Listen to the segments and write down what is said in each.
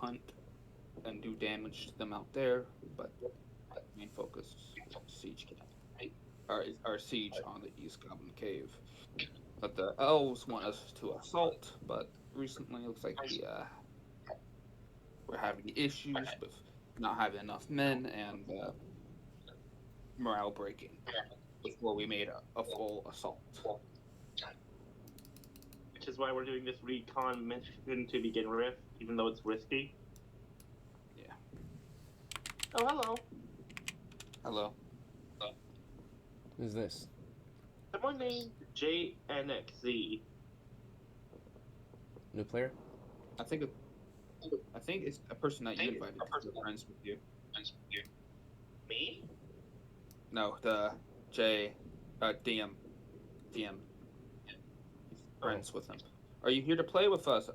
hunt and do damage to them out there, but main focus siege our siege on the East Goblin Cave. But the elves want us to assault, but recently it looks like we're having issues with not having enough men and morale breaking before we made a full assault. Which is why we're doing this recon mission to begin with, even though it's risky. Yeah. Oh, hello. Hello. Who's this? Someone named JNXZ. New player? I think it's a person that you invited to be friends with you. Me? No, the DM. Friends with him. Are you here to play with us,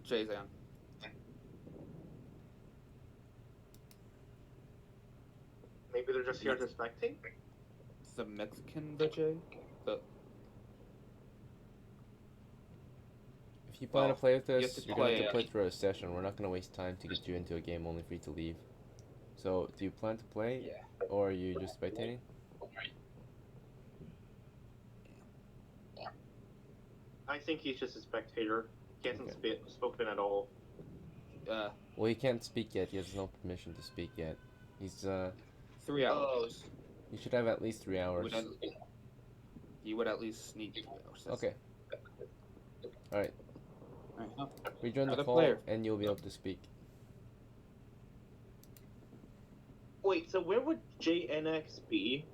Jay-Zan? Maybe they're just here to spectate? The Mexican, the Jay? If you plan to play with us, you're going to have to play play through a session. We're not going to waste time to get you into a game only for you to leave. So, do you plan to play? Yeah. Or are you just spectating? I think he's just a spectator. He hasn't spoken at all. Well, he can't speak yet. He has no permission to speak yet. He's 3 hours. You should have at least 3 hours. You would at least need 3 hours. Okay. Alright. Alright. Rejoin the call and you'll be able to speak. Wait, so where would JNX be?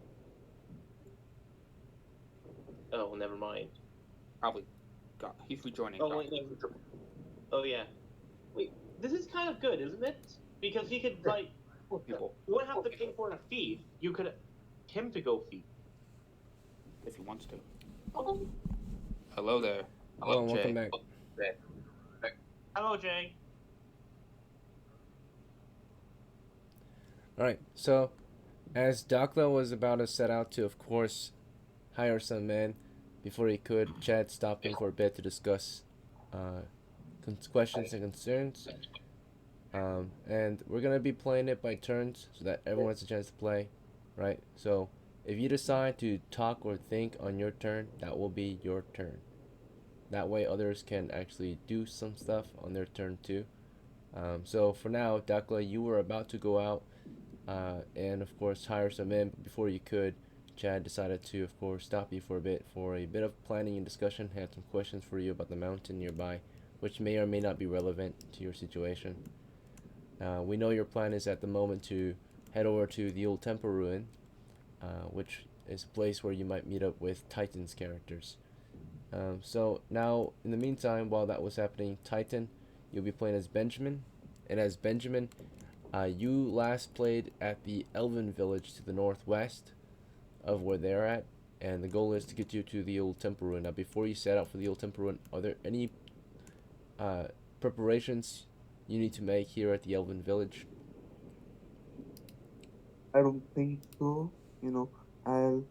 Oh, never mind. Probably he's rejoining. Oh, wait, oh, yeah. Wait, this is kind of good, isn't it? Because he could, like, people. You wouldn't have to pay for a fee. You could him to go feed. If he wants to. Hello there. Hello, Jay. welcome back. Hello, Jay. Alright, so as DOCKLA was about to set out to, of course, hire some men before he could, Chad stopped him for a bit to discuss questions and concerns. And we're going to be playing it by turns so that everyone has a chance to play, right? So if you decide to talk or think on your turn, that will be your turn. That way others can actually do some stuff on their turn too. So for now, DOCKLA, you were about to go out and of course hire some men. Before you could, Chad decided to of course stop you for a bit of planning and discussion. Had some questions for you about the mountain nearby, which may or may not be relevant to your situation. We know your plan is at the moment to head over to the old temple ruin, which is a place where you might meet up with Titan's characters. So now, in the meantime, while that was happening, Titan, you'll be playing as Benjamin, and as Benjamin, you last played at the Elven village to the northwest of where they're at, and the goal is to get you to the old temple ruin. Now, before you set out for the old temple ruin, are there any preparations you need to make here at the Elven village? I don't think so. I'll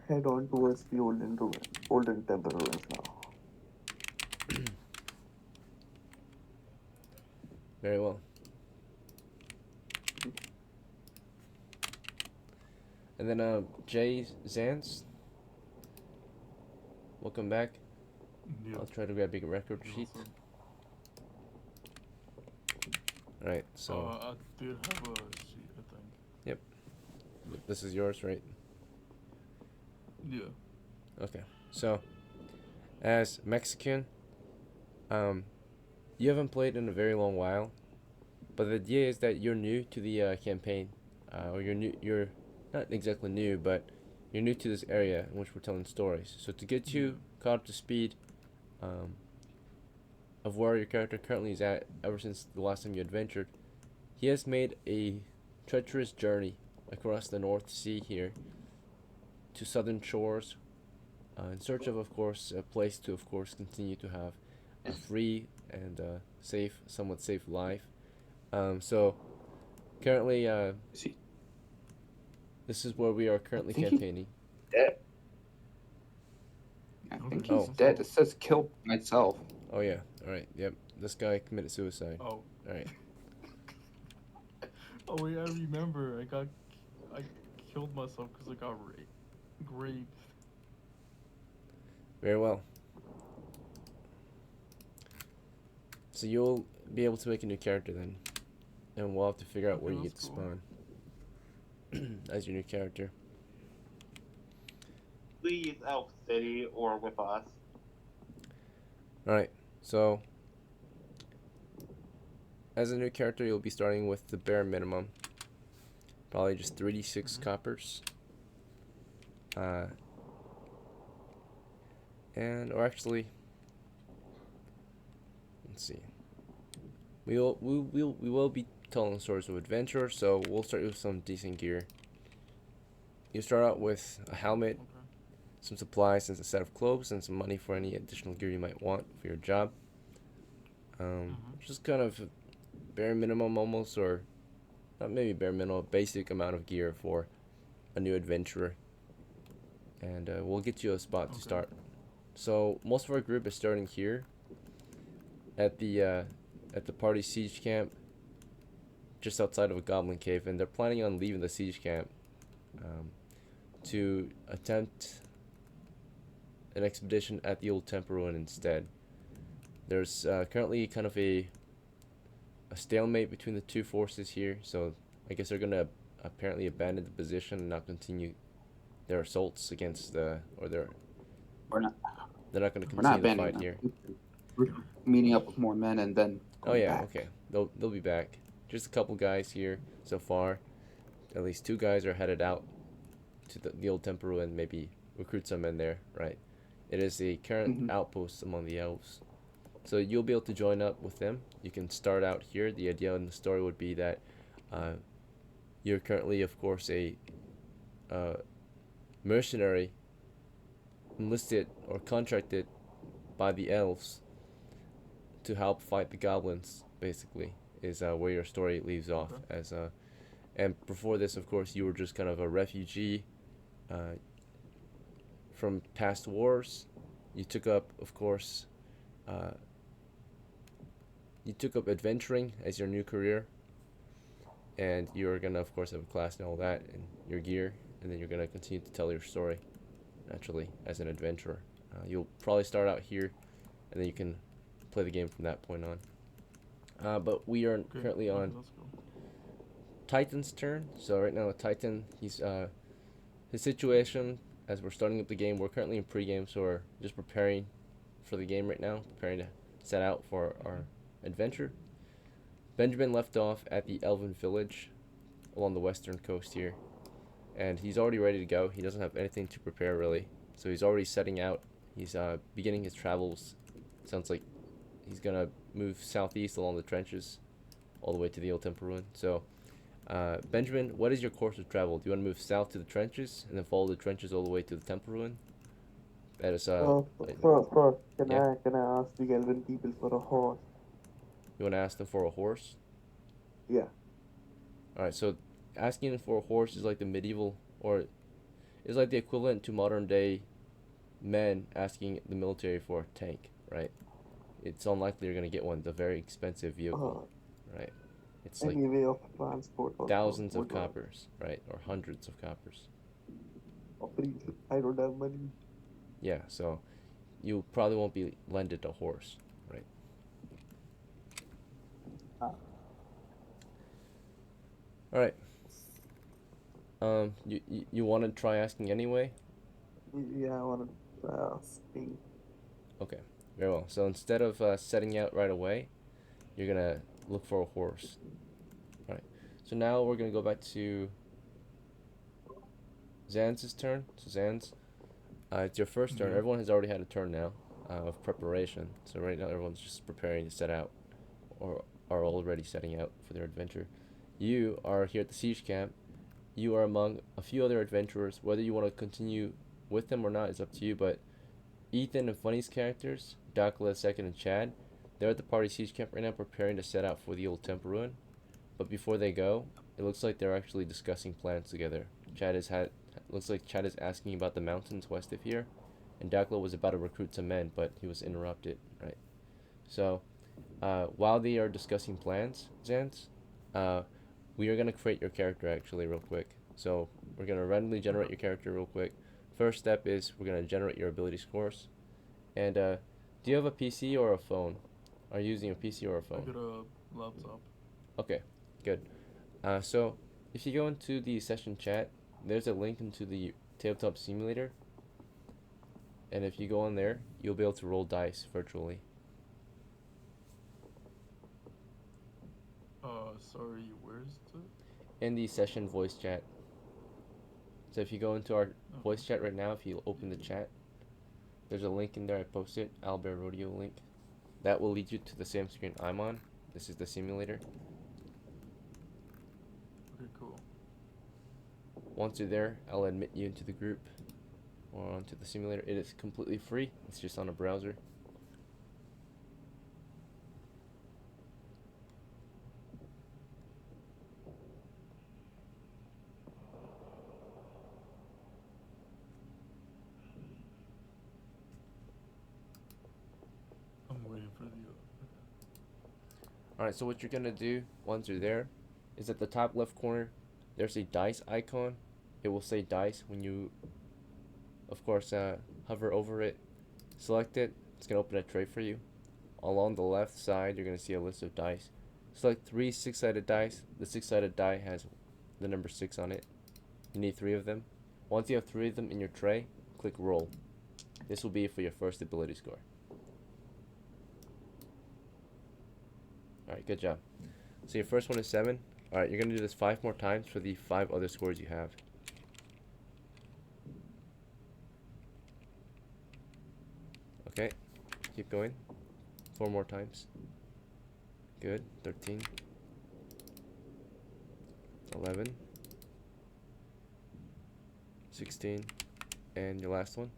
head on towards the olden temple ruins now. Very well. And then Jay Zans, welcome back. Yeah. I'll try to grab a record sheet. Alright, so I did have a sheet, I think. yep, this is yours, right? Yeah. Okay, so as Mexican, you haven't played in a very long while, but the idea is that you're new to the campaign, or you're not exactly new, but you're new to this area in which we're telling stories. So to get you caught up to speed of where your character currently is at ever since the last time you adventured, he has made a treacherous journey across the North Sea here to southern shores in search of course, a place to, of course, continue to have a free and somewhat safe life. So currently, this is where we are currently campaigning. I think he's dead. It says kill myself. Oh yeah, alright, yep. this guy committed suicide. Oh. Alright. Oh wait, I remember. I killed myself because I got raped. Very well. So you'll be able to make a new character then. And we'll have to figure out Okay, where you get that's to cool. spawn as your new character. Please, Elf City or with us. Alright, so as a new character, you'll be starting with the bare minimum. Probably just 3d6 coppers. Or actually, let's see. We will be telling stories of adventure, so we'll start with some decent gear. You start out with a helmet, Okay. some supplies, and a set of clothes, and some money for any additional gear you might want for your job. Just kind of bare minimum almost, or not maybe bare minimum, basic amount of gear for a new adventurer. And we'll get you a spot to Okay. start. So most of our group is starting here at the party siege camp, just outside of a goblin cave, and they're planning on leaving the siege camp to attempt an expedition at the old temple ruin instead. There's currently kind of a stalemate between the two forces here, so I guess they're gonna apparently abandon the position and not continue their assaults against they're We're not. not gonna We're not continue the abandoning fight here. them. We're meeting up with more men and then. Oh going yeah, back. okay. They'll be back. Just a couple guys here so far. At least 2 guys are headed out to the old temple ruin, maybe recruit some men there, right? It is a current outpost among the elves. So you'll be able to join up with them. You can start out here. The idea in the story would be that you're currently, of course, a mercenary enlisted or contracted by the elves to help fight the goblins, basically, is where your story leaves off. Okay. And before this, of course, you were just kind of a refugee from past wars. You took up, of course, adventuring as your new career, and you're gonna, of course, have a class and all that, and your gear, and then you're gonna continue to tell your story, naturally, as an adventurer. You'll probably start out here, and then you can play the game from that point on. But we are currently on Let's go. Titan's turn. So right now, Titan, he's his situation as we're starting up the game. We're currently in pre-game, so we're just preparing for the game right now, preparing to set out for our adventure. Benjamin left off at the Elven village along the western coast here, and he's already ready to go. He doesn't have anything to prepare really, so he's already setting out. He's beginning his travels. Sounds like he's gonna move southeast along the trenches all the way to the old temple ruin. So Benjamin, what is your course of travel? Do you want to move south to the trenches and then follow the trenches all the way to the temple ruin? That is First, Yeah. can I ask the Elven people for a horse? You want to ask them for a horse? Yeah. Alright, so asking them for a horse is like the medieval, or is like the equivalent to modern day men asking the military for a tank, right? It's unlikely you're going to get one. It's a very expensive vehicle, right? It's like Any way of transport also thousands of would work. coppers, right? Or hundreds of coppers. Oh, please, I don't have money. Yeah, so you probably won't be lended a horse, right? Alright. You want to try asking anyway? Yeah, I want to try asking. Okay, very well. So instead of setting out right away, you're gonna look for a horse. Alright. So now we're gonna go back to Zan's turn. So Zan's, it's your first turn. Yeah. Everyone has already had a turn now of preparation. So right now everyone's just preparing to set out, or are already setting out for their adventure. You are here at the siege camp. You are among a few other adventurers. Whether you want to continue with them or not is up to you, but Ethan and Funny's characters, DOCKLA, Second, and Chad, they're at the party siege camp right now preparing to set out for the old temple ruin. But before they go, it looks like they're actually discussing plans together. Looks like Chad is asking about the mountains west of here, and DOCKLA was about to recruit some men, but he was interrupted, right? So, while they are discussing plans, Zans, we are gonna create your character actually real quick. So we're gonna randomly generate your character real quick. First step is we're gonna generate your ability scores. And do you have a PC or a phone? Are you using a PC or a I phone? got a laptop. Okay, good. So if you go into the session chat, there's a link into the tabletop simulator. And if you go on there, you'll be able to roll dice virtually. Sorry, where's the? In the session voice chat. So if you go into our voice chat right now, if you open the chat, there's a link in there. I posted Albert Rodeo link. That will lead you to the same screen I'm on. This is the simulator. Okay, cool. Once you're there, I'll admit you into the group or onto the simulator. It is completely free. It's just on a browser. I'm waiting for the. Alright, so what you're gonna do once you're there is at the top left corner, there's a dice icon. It will say dice when you, of course, hover over it, select it. It's gonna open a tray for you. Along the left side, you're gonna see a list of dice. Select 3 6-sided dice. The 6-sided die has the number 6 on it. You need 3 of them. Once you have 3 of them in your tray, click roll. This will be for your first ability score. Alright, good job. So your first one is 7. Alright, you're gonna do this 5 more times for the 5 other scores you have. Okay, keep going. 4 more times. Good. 13. 11. 16. And your last one?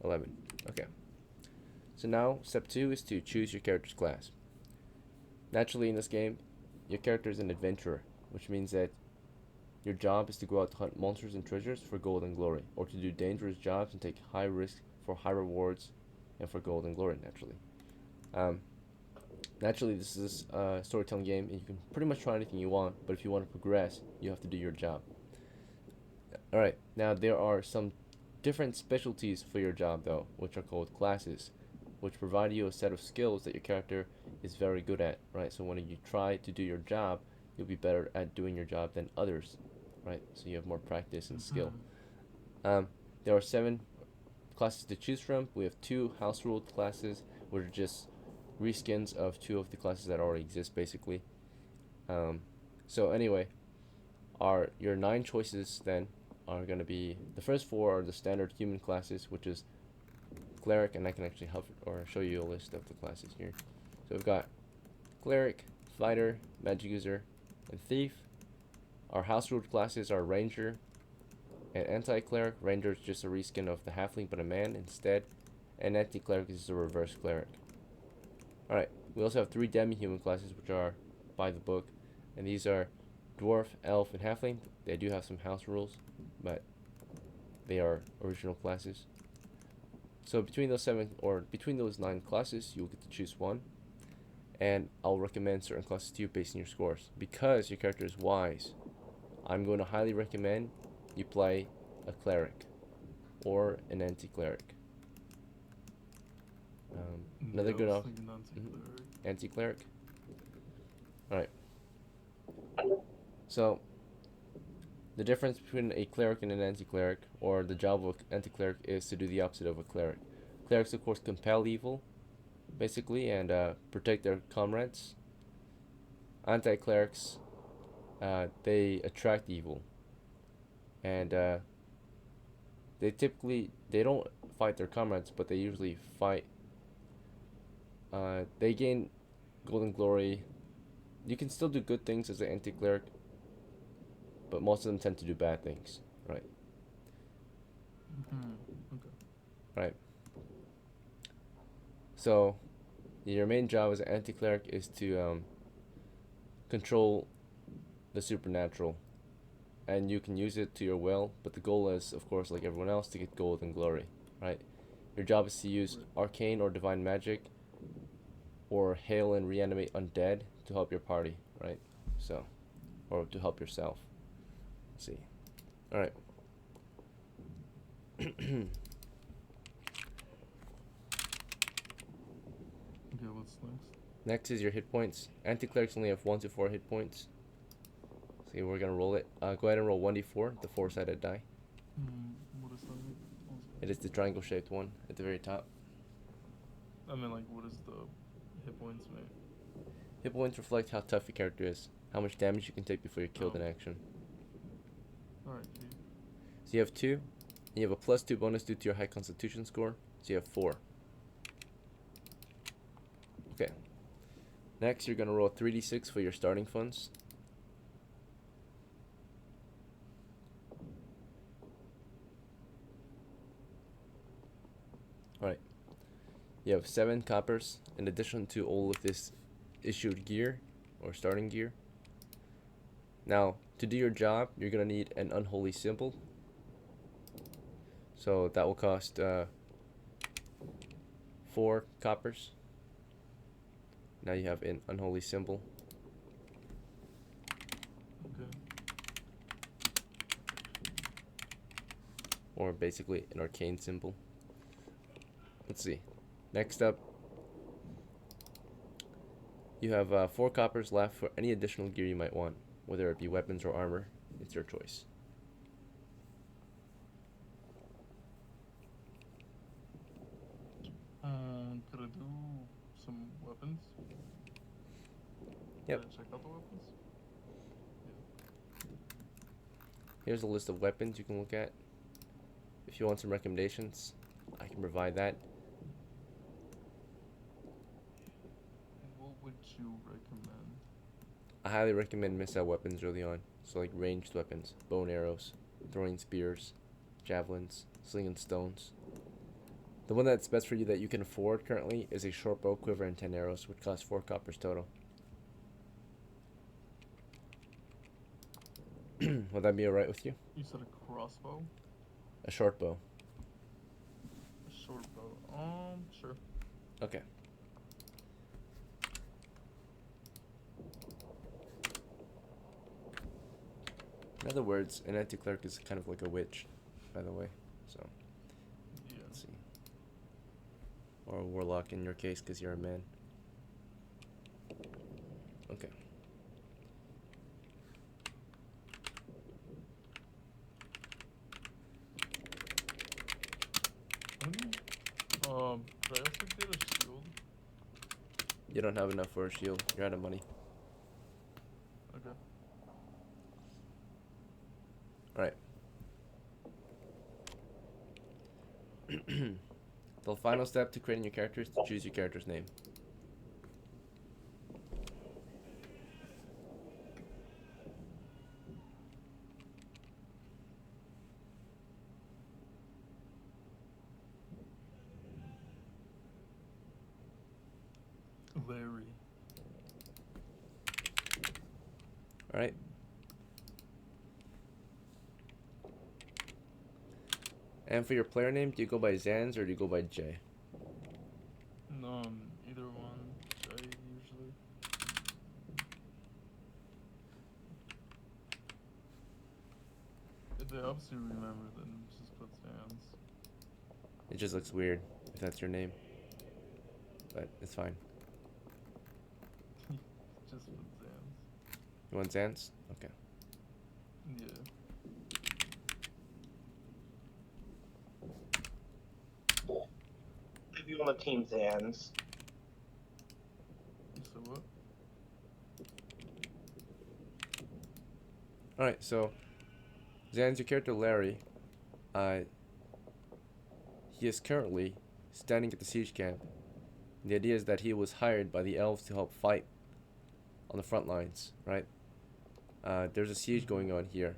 11. Okay. So now, step 2 is to choose your character's class. Naturally, in this game, your character is an adventurer, which means that your job is to go out to hunt monsters and treasures for gold and glory, or to do dangerous jobs and take high risks for high rewards and for gold and glory, naturally. Naturally, this is a storytelling game, and you can pretty much try anything you want, but if you want to progress, you have to do your job. Alright, now there are some different specialties for your job, though, which are called classes, which provide you a set of skills that your character is very good at, right? So when you try to do your job, you'll be better at doing your job than others, right? So you have more practice and skill. There are 7 classes to choose from. We have 2 house ruled classes, which are just reskins of 2 of the classes that already exist, basically. So anyway, your 9 choices then are going to be, the first 4 are the standard human classes, which is cleric, and I can actually hover or show you a list of the classes here. So we've got cleric, fighter, magic user, and thief. Our house ruled classes are ranger and anti-cleric. Ranger is just a reskin of the halfling but a man instead, and anti-cleric is a reverse cleric. Alright, we also have 3 demi-human classes, which are by the book, and these are dwarf, elf, and halfling. They do have some house rules, but they are original classes. So between those 9 classes, you'll get to choose one, and I'll recommend certain classes to you based on your scores. Because your character is wise, I'm going to highly recommend you play a cleric or an anti-cleric. Another good option. Anti-cleric. Alright. So, the difference between a cleric and an anti-cleric, or the job of an anti-cleric, is to do the opposite of a cleric. Clerics, of course, compel evil, basically, and protect their comrades. Anti-clerics, they attract evil. And they don't fight their comrades, but they usually fight. They gain golden glory. You can still do good things as an anti-cleric, but most of them tend to do bad things, right? Okay. Right. So, your main job as an anti-cleric is to control the supernatural, and you can use it to your will, but the goal is, of course, like everyone else, to get gold and glory, right? Your job is to use arcane or divine magic or heal and reanimate undead to help your party, right? So, or to help yourself. Let's see. All right. Okay, what's next? Next is your hit points. Anti-clerics only have 1 to 4 hit points. See, we're gonna roll it. Go ahead and roll 1d4, the 4-sided die. What is that? It is the triangle-shaped one at the very top. I mean, like, what is the hit points, mate? Hit points reflect how tough your character is, how much damage you can take before you're killed in action. Alright, dude. So you have 2, and you have a +2 bonus due to your high constitution score, so you have 4. Okay. Next, you're gonna roll 3d6 for your starting funds. Alright. You have 7 coppers in addition to all of this issued gear or starting gear. Now, to do your job, you're gonna need an unholy symbol. So that will cost 4 coppers. Now you have an unholy symbol. Okay. Or basically an arcane symbol. Let's see. Next up, you have 4 coppers left for any additional gear you might want, whether it be weapons or armor. It's your choice. Could I do some weapons? Yep. Could I check out the weapons? Here's a list of weapons you can look at. If you want some recommendations, I can provide that. What would you recommend? I highly recommend missile weapons early on. So like ranged weapons, bow and arrows, throwing spears, javelins, slinging stones. The one that's best for you that you can afford currently is a short bow, quiver, and 10 arrows, which costs 4 coppers total. Would that be alright with you? You said a crossbow? A short bow. A short bow. Sure. Okay. In other words, an anti-cleric is kind of like a witch, by the way. So, Yeah. let's see. Or a warlock in your case, because you're a man. Okay. Could I also get a shield? You don't have enough for a shield. You're out of money. Okay. Alright. The final step to creating your character is to choose your character's name. Larry. Alright. And for your player name, do you go by Zans or do you go by Jay? Either one. I usually. If they helps you remember, then just put Sans. It just looks weird if that's your name. But it's fine. Just put Sans. You want Zans? Okay. Yeah. If you want to team Zans. You said what? Alright, so Zan's your character Larry. He is currently standing at the siege camp. The idea is that he was hired by the elves to help fight on the front lines, right? There's a siege going on here.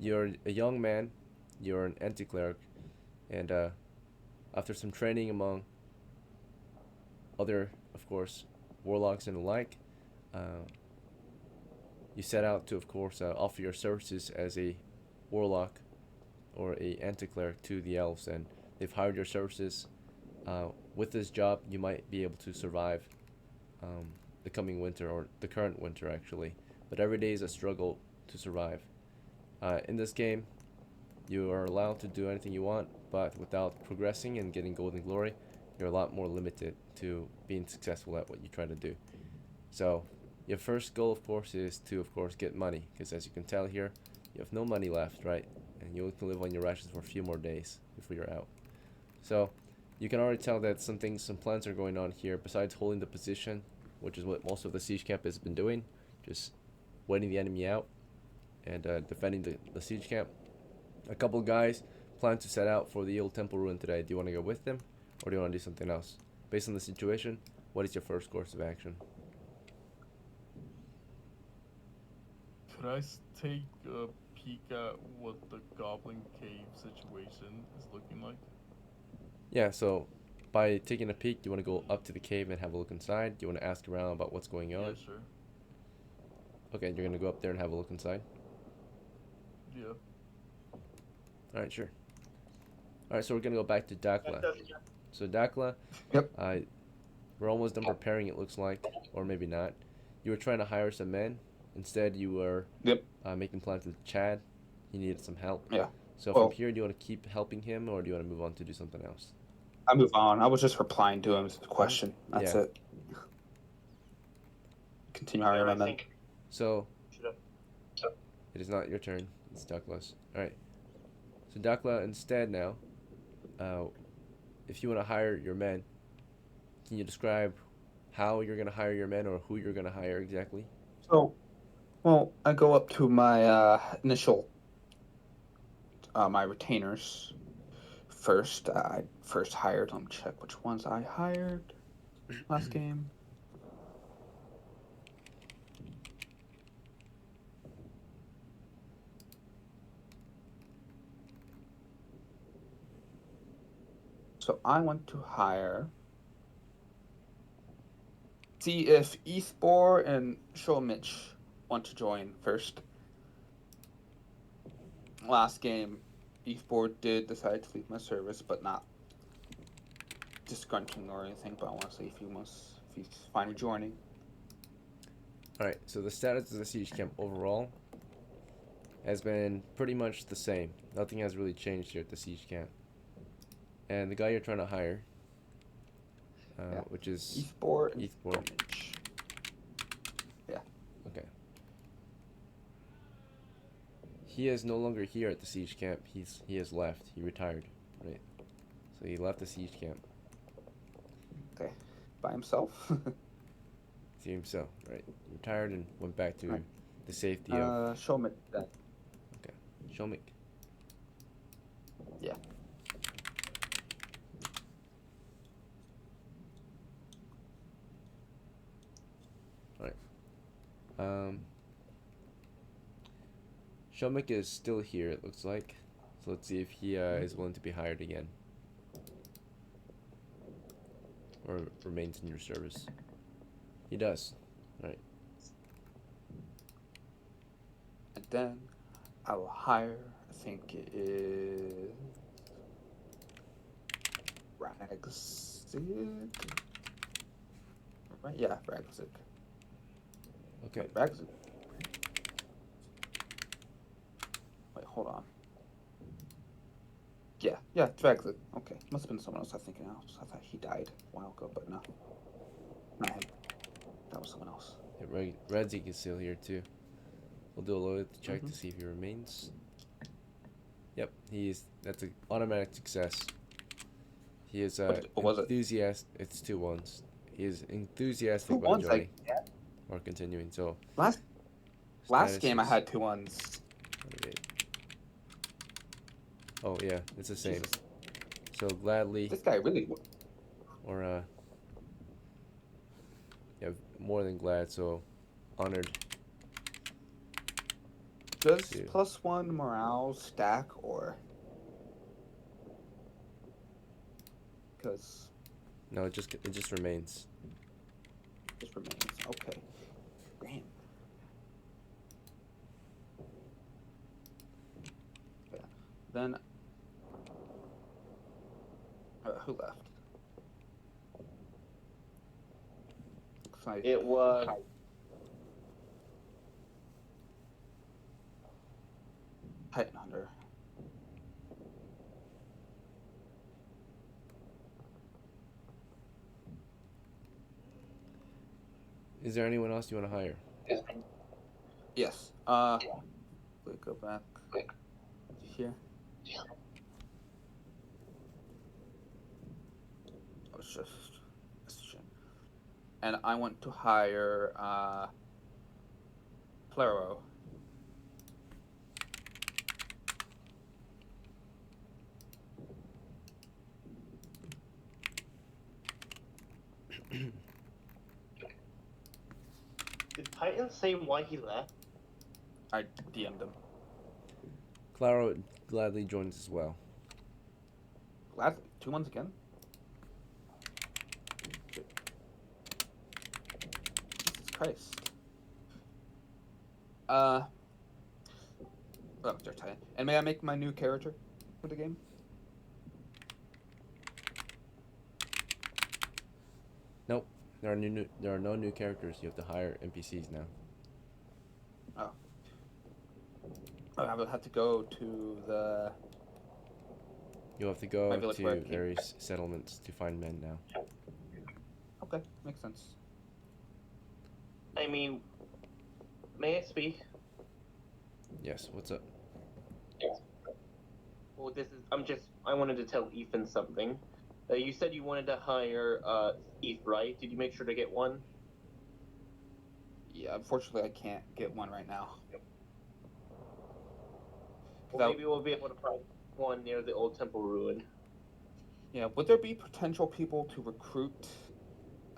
You're a young man, you're an anti-cleric, and after some training among other, of course, warlocks and the like, you set out to, of course, offer your services as a warlock or a anti-cleric to the elves, and they've hired your services with this job, you might be able to survive the coming winter, or the current winter actually. But every day is a struggle to survive. In this game, you are allowed to do anything you want, but without progressing and getting golden glory, you're a lot more limited to being successful at what you try to do. So your first goal, of course, is to, of course, get money, because as you can tell here, you have no money left, right? And you only can live on your rations for a few more days before you're out. So you can already tell that some plans are going on here. Besides holding the position, which is what most of the siege camp has been doing, just waiting the enemy out and defending the siege camp. A couple guys plan to set out for the old temple ruin today. Do you want to go with them, or do you want to do something else? Based on the situation, what is your first course of action? Could I take a peek at what the Goblin Cave situation is looking like? Yeah, so by taking a peek, you want to go up to the cave and have a look inside? Do you want to ask around about what's going on? Yeah, sure. Okay, you're going to go up there and have a look inside? Yeah. Alright, sure. Alright, so we're going to go back to DOCKLA. So DOCKLA, Yep. we're almost done preparing, it looks like, or maybe not. You were trying to hire some men. Instead, you were making plans with Chad. He needed some help. Yeah. So Well, from here, do you want to keep helping him, or do you want to move on to do something else? I move on. I was just replying to him with a question. That's Yeah. it. Continue hiring my men. So Should've- it is not your turn. It's DOCKLA's. Alright. So DOCKLA, instead now, if you want to hire your men, can you describe how you're going to hire your men, or who you're going to hire exactly? So, well, I go up to my initial, my retainers first. I first hired. Let me check which ones I hired last game. So I want to hire. See if Eastbor and SHOMICH want to join first. Last game, Eastbor did decide to leave my service, but not disgrunting or anything. But I want to see if he's fine with joining. Alright, so the status of the siege camp overall has been pretty much the same. Nothing has really changed here at the siege camp. And the guy you're trying to hire, which is Eastbor and Eastbor. SHOMICH. Yeah. Okay. He is no longer here at the siege camp. He has left. He retired, right? So he left the siege camp. Okay. By himself. See himself, right? Retired and went back to Right. the safety of SHOMICH. Shomik. Yeah. Shomik is still here, it looks like. So let's see if he is willing to be hired again, or remains in your service. He does. Right. And then I will hire. I think it is RADZIG. Right? Yeah, RADZIG. Okay. RADZIG. Wait, hold on. Yeah, it's RADZIG. Okay, must have been someone else. I think else. I thought he died a while ago, but no, not him. That was someone else. Yeah, RADZIG is still here too. We'll do a loyalty check to see if he remains. Yep, that's an automatic success. He is What was it? enthusiastic. It's 2 1s. He is enthusiastic 2 about 1s, joining or continuing. So Last status game I is- had 2 1s. wait. Oh yeah, it's the same. Jesus. So gladly, This guy really. or yeah, more than glad. So honored. Does Dude. +1 morale stack or? Because No, it just remains. this remains. Okay. Damn. Yeah. Then. Who left? Looks like It was. Titan Hunter. Is there anyone else you want to hire? Yes. We go back here. I was just messaging. And I want to hire CLARO. Did Titan say why he left? I DM'd him. Claro gladly joins as well. Glad 2 months again. Jesus Christ. Oh, they're Titan. And may I make my new character for the game? Nope. There are no new characters. You have to hire NPCs now. Oh. I will have to go to the. You'll have to My go village where I to came various settlements to find men now. Okay, makes sense. I mean, may I speak? Yes, what's up? Well, I wanted to tell Ethan something. You said you wanted to hire Eth, right? Did you make sure to get one? Yeah, unfortunately, I can't get one right now. Well, maybe we'll be able to find one near the old temple ruin. Yeah, would there be potential people to recruit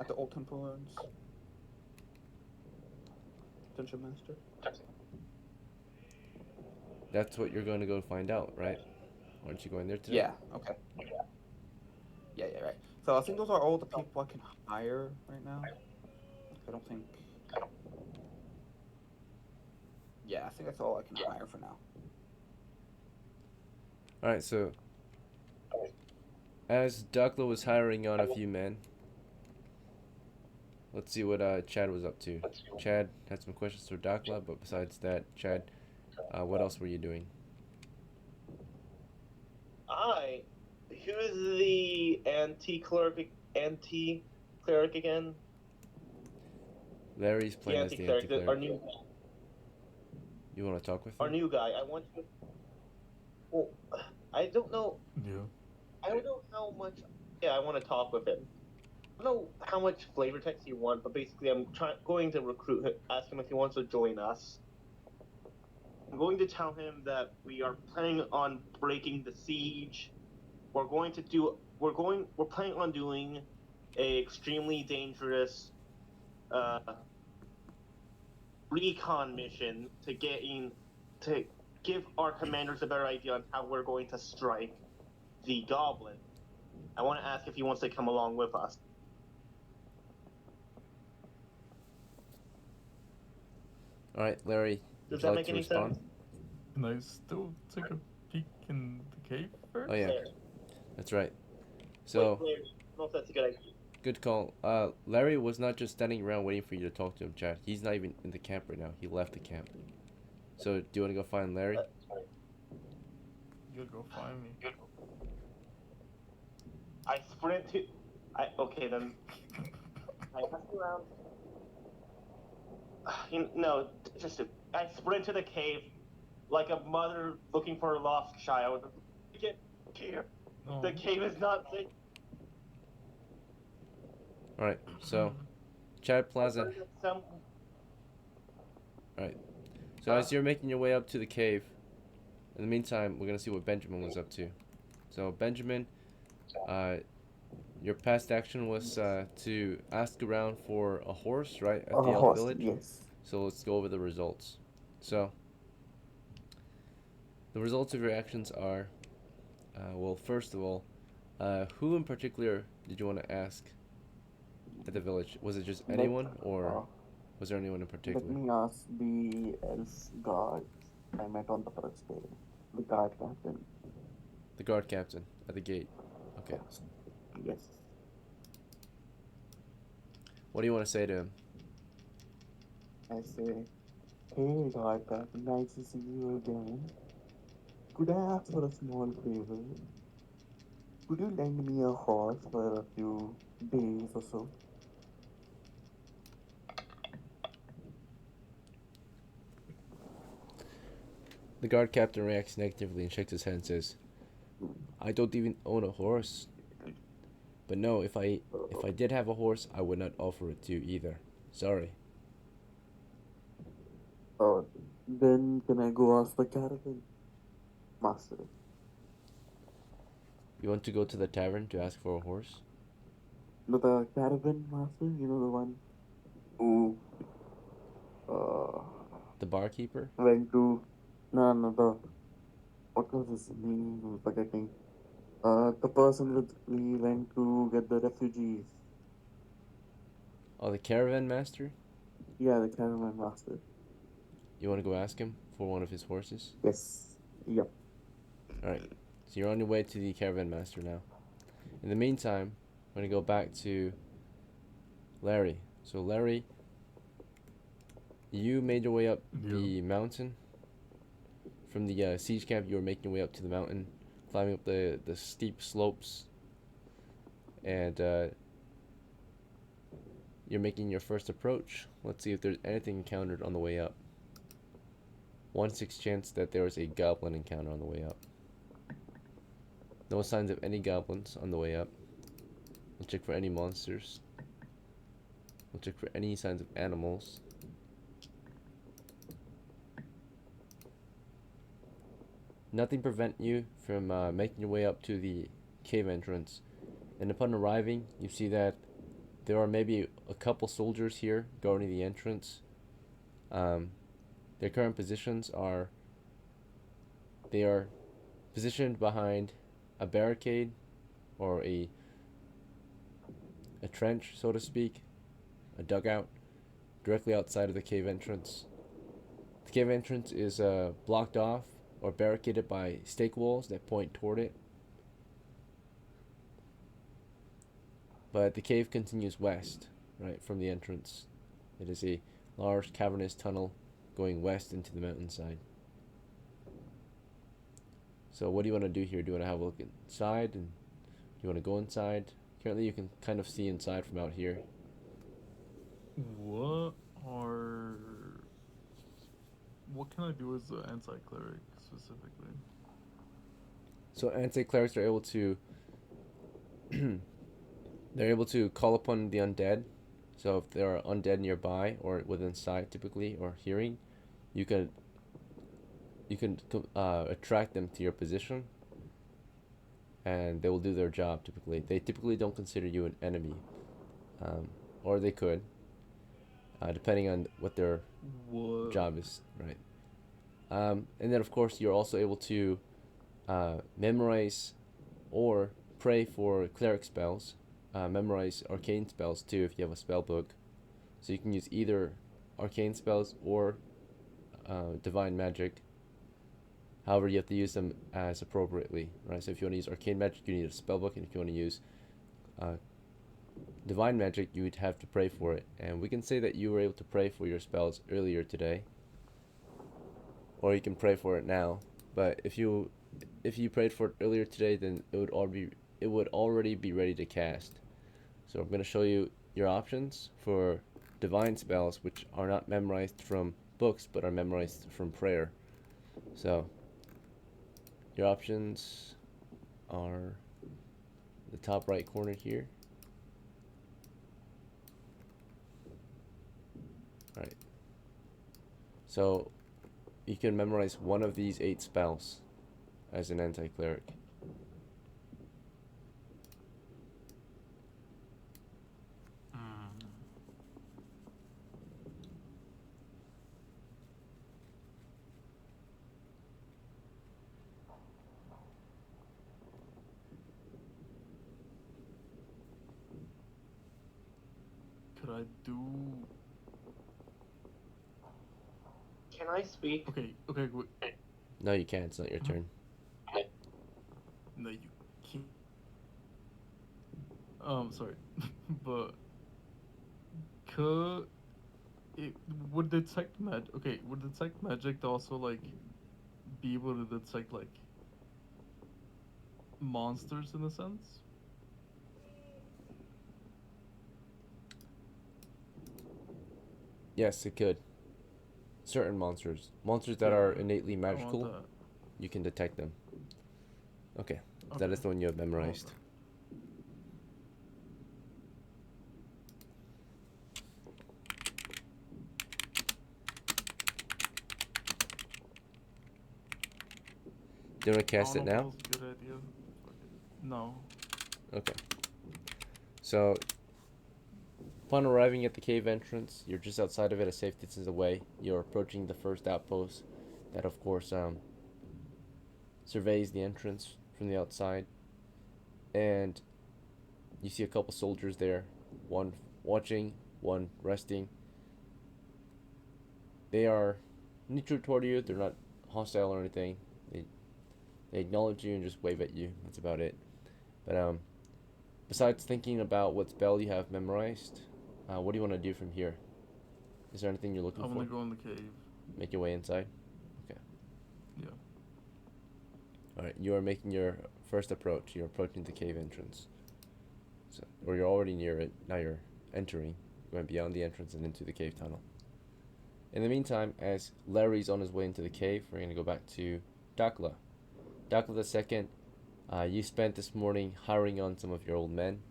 at the old temple ruins? Dungeon Master? That's what you're going to go find out, right? Aren't you going there today? Yeah, okay. Yeah, right. So I think those are all the people I can hire right now. I don't think... Yeah, I think that's all I can hire for now. Alright, so as DOCKLA was hiring on a few men, let's see what Chad was up to. Chad had some questions for DOCKLA, but besides that, Chad, what else were you doing? Who's the anti-cleric again? Larry's playing as the Our anti-cleric. new You want to talk with our him? new guy. I want to. Well, I don't know. Yeah. I don't know how much. Yeah, I want to talk with him. I don't know how much flavor text you want, but basically, I'm going to recruit him, ask him if he wants to join us. I'm going to tell him that we are planning on breaking the siege. We're planning on doing a extremely dangerous recon mission to give our commanders a better idea on how we're going to strike the goblin. I want to ask if he wants to come along with us. Alright, Larry, would Does you that like make to any respond? sense? Can I still take a peek in the cave first? Oh yeah, There. that's right. So, Wait, I don't know if that's a good idea. good call. Larry was not just standing around waiting for you to talk to him, Chad. He's not even in the camp right now. He left the camp. So, do you want to go find Larry? You gotta go find me. I sprint to. Okay then. I ask around. No, I sprint to the cave like a mother looking for a lost child. Get here. Oh. The cave is not safe. Alright, so, Chad Plaza. Some. Alright. So, as you're making your way up to the cave, in the meantime, we're going to see what Benjamin was up to. So, Benjamin, your past action was to ask around for a horse, right, at the elf village? Yes. So, let's go over the results. So, the results of your actions are, well, first of all, who in particular did you want to ask at the village? Was it just anyone, or was there anyone in particular? Let me ask the elf guard I met on the first day. The guard captain. The guard captain at the gate. Okay. Yes. What do you want to say to him? I say, hey, Garta, nice to see you again. Could I ask for a small favor? Could you lend me a horse for a few days or so? The guard captain reacts negatively and shakes his head and says, I don't even own a horse. But no, if I did have a horse, I would not offer it to you either. Sorry. Then can I go ask the caravan master? You want to go to the tavern to ask for a horse? No, the caravan master, you know, the one who The barkeeper? went to the what was his name? I'm forgetting. The person with we went to get the refugees. Oh, the caravan master? Yeah, the caravan master. You want to go ask him for one of his horses? Yes. Yep. Alright, so you're on your way to the caravan master now. In the meantime, I'm going to go back to Larry. So, Larry, you made your way up the mountain. From the siege camp, you were making your way up to the mountain, climbing up the steep slopes. And you're making your first approach. Let's see if there's anything encountered on the way up. 1/6 chance that there was a goblin encounter on the way up. No signs of any goblins on the way up. We'll check for any monsters. We'll check for any signs of animals. Nothing prevent you from making your way up to the cave entrance. And upon arriving, you see that there are maybe a couple soldiers here guarding the entrance. Their current positions are, they are positioned behind a barricade or a trench, so to speak, a dugout, directly outside of the cave entrance. The cave entrance is blocked off or barricaded by stake walls that point toward it. But the cave continues west, right, from the entrance. It is a large cavernous tunnel going west into the mountainside. So what do you want to do here? Do you want to have a look inside, and do you want to go inside? Currently you can kind of see inside from out here. What can I do as an anti-cleric specifically? So anti-clerics are able to they're able to call upon the undead. So if there are undead nearby or within sight typically or hearing, you can attract them to your position, and they will do their job typically. They typically don't consider you an enemy, or they could, depending on what their job is, right? And then of course you're also able to memorize or pray for cleric spells, memorize arcane spells too if you have a spell book. So you can use either arcane spells or divine magic. However, you have to use them as appropriately, right? So if you want to use arcane magic, you need a spell book, and if you want to use divine magic, you would have to pray for it. And we can say that you were able to pray for your spells earlier today, or you can pray for it now. But if you prayed for it earlier today, then it would already be ready to cast. So I'm going to show you your options for divine spells, which are not memorized from books but are memorized from prayer. So your options are the top right corner here. Right. So you can memorize one of these 8 spells as an anti-cleric. Could I do? Can I speak? Okay, wait. No, you can't. It's not your turn. No, you can't. Sorry, but could it would detect would detect magic also like be able to detect like monsters in a sense? Yes, it could. Certain monsters. Monsters that Yeah, are innately I want magical, that. you can detect them. Okay. That Okay. is the one you have I want memorized. that. Do you want to I cast don't it know if that now? was a good idea. Fuck it. No. Okay. So, upon arriving at the cave entrance, you're just outside of it, a safe distance away. You're approaching the first outpost that, of course, surveys the entrance from the outside. And you see a couple soldiers there, one watching, one resting. They are neutral toward you. They're not hostile or anything. They acknowledge you and just wave at you. That's about it. But besides thinking about what spell you have memorized, what do you want to do from here? Is there anything you're I looking want to for? go in the cave. Make your way inside. Okay. Yeah. All right. You are making your first approach. You're approaching the cave entrance. So, or you're already near it. Now you're entering. You went beyond the entrance and into the cave tunnel. In the meantime, as Larry's on his way into the cave, we're gonna go back to DOCKLA. DOCKLA the second. You spent this morning hiring on some of your old men,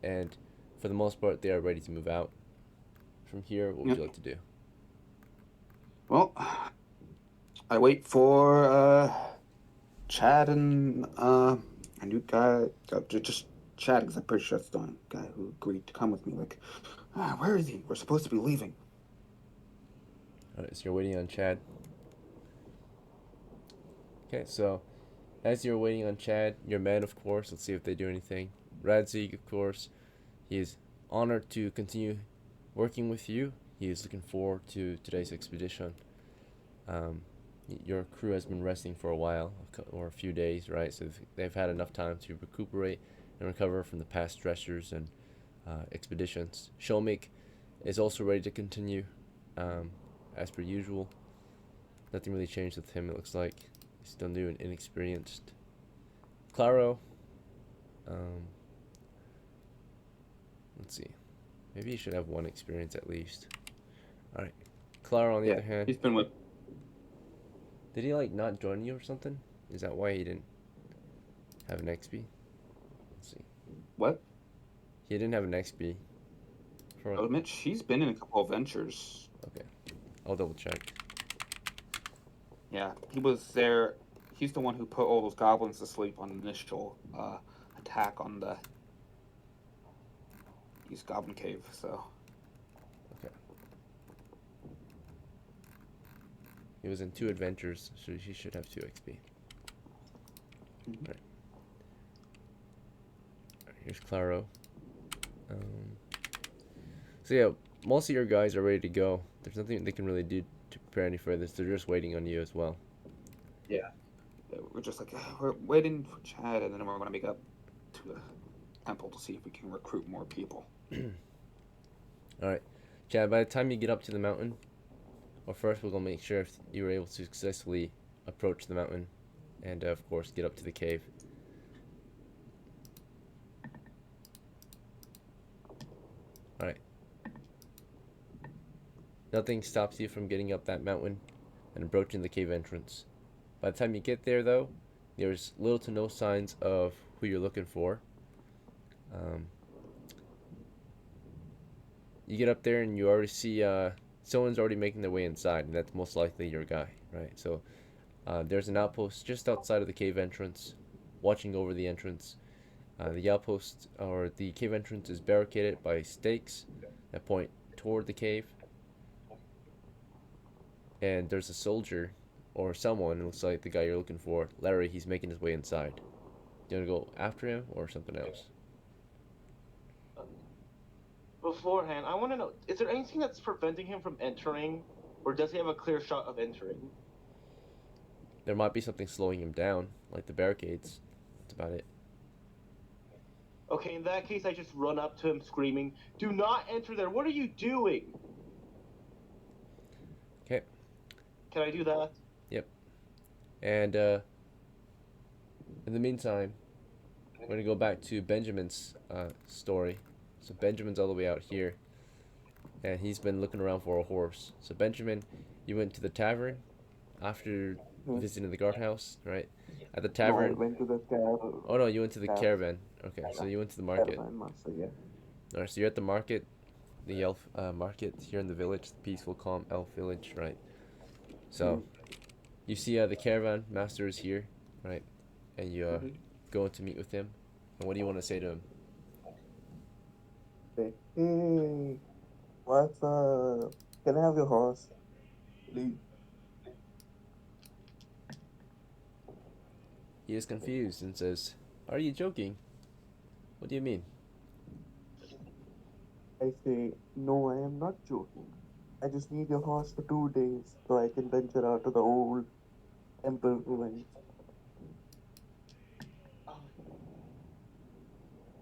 and for the most part, they are ready to move out. From here, what would Yep. you like to do? Well, I wait for Chad and a new guy. Just Chad, because I'm pretty sure that's the only guy who agreed to come with me. Like, where is he? We're supposed to be leaving. Alright, so you're waiting on Chad. Okay, so as you're waiting on Chad, your men, of course, let's see if they do anything. RADZIG, of course, he is honored to continue working with you. He is looking forward to today's expedition. Your crew has been resting for a while, or a few days, right? So they've had enough time to recuperate and recover from the past stressors and expeditions. SHOMICH is also ready to continue, as per usual. Nothing really changed with him, it looks like. He's still new and inexperienced. CLARO, let's see. Maybe he should have one experience at least. Alright. CLARO, on the other hand, He's been with. did he like not join you or something? Is that why he didn't have an XP? Let's see. What? He didn't have an XP. Oh, Mitch, he's been in a couple of ventures. Okay. I'll double check. Yeah, he was there. He's the one who put all those goblins to sleep on the initial attack on the East Goblin Cave. So Okay. He was in 2 adventures, so he should have 2 XP. Mhm. Alright, here's CLARO. So yeah, most of your guys are ready to go. There's nothing they can really do to prepare any further. So they're just waiting on you as well. yeah, we're just like we're waiting for Chad, and then we're gonna make up to the temple to see if we can recruit more people. Alright, Chad, by the time you get up to the mountain, well, first we're gonna make sure if you were able to successfully approach the mountain and of course get up to the cave. Alright. Nothing stops you from getting up that mountain and approaching the cave entrance. By the time you get there, though, there's little to no signs of who you're looking for. You get up there and you already see someone's already making their way inside, and that's most likely your guy, right? So there's an outpost just outside of the cave entrance, watching over the entrance. The outpost, or the cave entrance, is barricaded by stakes that point toward the cave. And there's a soldier, or someone, it looks like the guy you're looking for, Larry, he's making his way inside. Do you want to go after him, or something else? Beforehand, I want to know: is there anything that's preventing him from entering, or does he have a clear shot of entering? There might be something slowing him down, like the barricades. That's about it. Okay, in that case, I just run up to him screaming, "Do not enter there! What are you doing?" Okay. Can I do that? And in the meantime, we're gonna go back to Benjamin's story. So Benjamin's all the way out here, and he's been looking around for a horse. So Benjamin, you went to the tavern after Hmm. visiting the guardhouse, right? At the No, I tavern. went to the Oh no, you went to the cab, caravan. Okay, so you went to the market. caravan master, yeah. All right, so you're at the market, the elf market here in the village, the peaceful, calm elf village, right? So you see the caravan master is here, right? And you Mm-hmm. go in to meet with him. And what do you want to say to him? Say, hey, what's up? Can I have your horse, please? He is confused and says, "Are you joking? What do you mean?" I say, no, I am not joking. I just need your horse for 2 days so I can venture out to the old temple ruins.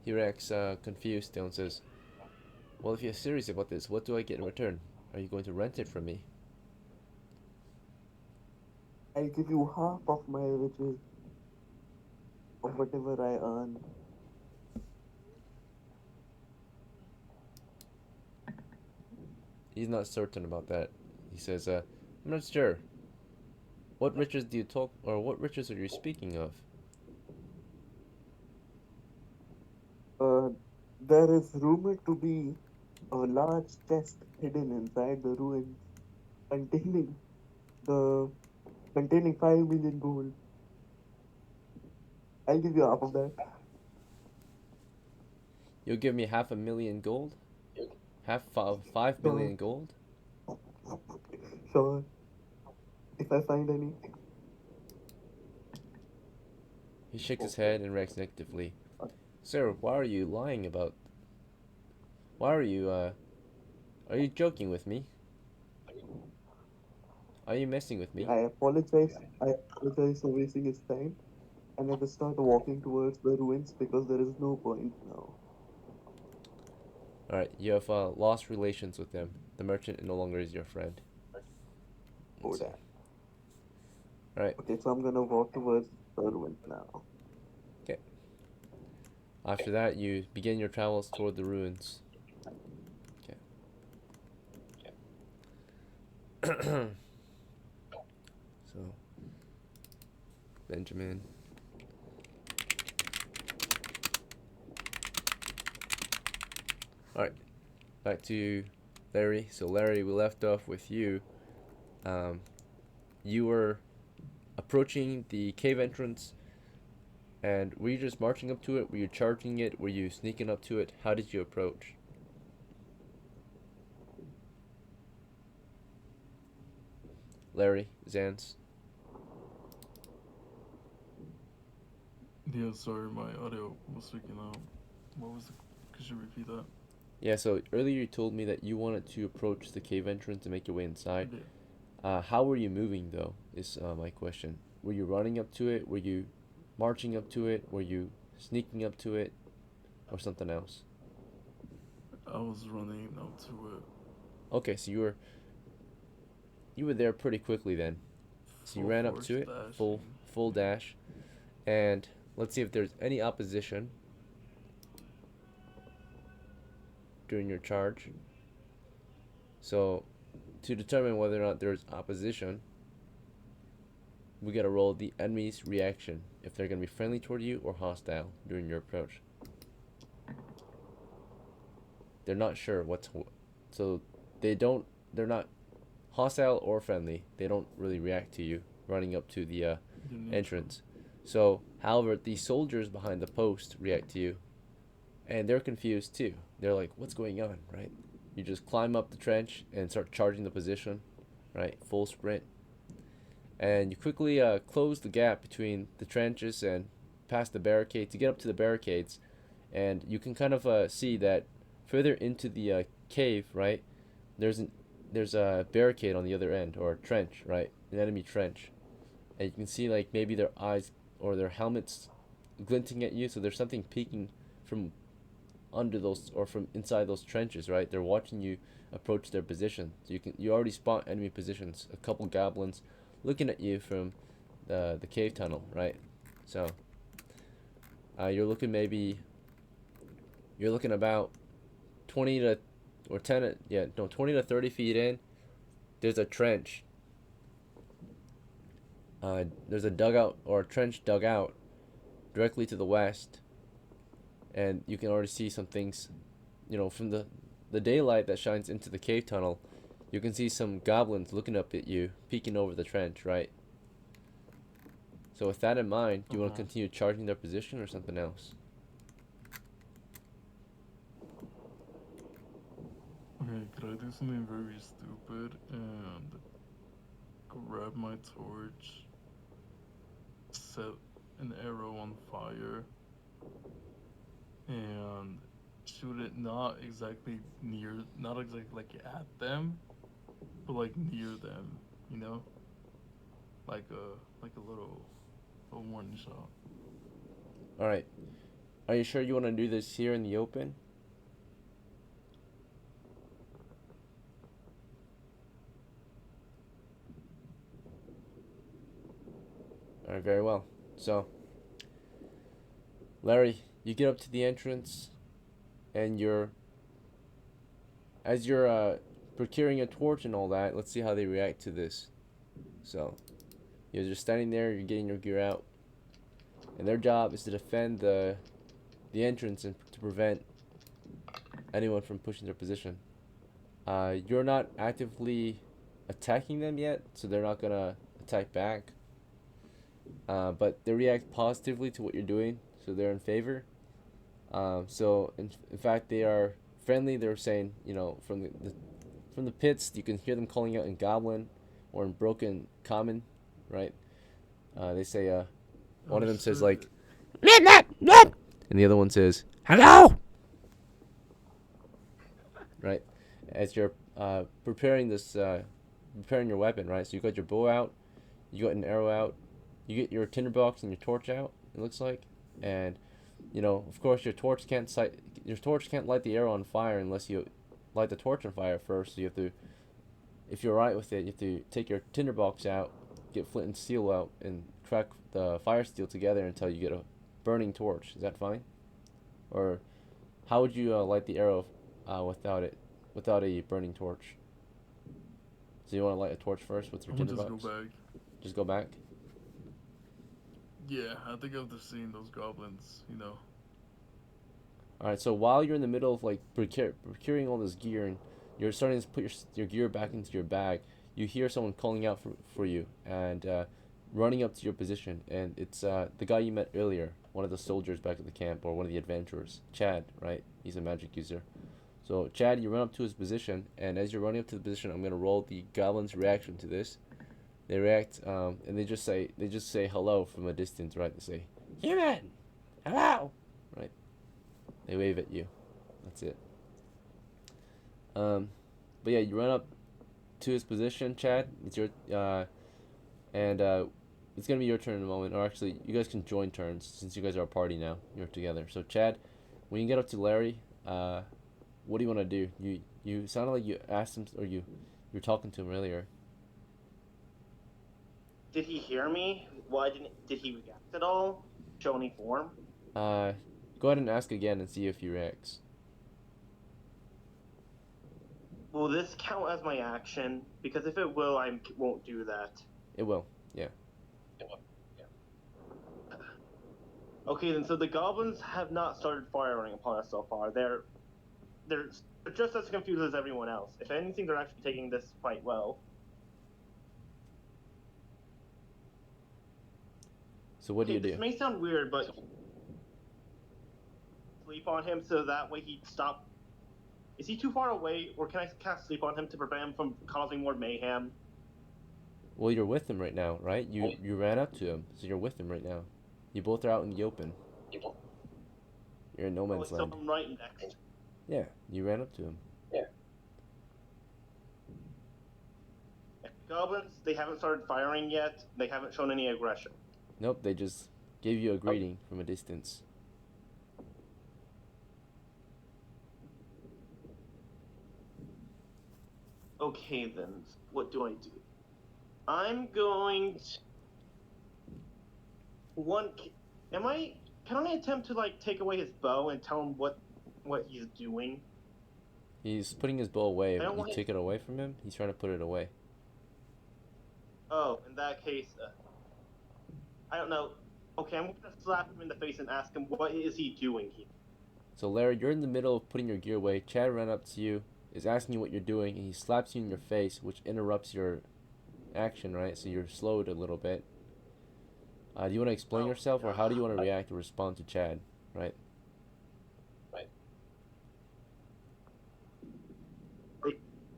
He reacts confused still and says, "Well, if you're serious about this, what do I get in return? Are you going to rent it from me?" I'll give you half of my riches of whatever I earn. He's not certain about that. He says, "I'm not sure. What riches do you talk, or what riches are you speaking of?" Uh, there is rumored to be a large chest hidden inside the ruins containing the containing 5 million gold. I'll give you half of that. You'll give me 500,000 gold? Half of 5 Sure, million gold? sure. If I find any. He shakes his head and reacts negatively. "Sir, why are you lying about? Why are you joking with me? Are you messing with me?" I apologize. I apologize for wasting his time. And I just start walking towards the ruins because there is no point now. Alright, you have lost relations with him. The merchant no longer is your friend. Oh, Let's see. damn. Alright, Okay, so I'm gonna walk towards the ruins now. okay. After that, you begin your travels toward the ruins. Okay. So, Benjamin. Alright, back to Larry. So, Larry, we left off with you. You were approaching the cave entrance, and were you just marching up to it? Were you charging it? Were you sneaking up to it? How did you approach? Larry, Zans. Yeah, sorry, my audio was freaking out. What was the? Could you repeat that? Yeah, so earlier you told me that you wanted to approach the cave entrance and make your way inside. Yeah. How were you moving, though, is my question. Were you running up to it? Were you marching up to it? Were you sneaking up to it? Or something else? I was running up to it. Okay, so you were there pretty quickly then. So you Full ran up force to it, full dashing. dash, and let's see if there's any opposition during your charge. So to determine whether or not there's opposition, we gotta roll the enemy's reaction, if they're gonna be friendly toward you or hostile during your approach. They're not sure so they're not hostile or friendly. They don't really react to you running up to the They're neutral. entrance. So, however, the soldiers behind the post react to you, and they're confused too. They're like, "What's going on?" Right? You just climb up the trench and start charging the position, right? Full sprint, and you quickly close the gap between the trenches and past the barricade to get up to the barricades, and you can kind of see that further into the cave, right? There's a barricade on the other end, or a trench, right? An enemy trench, and you can see like maybe their eyes or their helmets glinting at you. So there's something peeking from under those or from inside those trenches, right? They're watching you approach their position. So you already spot enemy positions. A couple goblins looking at you from the cave tunnel, right? So you're looking about 20 to or 10 to, yeah, no, 20 to 30 feet in. There's a trench. There's a dugout or a trench dug out directly to the west, and you can already see some things, from the daylight that shines into the cave tunnel. You can see some goblins looking up at you, peeking over the trench, right? So with that in mind, do you want to continue charging their position or something else? Okay, could I do something very stupid and grab my torch, set an arrow on fire, and shoot it not exactly like at them, but like near them, you know? Like a little warning shot. Alright. Are you sure you want to do this here in the open? Alright, very well. So, Larry, you get up to the entrance, and as you're procuring a torch and all that, let's see how they react to this. So, you're just standing there, you're getting your gear out, and their job is to defend the entrance and to prevent anyone from pushing their position. You're not actively attacking them yet, so they're not gonna attack back. But they react positively to what you're doing, so they're in favor. So in fact, they are friendly. They're saying, from the pits, you can hear them calling out in Goblin or in Broken Common, right? They say, one of them says like, and the other one says, hello, right? As you're preparing your weapon, right? So you got your bow out, you got an arrow out, you get your tinderbox and your torch out. It looks like, and of course, your torch can't light the arrow on fire unless you light the torch on fire first. So you have to, if you're alright with it, you have to take your tinderbox out, get flint and steel out, and crack the fire steel together until you get a burning torch. Is that fine? Or how would you light the arrow without a burning torch? So you want to light a torch first with your tinderbox? Just go back. Just go back? Yeah, I think I've just seen those goblins, Alright, so while you're in the middle of like procuring all this gear and you're starting to put your gear back into your bag, you hear someone calling out for you and running up to your position, and it's the guy you met earlier, one of the soldiers back at the camp, or one of the adventurers, Chad, right? He's a magic user. So Chad, you run up to his position, and as you're running up to the position, I'm gonna roll the goblin's reaction to this. They react, and they just say hello from a distance, right? They say, human, hello, right? They wave at you. That's it. But yeah, you run up to his position, Chad. It's your and it's gonna be your turn in a moment. Or actually, you guys can join turns since you guys are a party now. You're together. So Chad, when you get up to Larry, what do you want to do? You sounded like you asked him, or you're talking to him earlier. Did he hear me? Why did he react at all? Show any form? Go ahead and ask again and see if he reacts. Will this count as my action? Because if it will, I won't do that. It will, yeah. It will, yeah. Okay, then, so the goblins have not started firing upon us so far. They're just as confused as everyone else. If anything, they're actually taking this quite well. So what do you do? This may sound weird, but sleep on him so that way he'd stop. Is he too far away, or can I cast sleep on him to prevent him from causing more mayhem? Well, you're with him right now, right? You ran up to him, so you're with him right now. You both are out in the open. You're in no man's land. So I'm right next. Yeah, you ran up to him. Yeah. Goblins, they haven't started firing yet. They haven't shown any aggression. Nope, they just gave you a greeting from a distance. Okay then, what do I do? I'm going to... One... Can I attempt to, like, take away his bow and tell him what he's doing? He's putting his bow away. I don't You want take it away from him. He's trying to put it away. Oh, in that case, I don't know. Okay, I'm gonna slap him in the face and ask him what is he doing here. So Larry, you're in the middle of putting your gear away. Chad ran up to you, is asking you what you're doing, and he slaps you in your face, which interrupts your action, right? So you're slowed a little bit. Do you want to explain yourself, or how do you want to react or respond to Chad, right?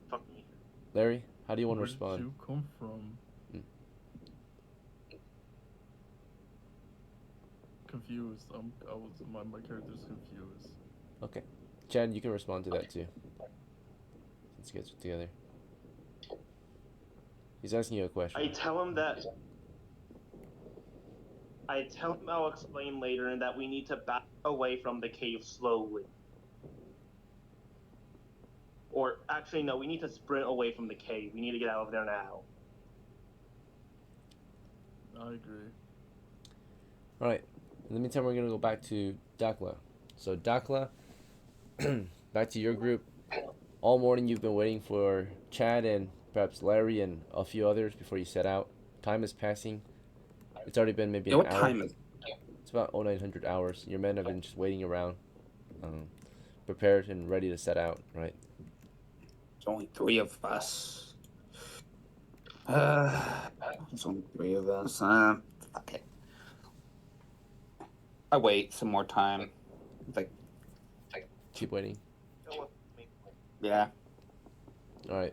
Fuck me. Larry, how do you want to Where respond? did you come from? Confused. My character's confused. Okay. Chad, you can respond to that too. Let's get it together. He's asking you a question. I tell him I'll explain later and that we need to back away from the cave slowly. Or, actually, no, we need to sprint away from the cave. We need to get out of there now. I agree. Alright. In the meantime, we're going to go back to DOCKLA. So, DOCKLA, back to your group. All morning you've been waiting for Chad and perhaps Larry and a few others before you set out. Time is passing. It's already been maybe an What hour. time is It's about 900 hours. Your men have been just waiting around, prepared and ready to set out, right? There's only 3 of us. There's only 3 of us. Okay. I wait some more time. Like, Keep waiting. yeah. Alright.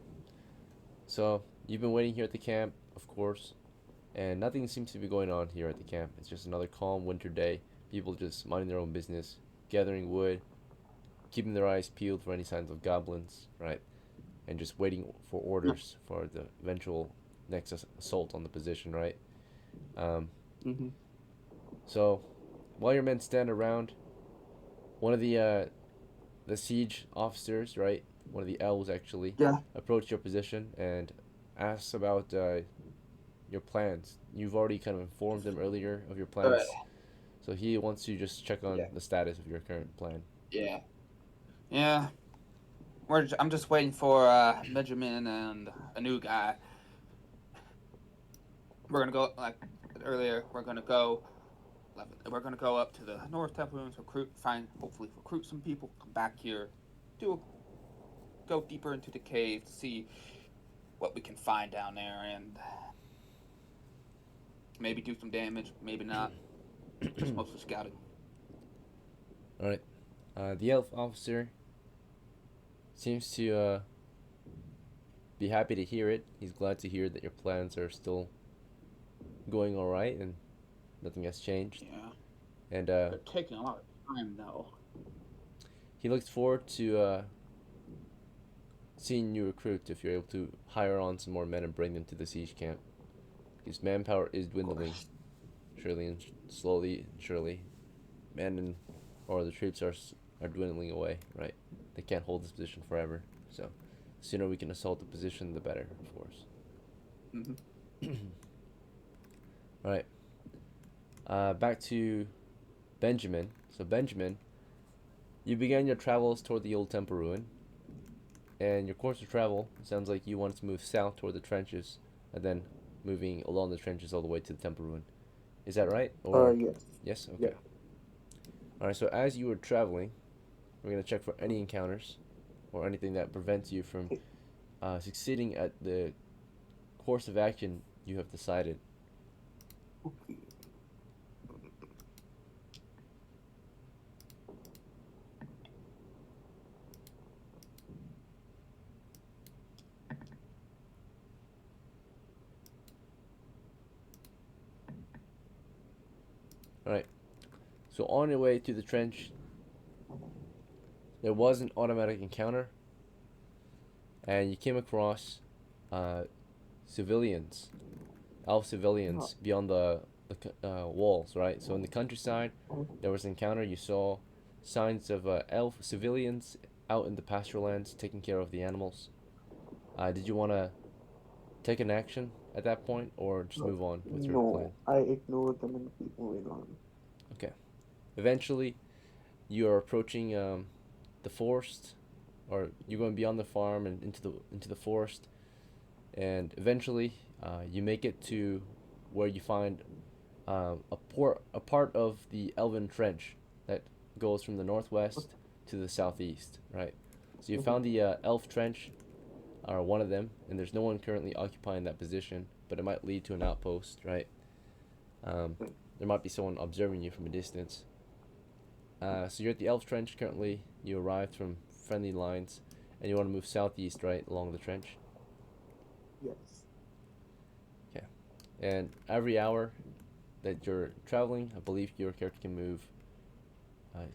So, you've been waiting here at the camp, of course, and nothing seems to be going on here at the camp. It's just another calm winter day. People just minding their own business, gathering wood, keeping their eyes peeled for any signs of goblins, right? And just waiting for orders for the eventual next assault on the position, right? So, while your men stand around, one of the siege officers, right? One of the elves actually, Yeah. approached your position and asks about your plans. You've already kind of informed them earlier of your plans, so he wants to just check on the status of your current plan. Yeah. Yeah. I'm just waiting for Benjamin and a new guy. We're gonna go, like earlier. We're gonna go up to the North Temple Ruins, hopefully recruit some people, come back here, go deeper into the cave to see what we can find down there, and maybe do some damage, maybe not. Just mostly scouting. Alright. The elf officer seems to be happy to hear it. He's glad to hear that your plans are still going alright and nothing has changed. Yeah. And They're taking a lot of time, though. he looks forward to seeing you recruit if you're able to hire on some more men and bring them to the siege camp. Because manpower is dwindling, slowly and surely. The troops are dwindling away, right? They can't hold this position forever. So, the sooner we can assault the position, the better, of course. Alright. Back to Benjamin. So, Benjamin, you began your travels toward the old temple ruin. And your course of travel sounds like you wanted to move south toward the trenches, and then moving along the trenches all the way to the temple ruin. Is that right? Or Yes. yes? Okay. Alright, so as you were traveling, we're going to check for any encounters or anything that prevents you from succeeding at the course of action you have decided. Alright, so on your way to the trench, there was an automatic encounter, and you came across civilians, elf civilians, beyond the walls, right? So in the countryside, there was an encounter. You saw signs of elf civilians out in the pasture lands taking care of the animals. Did you want to take an action at that point, or just No, move on with your plan? no, I ignore them and keep moving on. Okay. Eventually, you are approaching the forest, or you're going beyond the farm and into the forest, and eventually, you make it to where you find a part of the Elven Trench that goes from the northwest to the southeast, right? So you found the Elf Trench, or one of them, and there's no one currently occupying that position, but it might lead to an outpost, right? There might be someone observing you from a distance. So you're at the Elf Trench currently. You arrived from friendly lines, and you want to move southeast, right, along the trench. Yes. Okay. And every hour that you're traveling, I believe your character can move.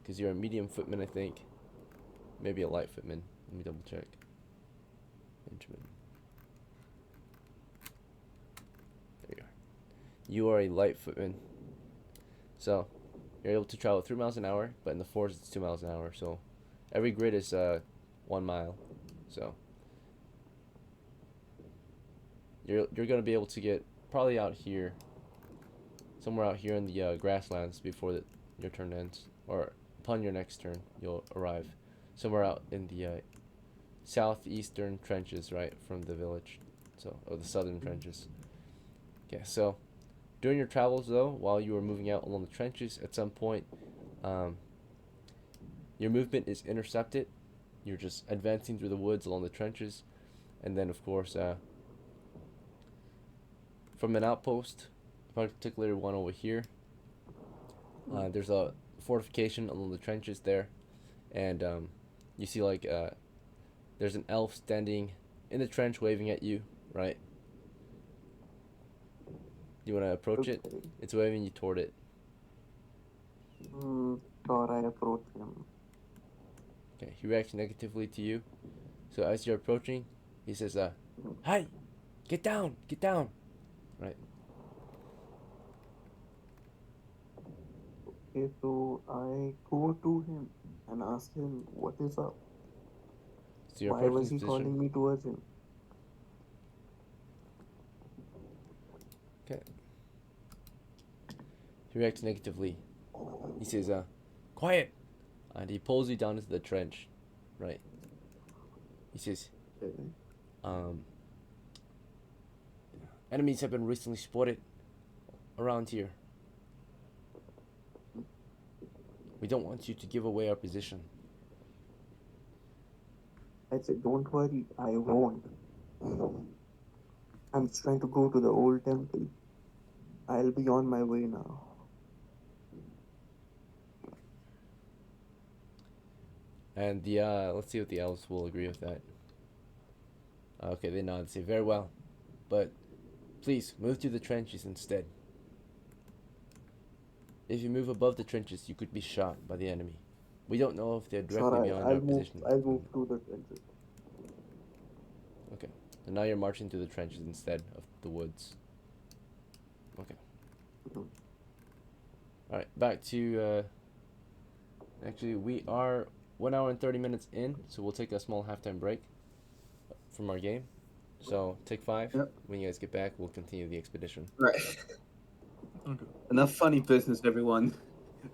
Because you're a medium footman, I think. Maybe a light footman. Let me double check. Benjamin. There you are. You are a light footman. So, you're able to travel 3 miles an hour, but in the forest it's 2 miles an hour. So, every grid is 1 mile. So, you're gonna be able to get probably out here, somewhere out here in the grasslands before your turn ends, or upon your next turn, you'll arrive somewhere out in the southeastern trenches, right, from the village, so, or the southern trenches. Okay, so during your travels, though, while you were moving out along the trenches, at some point, your movement is intercepted. You're just advancing through the woods along the trenches, and then, of course, from an outpost, particularly one over here, there's a fortification along the trenches there, and you see like there's an elf standing in the trench waving at you, right? Do you want to approach it? Okay. It's waving you toward it. Sure, I approach him. Okay, he reacts negatively to you. So as you're approaching, he says, "Hey, get down, get down!" Right? Okay, so I go to him and ask him what is up. So you're Why approaching was his he position. calling me towards him? Okay. He reacts negatively. He says, "Quiet!" And he pulls you down into the trench, right? He says, Okay. "Enemies have been recently spotted around here. We don't want you to give away our position." I said, don't worry, I won't. I'm just trying to go to the old temple. I'll be on my way now. And let's see what the elves will agree with that. Okay, they nod and say, "Very well. But please, move through the trenches instead. If you move above the trenches, you could be shot by the enemy. We don't know if they're directly Sure, beyond I'll our move. position." I'll move to the trenches. Okay. So now you're marching through the trenches instead of the woods. Okay. Mhm. Alright, back to, actually, we are 1 hour and 30 minutes in, so we'll take a small halftime break from our game. So, take 5. Yep. When you guys get back, we'll continue the expedition. Right. Okay. Enough funny business, everyone.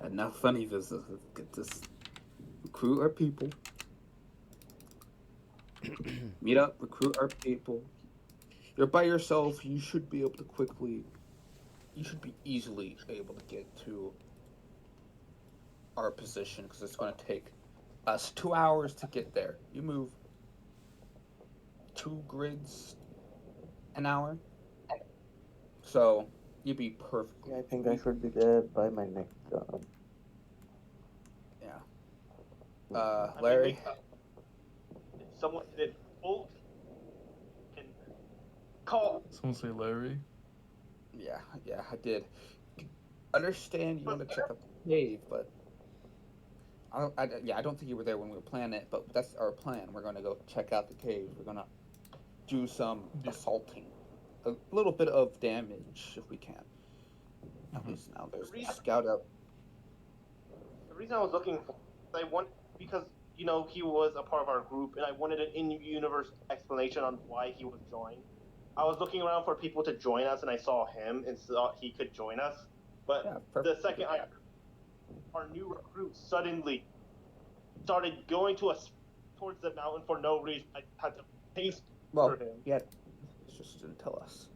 Enough funny business. Let's get this. Recruit our people. Meet up, recruit our people. You're by yourself. You should be able to quickly. You should be easily able to get to our position because it's going to take us 2 hours to get there. You move 2 grids an hour, so you'd be perfect. Yeah, I think I should be there by my next job. Yeah. I mean, Larry. if someone did both can call. Someone say Larry. Yeah, I did. Understand you want to check out the cave, but I don't think you were there when we were planning it. But that's our plan. We're going to go check out the cave. We're going to do some assaulting, a little bit of damage if we can. At least now there's a scout up. The reason I was looking for, I want because he was a part of our group, and I wanted an in-universe explanation on why he was joined. I was looking around for people to join us, and I saw him and thought he could join us. But Yeah, the perfect. second our new recruit suddenly started going towards the mountain for no reason, I had to chase Well, after him. yeah, it's just didn't tell us.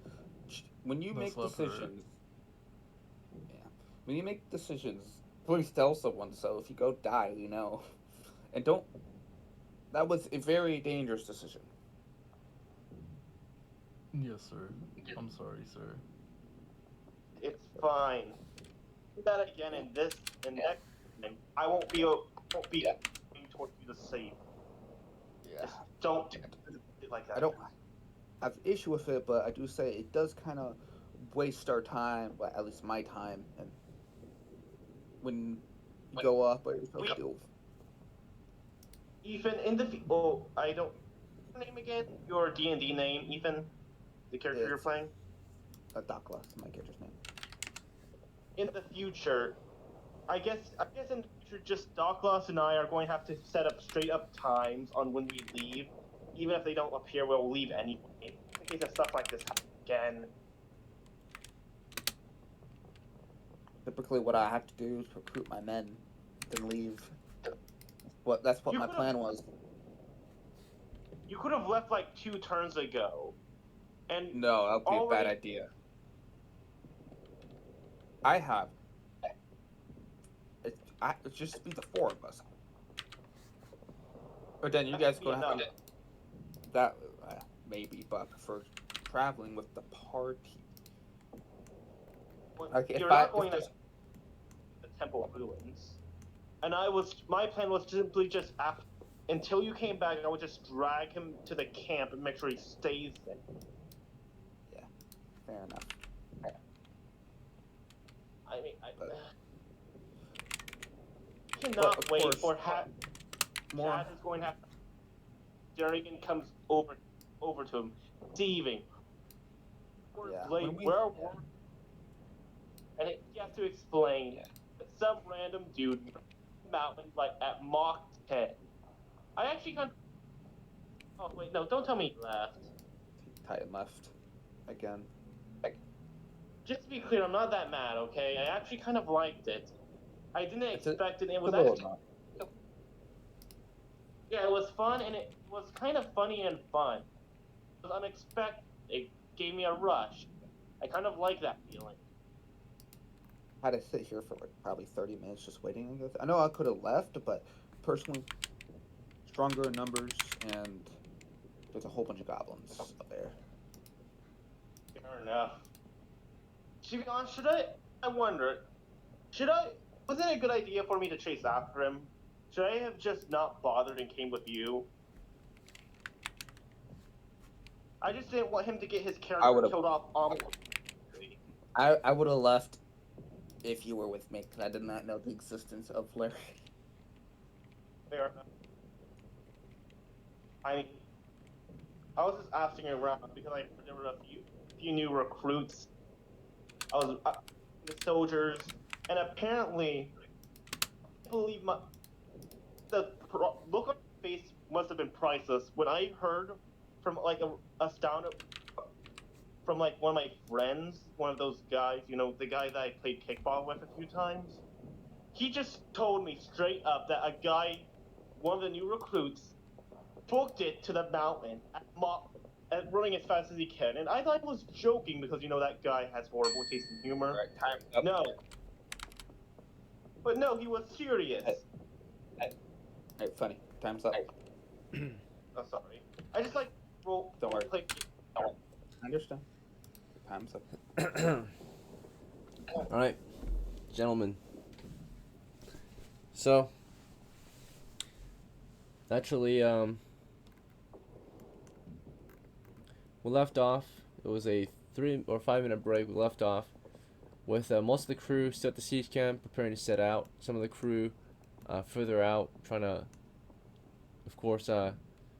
When you make That's leopard. decisions, when you make decisions, please tell someone so if you go die, and don't. That was a very dangerous decision. Yes, sir. I'm sorry, sir. It's fine. Do that again, and next time, I won't be going towards you to save. Yeah, Just don't do it like that. I don't have issue with it, but I do say it does kind of waste our time, well, at least my time, and when you go up, or you Ethan, I don't. What's your name again? Your D&D name, Ethan? The character you're It's- playing? DOCKLA is my character's name. In the future, I guess in the future, just DOCKLA and I are going to have to set up straight up times on when we leave. Even if they don't appear, we'll leave anyway. In case of stuff like this happens again. Typically, what I have to do is recruit my men, then leave. That's what You my could've- plan was. You could have left like 2 turns ago. And No, that would be a bad already- idea. I have. It's just be the 4 of us. But then you guys That'd be gonna have enough. that maybe, but I prefer traveling with the party. Okay, You're if not I- going if to there's- the temple ruins. And my plan was simply just until you came back, I would just drag him to the camp and make sure he stays there. Fair enough. I mean, But- cannot of wait course, for More. Chad is going to have. Jurgen comes over to him, deceiving. Yeah, Blade, when we- where are and he has to explain that some random dude mountain like at Mach 10. I actually kind of. Oh wait, no! Don't tell me he left. Titan left again. Just to be clear, I'm not that mad, okay? I actually kind of liked it. I didn't expect it. It was a little actually. Yeah, it was fun, and it was kind of funny and fun. It was unexpected. It gave me a rush. I kind of like that feeling. Had to sit here for like probably 30 minutes just waiting. I know I could have left, but personally, stronger in numbers, and there's a whole bunch of goblins up there. Fair enough. To be honest, I wonder, was it a good idea for me to chase after him? Should I have just not bothered and came with you? I just didn't want him to get his I character would've- killed off on. I would have left if you were with me, because I did not know the existence of Larry. Fair enough. I was just asking around because I heard there were a few new recruits. I was the soldiers, and apparently, I believe look on his face must have been priceless. When I heard from like a sound from like one of my friends, one of those guys, the guy that I played kickball with a few times, he just told me straight up that a guy, one of the new recruits, booked it to the mountain at running as fast as he can, and I thought he was joking because that guy has horrible taste in humor. Alright, time's up. No. But no, he was serious. Alright, funny. Time's up. Oh, sorry. I just like Don't worry. play. I understand. Time's up. All right, gentlemen. So, naturally, we left off. It was a 3 or 5 minute break. We left off with most of the crew still at the siege camp, preparing to set out. Some of the crew further out, trying to, of course,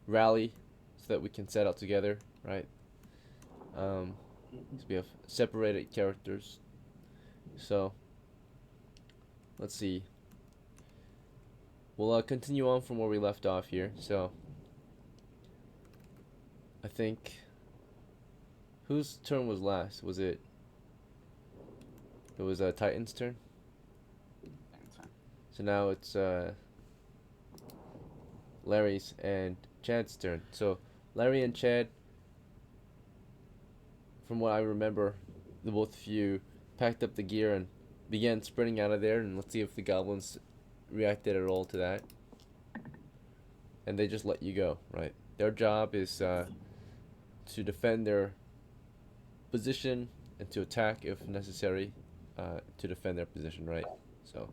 rally so that we can set out together, right? Because we have separated characters. So, let's see. we'll continue on from where we left off here. So, I think whose turn was last? Was it? It was Titan's turn. So now it's Larry's and Chad's turn. So Larry and Chad, from what I remember, the both of you packed up the gear and began sprinting out of there. And let's see if the goblins reacted at all to that. And they just let you go, right? Their job is to defend their position and to attack if necessary, to defend their position, right? So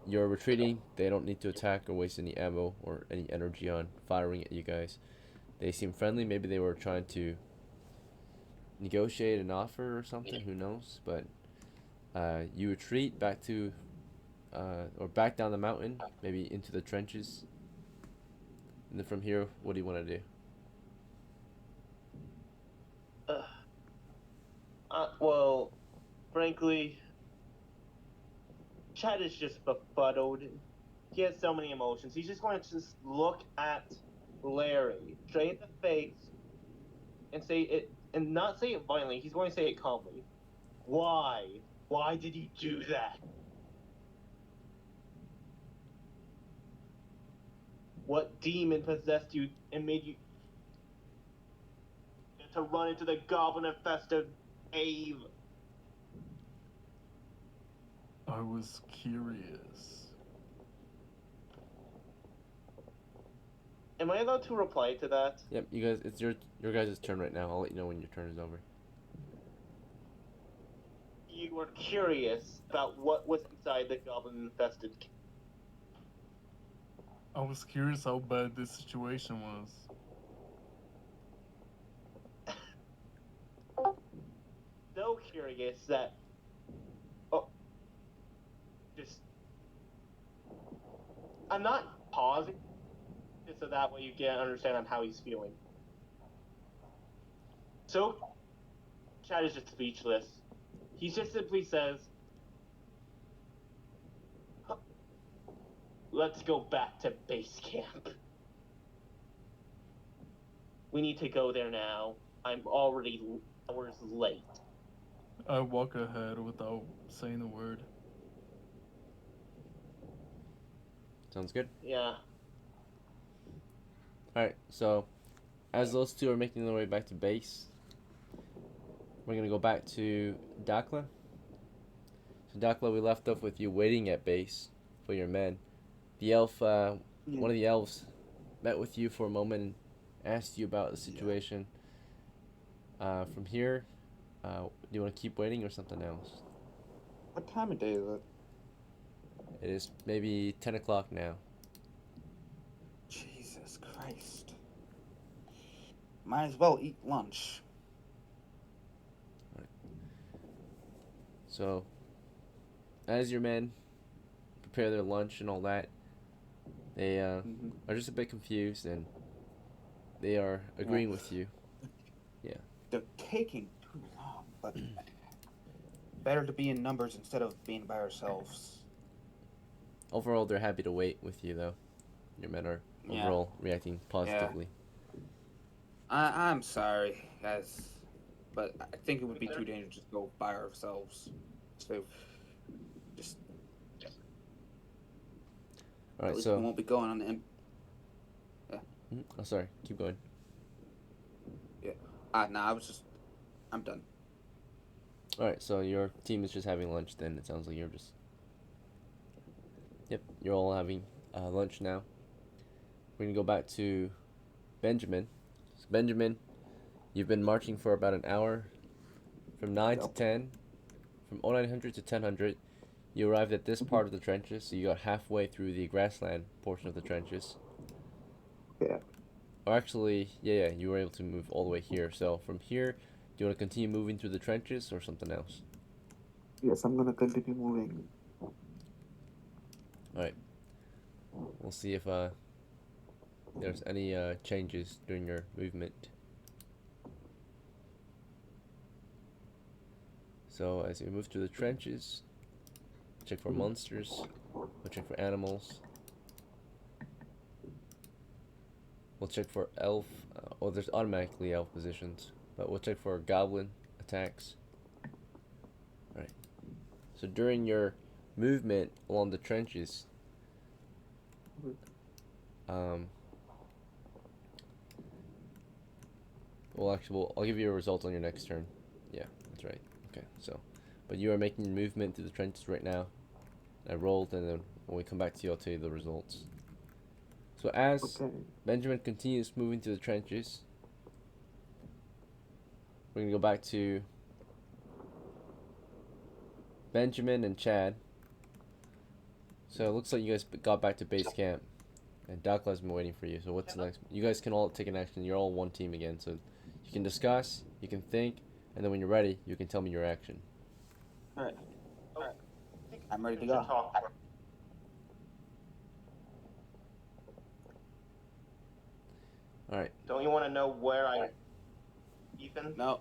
you're retreating. They don't need to attack or waste any ammo or any energy on firing at you guys. They seem friendly. Maybe they were trying to negotiate an offer or something. Who knows? But you retreat back to, or back down the mountain, maybe into the trenches. And then from here, what do you want to do? Well, frankly, Chad is just befuddled. He has so many emotions. He's just going to just look at Larry straight in the face and say it, and not say it violently. He's going to say it calmly. Why? Why did you do that? What demon possessed you and made you to run into the goblin-infested cave? I was curious. Am I allowed to reply to that? Yep, you guys. It's your guys' turn right now. I'll let you know when your turn is over. You were curious about what was inside the goblin-infested cave. I was curious how bad this situation was. So curious that, I'm not pausing, just so that way you can understand on how he's feeling. So, Chad is just speechless. He just simply says, let's go back to base camp. We need to go there now. I'm already hours late. I walk ahead without saying a word. Sounds good. Yeah. Alright, so as those two are making their way back to base, we're going to go back to DOCKLA. So DOCKLA, we left off with you waiting at base for your men. The elf, one of the elves, met with you for a moment and asked you about the situation. From here, do you want to keep waiting or something else? What time of day is it? It is maybe 10 o'clock now. Jesus Christ. Might as well eat lunch. So, as your men prepare their lunch and all that, they are just a bit confused and they are agreeing with you. Yeah. They're taking too long, but better to be in numbers instead of being by ourselves. Overall, they're happy to wait with you, though. Your men are overall reacting positively. I'm sorry, guys, but I think it would be too dangerous to go by ourselves. So, just All right, we so won't be going on the. oh, sorry. Keep going. Nah, I'm done. All right, so your team is just having lunch. Then it sounds like you're just. Yep, you're all having lunch now. We're gonna go back to Benjamin. So Benjamin, you've been marching for about an hour, from 9 to 10, from 0900 to 1000. You arrived at this part of the trenches, so you got halfway through the grassland portion of the trenches. Yeah. Or actually, yeah, you were able to move all the way here. So from here, do you want to continue moving through the trenches or something else? Yes, I'm gonna continue moving. Alright. We'll see if there's any changes during your movement. So as you move through the trenches, check for monsters, check for animals. We'll check for elf. Well, there's automatically elf positions, but we'll check for goblin attacks. Alright. So during your movement along the trenches, I'll give you a result on your next turn. Yeah, that's right. Okay, so, but you are making movement through the trenches right now. I rolled, and then when we come back to you, I'll tell you the results. So as Benjamin continues moving through the trenches, we're gonna go back to Benjamin and Chad. So it looks like you guys got back to base camp, and DOCKLA's been waiting for you. So what's the next? You guys can all take an action. You're all one team again. So you can discuss, you can think, and then when you're ready, you can tell me your action. All right. I'm ready to go. All right. Don't you want to know where I... Ethan? No,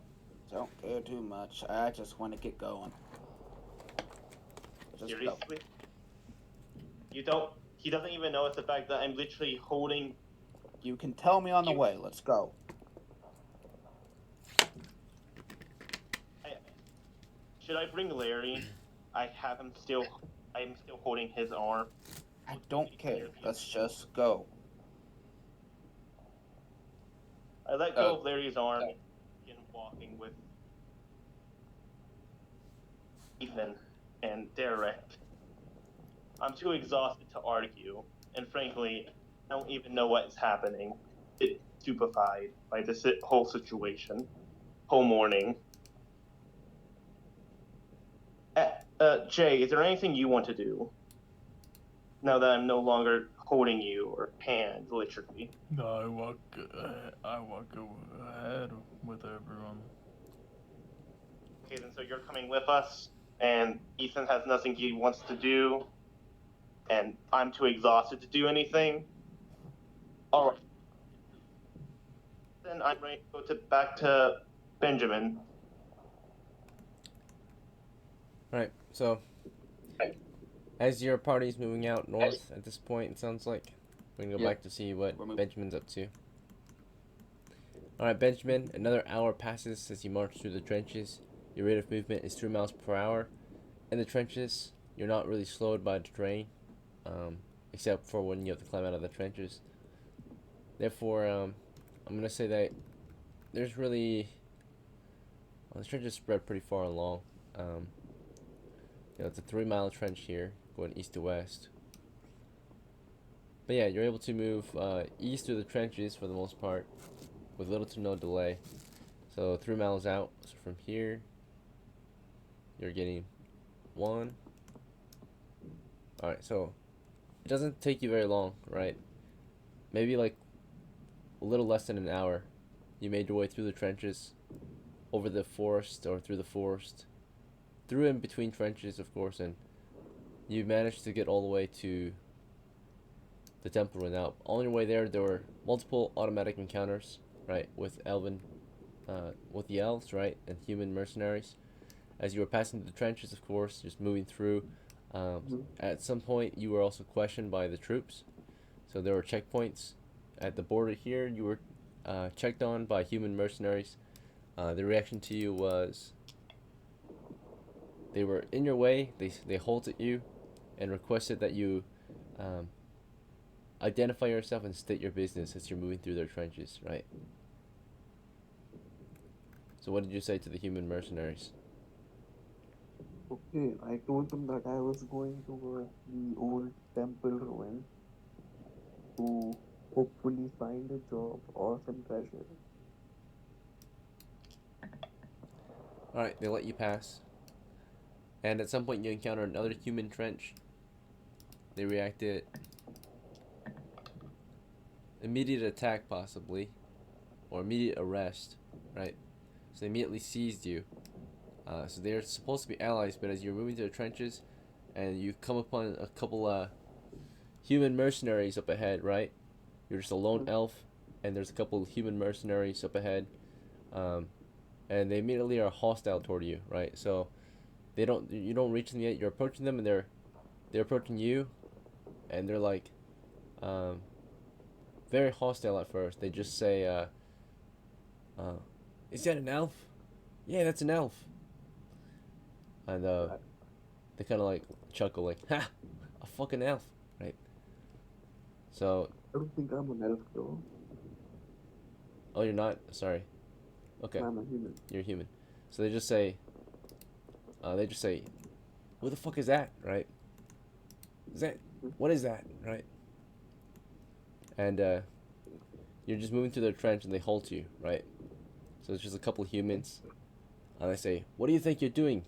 don't care too much. I just want to get going. Just Seriously? go. You don't... He doesn't even know it's the fact that I'm literally holding... You can tell me on the way. Let's go. Should I bring Larry? I have him still... I'm still holding his arm. I don't care. Let's just go. I let go of Larry's arm and begin walking with Ethan and Derek. I'm too exhausted to argue, and frankly, I don't even know what is happening. It's stupefied by this whole situation, whole morning. Jay, is there anything you want to do? Now that I'm no longer holding you or hand, literally. No, I walk ahead with everyone. Okay, then so you're coming with us, and Ethan has nothing he wants to do, and I'm too exhausted to do anything. All right. Then I'm ready to go back to Benjamin. All right. So as your party's moving out north at this point, it sounds like we're gonna go back to see what Benjamin's up to. All right, Benjamin. Another hour passes as you march through the trenches. Your rate of movement is 3 miles per hour. In the trenches, you're not really slowed by the terrain, except for when you have to climb out of the trenches. Therefore, I'm gonna say that there's really the trenches spread pretty far along. It's a 3-mile trench here, going east to west. But yeah, you're able to move east through the trenches for the most part, with little to no delay. So 3 miles out. So from here, you're getting 1. All right, so it doesn't take you very long, right? Maybe like a little less than an hour. You made your way through the trenches, over the forest or through the forest, through in between trenches, of course, and you managed to get all the way to the temple. Now, on your way there were multiple automatic encounters, right, with with the elves, right, and human mercenaries. As you were passing the trenches, of course, just moving through. At some point, you were also questioned by the troops, so there were checkpoints at the border here. You were checked on by human mercenaries. The reaction to you was they were in your way. They halted you and requested that you identify yourself and state your business as you're moving through their trenches, right? So what did you say to the human mercenaries? Okay, I told them that I was going to the old temple ruin to hopefully find a job or some treasure. Alright, they let you pass. And at some point you encounter another human trench. They reacted immediate attack possibly, or immediate arrest, right? So they immediately seized you. So they're supposed to be allies, but as you're moving through the trenches and you come upon a couple human mercenaries up ahead, right? You're just a lone elf and there's a couple human mercenaries up ahead, and they immediately are hostile toward you, right? So you don't reach them yet. You're approaching them and they're approaching you, and they're like very hostile at first. They just say, "Is that an elf? Yeah, that's an elf." And they kind of like chuckle, like, "Ha, a fucking elf," right? So, I don't think I'm an elf though. oh, you're not. Sorry. Okay, I'm a human. you're human. So they just say, "Who the fuck is that?" Right? Is that what is that? Right? And you're just moving through their trench, and they halt you, right? So it's just a couple humans, and they say, "What do you think you're doing?"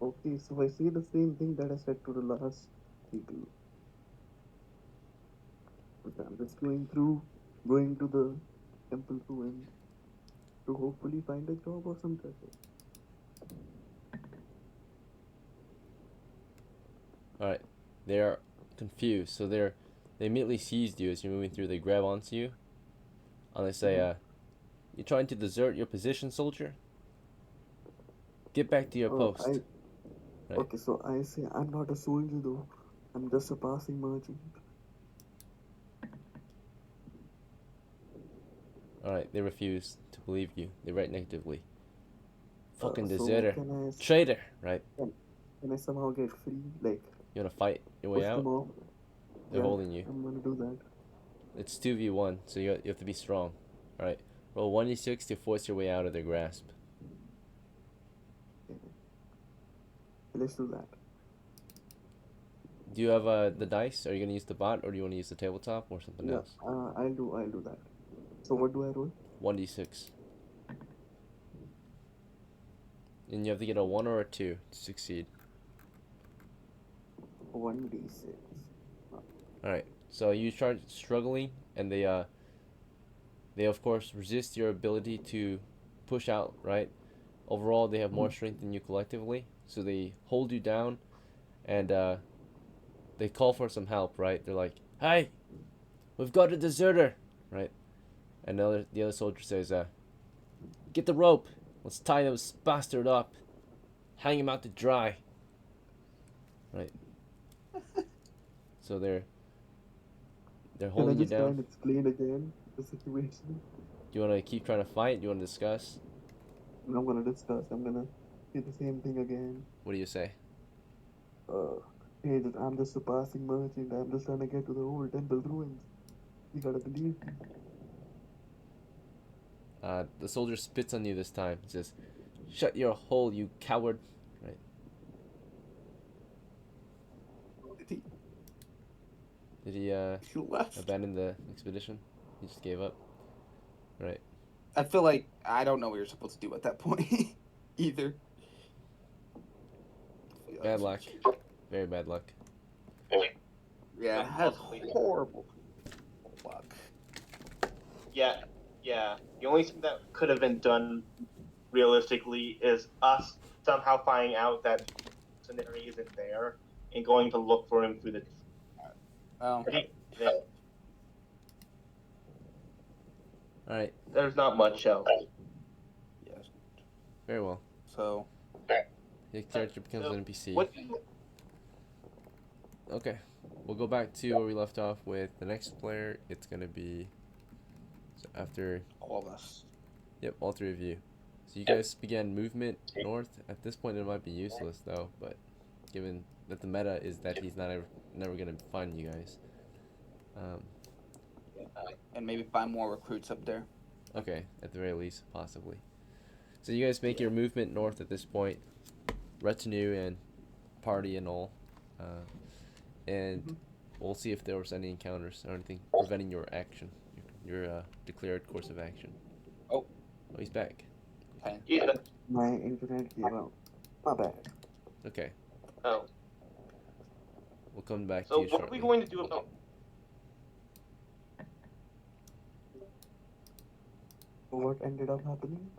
Okay, so I say the same thing that I said to the last people. But I'm just going to the temple ruins to hopefully find a job or some treasure. All right, they are confused, so they immediately seized you as you're moving through. They grab onto you, and they say, "You're trying to desert your position, soldier. Get back to your post." Right. Okay, so I say I'm not a soldier though. I'm just a passing merchant. All right, they refuse to believe you. They write negatively. Fucking So deserter, can traitor. Right? I somehow get free? Like You wanna fight your way push them out? off? They're Yeah, holding you. I'm gonna do that. It's 2v1, so you have to be strong. All right, roll 1d6 to force your way out of their grasp. Okay. Let's do that. Do you have the dice? Are you gonna use the bot, or do you want to use the tabletop, or something Yeah, else? I'll do that. So what do I roll? 1d6. And you have to get a 1 or a 2 to succeed. 1d6. Alright, so you start struggling, and they of course resist your ability to push out, right? Overall, they have more strength than you collectively, so they hold you down, and they call for some help, right? They're like, "Hey, we've got a deserter," right? And the other soldier says, "Get the rope. Let's tie this bastard up. Hang him out to dry." Right? So they're Can I holding you just try down. and explain again the situation? Do you want to keep trying to fight? Do you want to discuss? I'm gonna discuss. I'm gonna say the same thing again. What do you say? Hey, I'm just a passing merchant. I'm just trying to get to the old temple ruins. You gotta believe me. The soldier spits on you this time. He says, "Shut your hole, you coward!" Right? Did he He left. abandon the expedition? He just gave up. Right. I feel like I don't know what you're supposed to do at that point either. Bad luck. Very bad luck. Yeah, that's horrible luck. Yeah. The only thing that could have been done realistically is us somehow finding out that Mercenary isn't there and going to look for him through the. Oh, All right. There's not much else. yes. Very well. So, Your character becomes an NPC. What? Okay. We'll go back to where we left off with the next player. It's gonna be after. all of us. Yep, all three of you. So you guys began movement north. At this point, it might be useless though, but given that the meta is that he's never gonna find you guys. And maybe find more recruits up there. Okay, at the very least, possibly. So you guys make your movement north at this point, retinue and party and all, and we'll see if there was any encounters or anything preventing your action, your declared course of action. Oh, he's back. Okay. Yeah. My internet gave out. My bad. Okay, Oh. we'll come back So to you what shortly. are we going to do about? What ended up happening?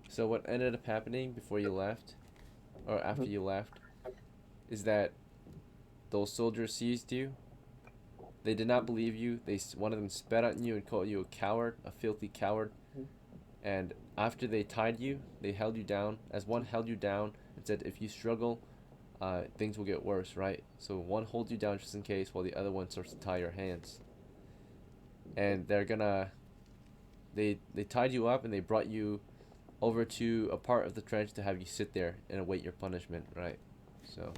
So what ended up happening before you left, or after you left, is that those soldiers seized you. They did not believe you. One of them spat at you and called you a coward, a filthy coward. And after they tied you, they held you down. As one held you down and said, "If you struggle, things will get worse, right? So one holds you down just in case, while the other one starts to tie your hands. And they're gonna they tied you up and they brought you over to a part of the trench to have you sit there and await your punishment, right? So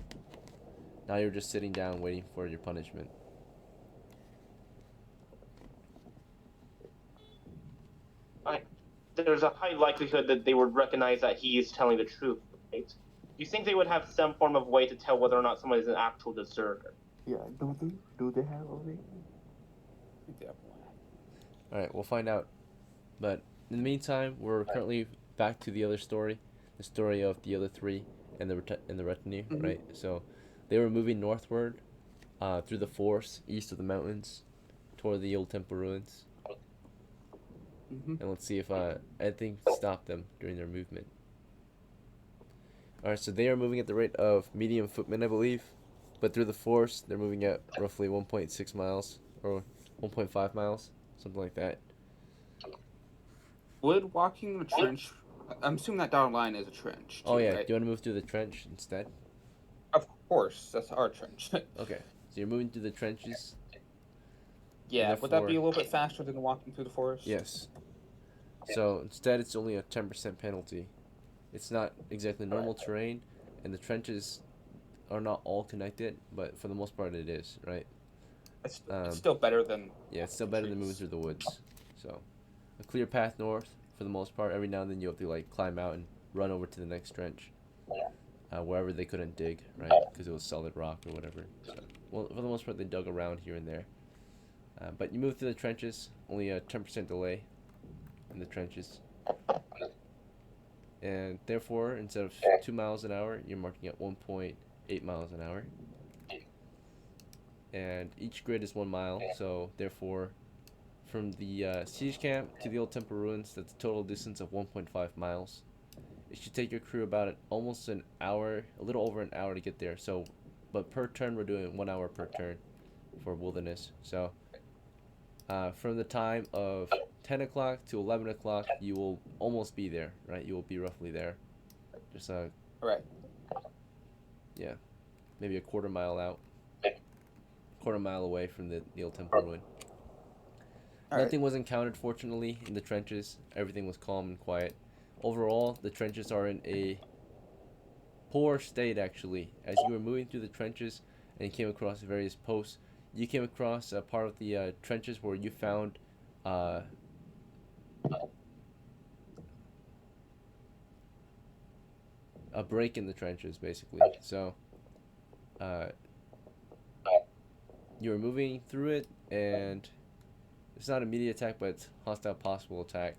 now you're just sitting down waiting for your punishment. There's a high likelihood that they would recognize that he is telling the truth, right? Do you think they would have some form of way to tell whether or not someone is an actual deserter? Yeah, do they have a way? Alright, we'll find out. But in the meantime, we're currently back to the other story, the story of the other three and the retinue, right? So they were moving northward through the forest, east of the mountains, toward the old temple ruins. And let's see if anything stopped them during their movement. Alright, so they are moving at the rate of medium footmen, I believe. But through the forest, they're moving at roughly 1.6 miles or 1.5 miles, something like that. Would walking the trench... I'm assuming that dotted line is a trench, too, Oh yeah, right? do you want to move through the trench instead? Of course, that's our trench. Okay, so you're moving through the trenches? Yeah, would that be a little bit faster than walking through the forest? Yes. So instead, it's only a 10% penalty. It's not exactly normal terrain, and the trenches are not all connected, but for the most part, it is, right? It's still better than... Yeah, it's still better than moving through the woods. So, a clear path north for the most part. Every now and then you have to like climb out and run over to the next trench, wherever they couldn't dig, right? Because it was solid rock or whatever. So, well, for the most part, they dug around here and there. But you move through the trenches, only a 10% delay in the trenches. And therefore, instead of 2 miles an hour, you're marking at 1.8 miles an hour. And each grid is 1 mile, so therefore, from the siege camp to the old temple ruins, that's a total distance of 1.5 miles. It should take your crew about almost an hour, a little over an hour to get there. So, but per turn, we're doing 1 hour per turn for wilderness. So, from the time of 10 o'clock to 11 o'clock, you will almost be there, right? You will be roughly there. Just, Right. yeah, maybe a quarter mile out. Quarter mile away from the old temple ruin. Nothing was encountered, fortunately, in the trenches. Everything was calm and quiet. Overall, the trenches are in a poor state, actually. As you were moving through the trenches and you came across various posts, you came across a part of the trenches where you found a break in the trenches, basically. So, you were moving through it, and it's not immediate attack, but it's hostile possible attack.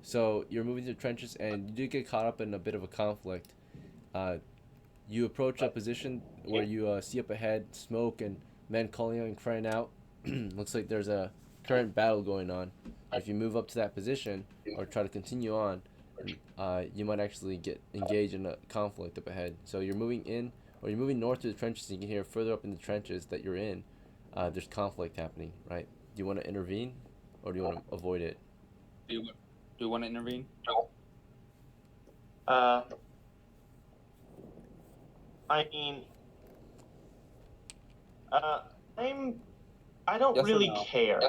So you're moving through trenches, and you do get caught up in a bit of a conflict. You approach a position where you see up ahead smoke and men calling out and crying out. Looks like there's a current battle going on. If you move up to that position or try to continue on, you might actually get engaged in a conflict up ahead. So you're moving in, or you're moving north to the trenches, and you can hear further up in the trenches that you're in, there's conflict happening, right? Do you want to intervene, or do you want to avoid it? Do you want to intervene? I mean, I don't Yes or really no? care.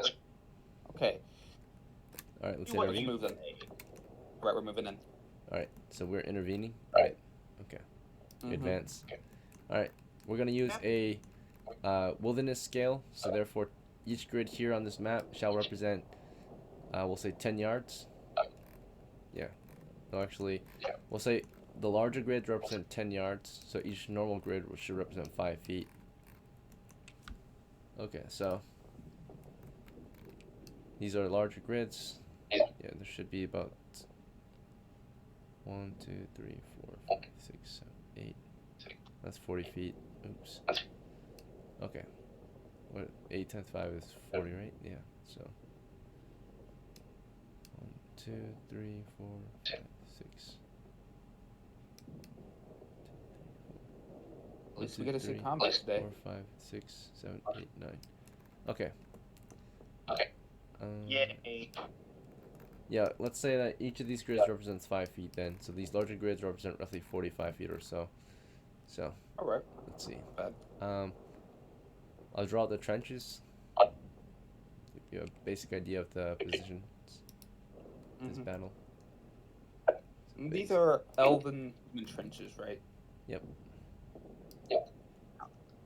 Okay. All right, let's What intervene. you Move then. Right, we're moving in. All right, so we're intervening. Right. Okay. Advance. All right, we're gonna use a wilderness scale. So therefore, each grid here on this map shall represent, we'll say 10 yards. Yeah. No, actually, we'll say the larger grids represent 10 yards. So each normal grid should represent 5 feet. Okay, so these are larger grids. Yeah, there should be about 1, 2, 3, 4, 5, 6, 7, 8. That's 40 feet. Oops. Okay. What? 8 times 5 is 40, right? Yeah. So 1, 2, 3, 4, 5, 6. At least we get to see combat today. 4, 5, 6, 7, 8, 9. Okay. Yay. Yeah, let's say that each of these grids represents 5 feet then. So these larger grids represent roughly 45 feet or so. So All right. let's see. Bad. I'll draw the trenches. Give you a basic idea of the positions of this Mhm. battle. And these are elven trenches, right? Yep.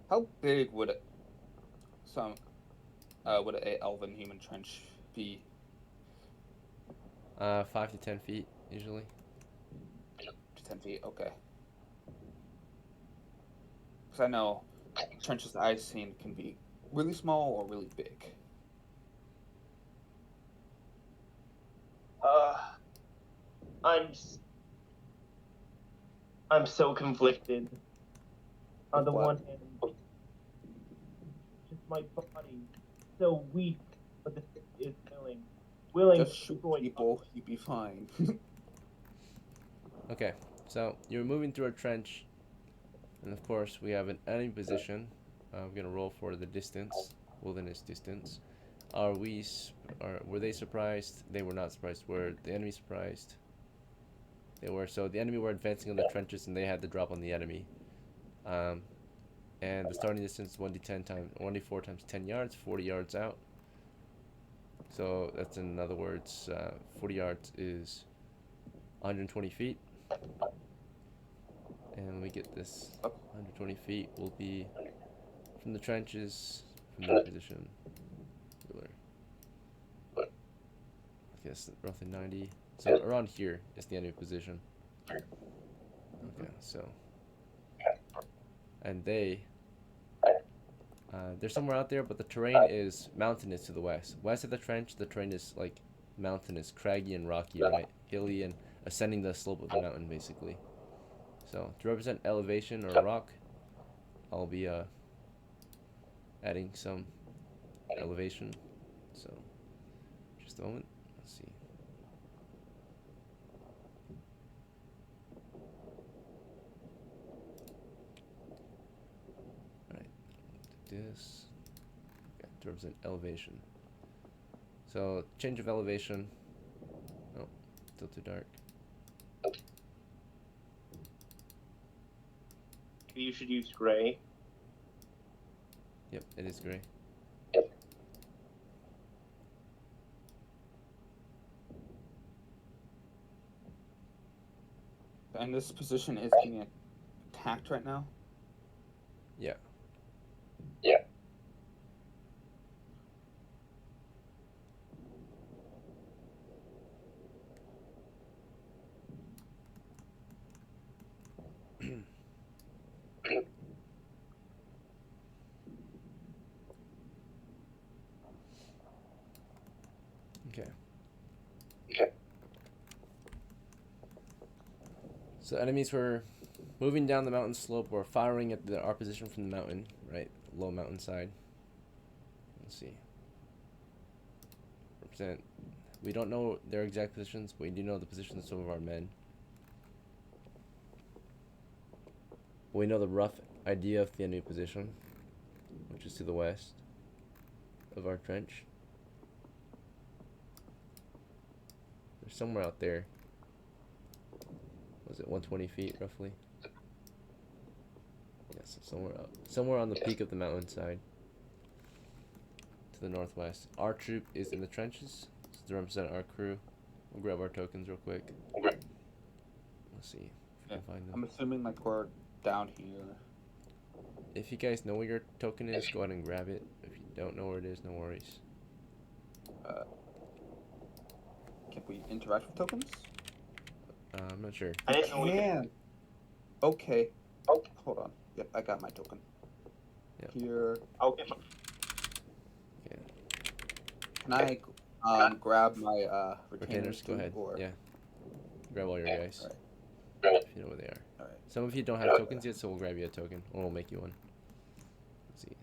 How big would would a elven human trench be? 5 to 10 feet usually. To 10 feet, okay. Because I know trenches that I've seen can be really small or really big. I'm so conflicted. On the What? one hand, just my body so weak, but the stick is willing Just to shoot destroy people, you'd be fine. Okay, so you're moving through a trench, and of course we have an enemy position. I'm gonna roll for the distance, wilderness distance. Were they surprised? They were not surprised. Were the enemy surprised? They were. So the enemy were advancing on the trenches, and they had to drop on the enemy. And the starting distance 1d4 times 10 yards, 40 yards out. So that's in other words, 40 yards is 120 feet. And when we get this, 120 feet will be from the trenches, from their position. I guess roughly 90. So around here is the enemy position. Okay, so. And they're somewhere out there, but the terrain is mountainous to the west. West of the trench, the terrain is like mountainous, craggy and rocky, right? Hilly and ascending the slope of the mountain, basically. So to represent elevation or rock, I'll be adding some elevation. So just a moment. Let's see. All right, do this. Okay, to represent elevation. So change of elevation. Oh, still too dark. Maybe you should use gray. Yep, it is gray. And this position is being attacked right now? Yeah. Okay. So enemies were moving down the mountain slope or firing at our position from the mountain, right? Low mountainside. Let's see. Represent. We don't know their exact positions, but we do know the positions of some of our men. We know the rough idea of the enemy position, which is to the west of our trench. They're somewhere out there. Was it 120 feet roughly? Yes, somewhere on the peak of the mountainside to the northwest. Our troop is in the trenches to represent our crew. We'll grab our tokens real quick. Let's see if we can find them. I'm assuming like we're down here. If you guys know where your token is, go ahead and grab it. If you don't know where it is, no worries. Can we interact with tokens? I'm not sure. I didn't know we could. Can. Okay. Oh, hold on. Yep, I got my token. Yep. Here. Okay. Okay. Can I grab my retainers Go too, ahead. or- Yeah. Grab all your guys. Alright. If you know where they are. Alright. Some of you don't have tokens yet, so we'll grab you a token, or we'll make you one. Let's see.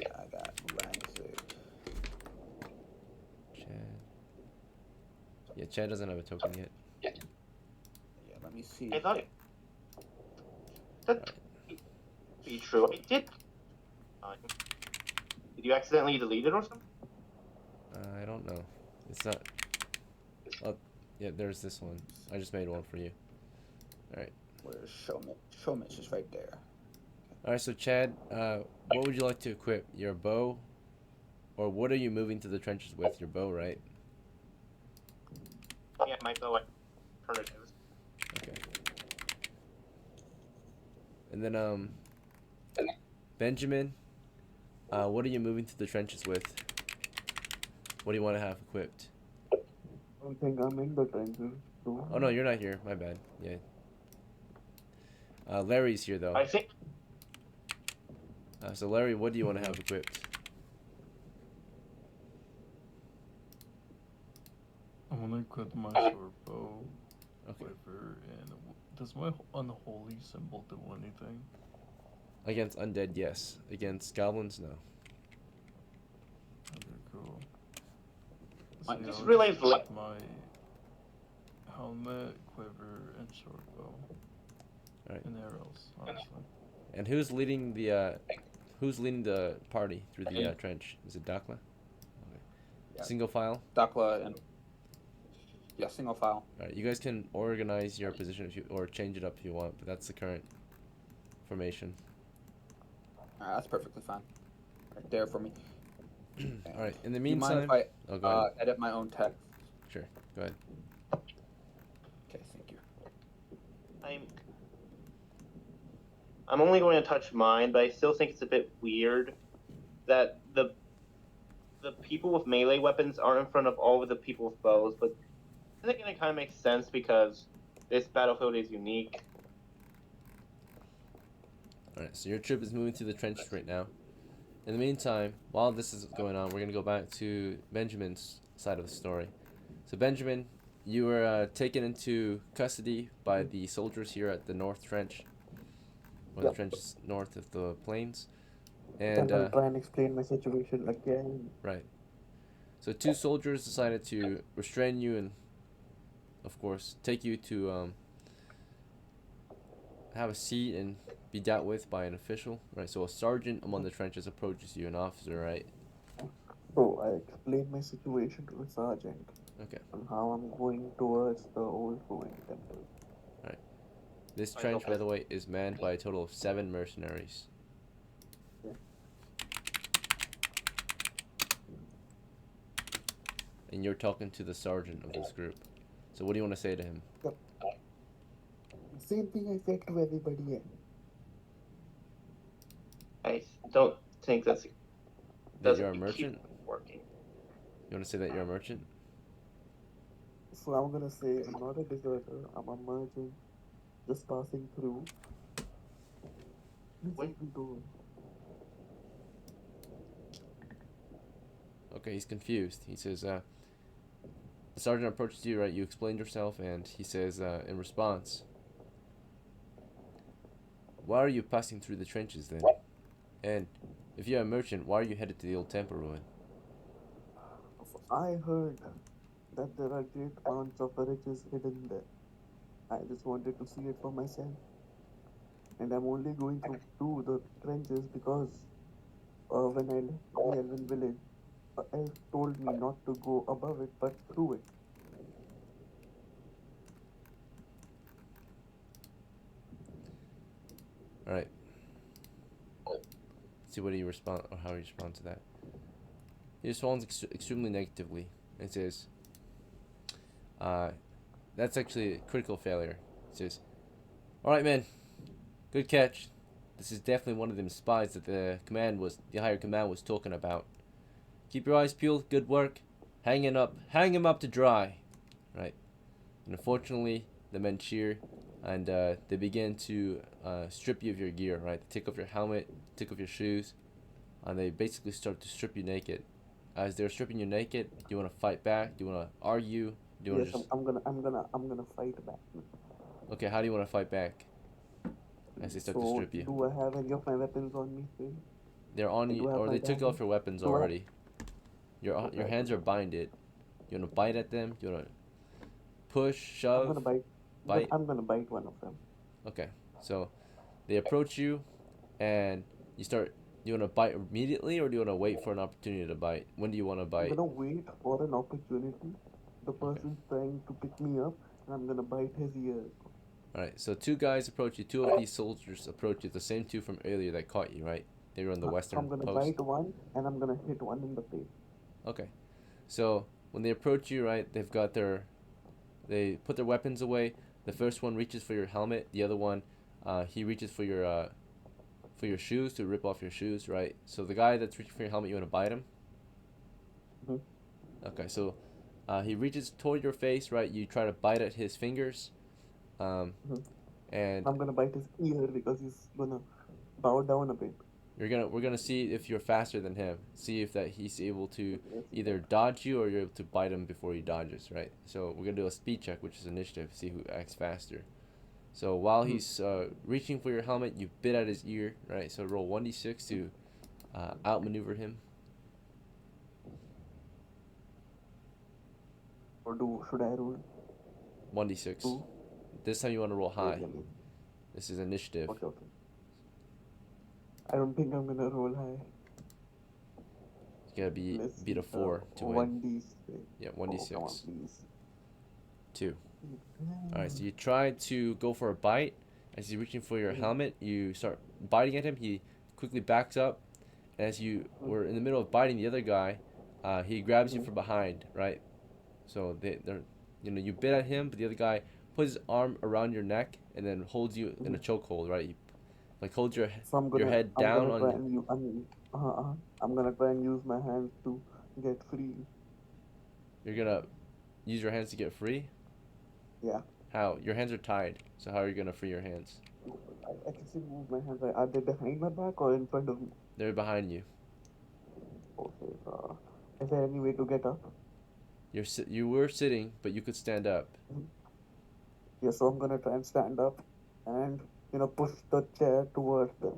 Yeah, I got rank 6. Chad. Yeah, Chad doesn't have a token yet. Yeah, let me see. I thought it. That be true. I did. Did you accidentally delete it or something? I don't know. It's not. Oh, yeah, there's this one. I just made one for you. Alright. Where's Shomich? Shomich is right there. All right, so Chad, what would you like to equip? Your bow, or what are you moving to the trenches with? Your bow, right? Yeah, my bow alternatives. Okay. And then Benjamin, what are you moving to the trenches with? What do you want to have equipped? I don't think I'm in the trenches. So Oh no, you're not here. My bad. Yeah. Larry's here though. I think So Larry, what do you want to have equipped? I want to equip my short bow, Okay. quiver, and does my unholy symbol do anything? Against undead, yes. Against goblins, no. Okay, cool. I yeah, just I'll realized, equip like, my helmet, quiver, and short bow. Alright. And arrows, honestly. And who's leading the party through the trench? Is it DOCKLA? Okay. Yeah. Single file. DOCKLA and yeah, single file. All right, you guys can organize your position if you or change it up if you want, but that's the current formation. That's perfectly fine. Right there for me. All right. In the Do you mind meantime, if I go ahead. edit my own text? Sure. Go ahead. Okay, thank you. I'm only going to touch mine, but I still think it's a bit weird that the people with melee weapons are in front of all of the people with bows. But I think it kind of makes sense because this battlefield is unique. All right. So your troop is moving through the trenches right now. In the meantime, while this is going on, we're gonna go back to Benjamin's side of the story. So Benjamin, you were taken into custody by the soldiers here at the North Trench, or the Yep. trenches north of the plains, then and I'll try and explain my situation again. right. So two soldiers decided to restrain you and, of course, take you to have a seat and be dealt with by an official, right? So a sergeant among the trenches approaches you, an officer, right? So I explained my situation to the sergeant. Okay. And how I'm going towards the old ruined temple. This trench, by the way, is manned by a total of 7 mercenaries. Yeah. And you're talking to the sergeant of this group. So what do you want to say to him? Same thing I said to everybody else. I don't think that's That you're a keep merchant? working. You want to say that you're a merchant? So I'm gonna say I'm not a deserter, I'm a merchant just passing through. Please Wait. let me go. Okay, he's confused. He says, the sergeant approaches you, right? You explained yourself, and he says, in response, why are you passing through the trenches then? And if you're a merchant, why are you headed to the old temple ruin? I heard that there are great amounts of riches hidden there. I just wanted to see it for myself. And I'm only going through the trenches because when I left the Elven village, a elf told me not to go above it but through it. All right. See what he respond or how he responds to that. He responds extremely negatively and says, "That's actually a critical failure." He says, "All right, man, good catch. This is definitely one of them spies that the higher command was talking about. Keep your eyes peeled. Good work. Hang him up to dry." Right. And unfortunately, the men cheer, and they begin to strip you of your gear. Right. They take off your helmet, take off your shoes, and they basically start to strip you naked. As they're stripping you naked, do you want to fight back? Do you want to argue? Do you want Yes, to just I'm gonna fight back. okay? How do you want to fight back? As they start to So strip you, do I have any of my weapons on me still? they're on Do you, I have or my they took dagger? off your weapons Do I- already. Your Okay. hands are binded. You want to bite at them? You want to push, I'm shove, gonna bite. bite? I'm gonna bite one of them. Okay, so they approach you, and you start. Do you want to bite immediately, or do you want to wait for an opportunity to bite? When do you want to I'm bite? gonna wait for an opportunity. The person's trying to pick me up, and I'm gonna bite his ears. All right. So two guys approach you. Two of these soldiers approach you. The same two from earlier that caught you, right? They were on the western I'm gonna post. bite one and I'm gonna hit one in the face. Okay. So when they approach you, right, they put their weapons away. The first one reaches for your helmet. The other one, he reaches for your shoes to rip off your shoes, right? So the guy that's reaching for your helmet, you want to bite him. Mhm. Okay. So he reaches toward your face, right? You try to bite at his fingers, Mhm. and I'm gonna bite his ear because he's gonna bow down a bit. we're gonna see if you're faster than him. See if that he's able to Yes. either dodge you or you're able to bite him before he dodges, right? So we're gonna do a speed check, which is initiative. See who acts faster. So while Mhm. he's reaching for your helmet, you bit at his ear, right? So roll 1d6 to outmaneuver him. Or should I roll 1d6. 2? This time you want to roll Wait, high. let me. This is initiative. Okay, okay. I don't think I'm gonna roll high. You gotta Let's beat a see. 4 to win. 1d6. Yeah, Oh, come on, 1d6. please. 2. Alright, so you try to go for a bite. As he's reaching for your helmet, you start biting at him. He quickly backs up. And as you were in the middle of biting the other guy, he grabs you from behind, right? So they're, you bit at him, but the other guy puts his arm around your neck and then holds you in a chokehold, right? He, like holds So your head I'm down gonna on try you. and use. I'm gonna try and use my hands to get free. You're gonna use your hands to get free. Yeah. How? Your hands are tied. So how are you gonna free your hands? I can still move my hands. Are they behind my back or in front of me? They're behind you. Okay. Is there any way to get up? You were sitting, but you could stand up. Mhm. Yeah. So I'm gonna try and stand up, and push the chair towards them.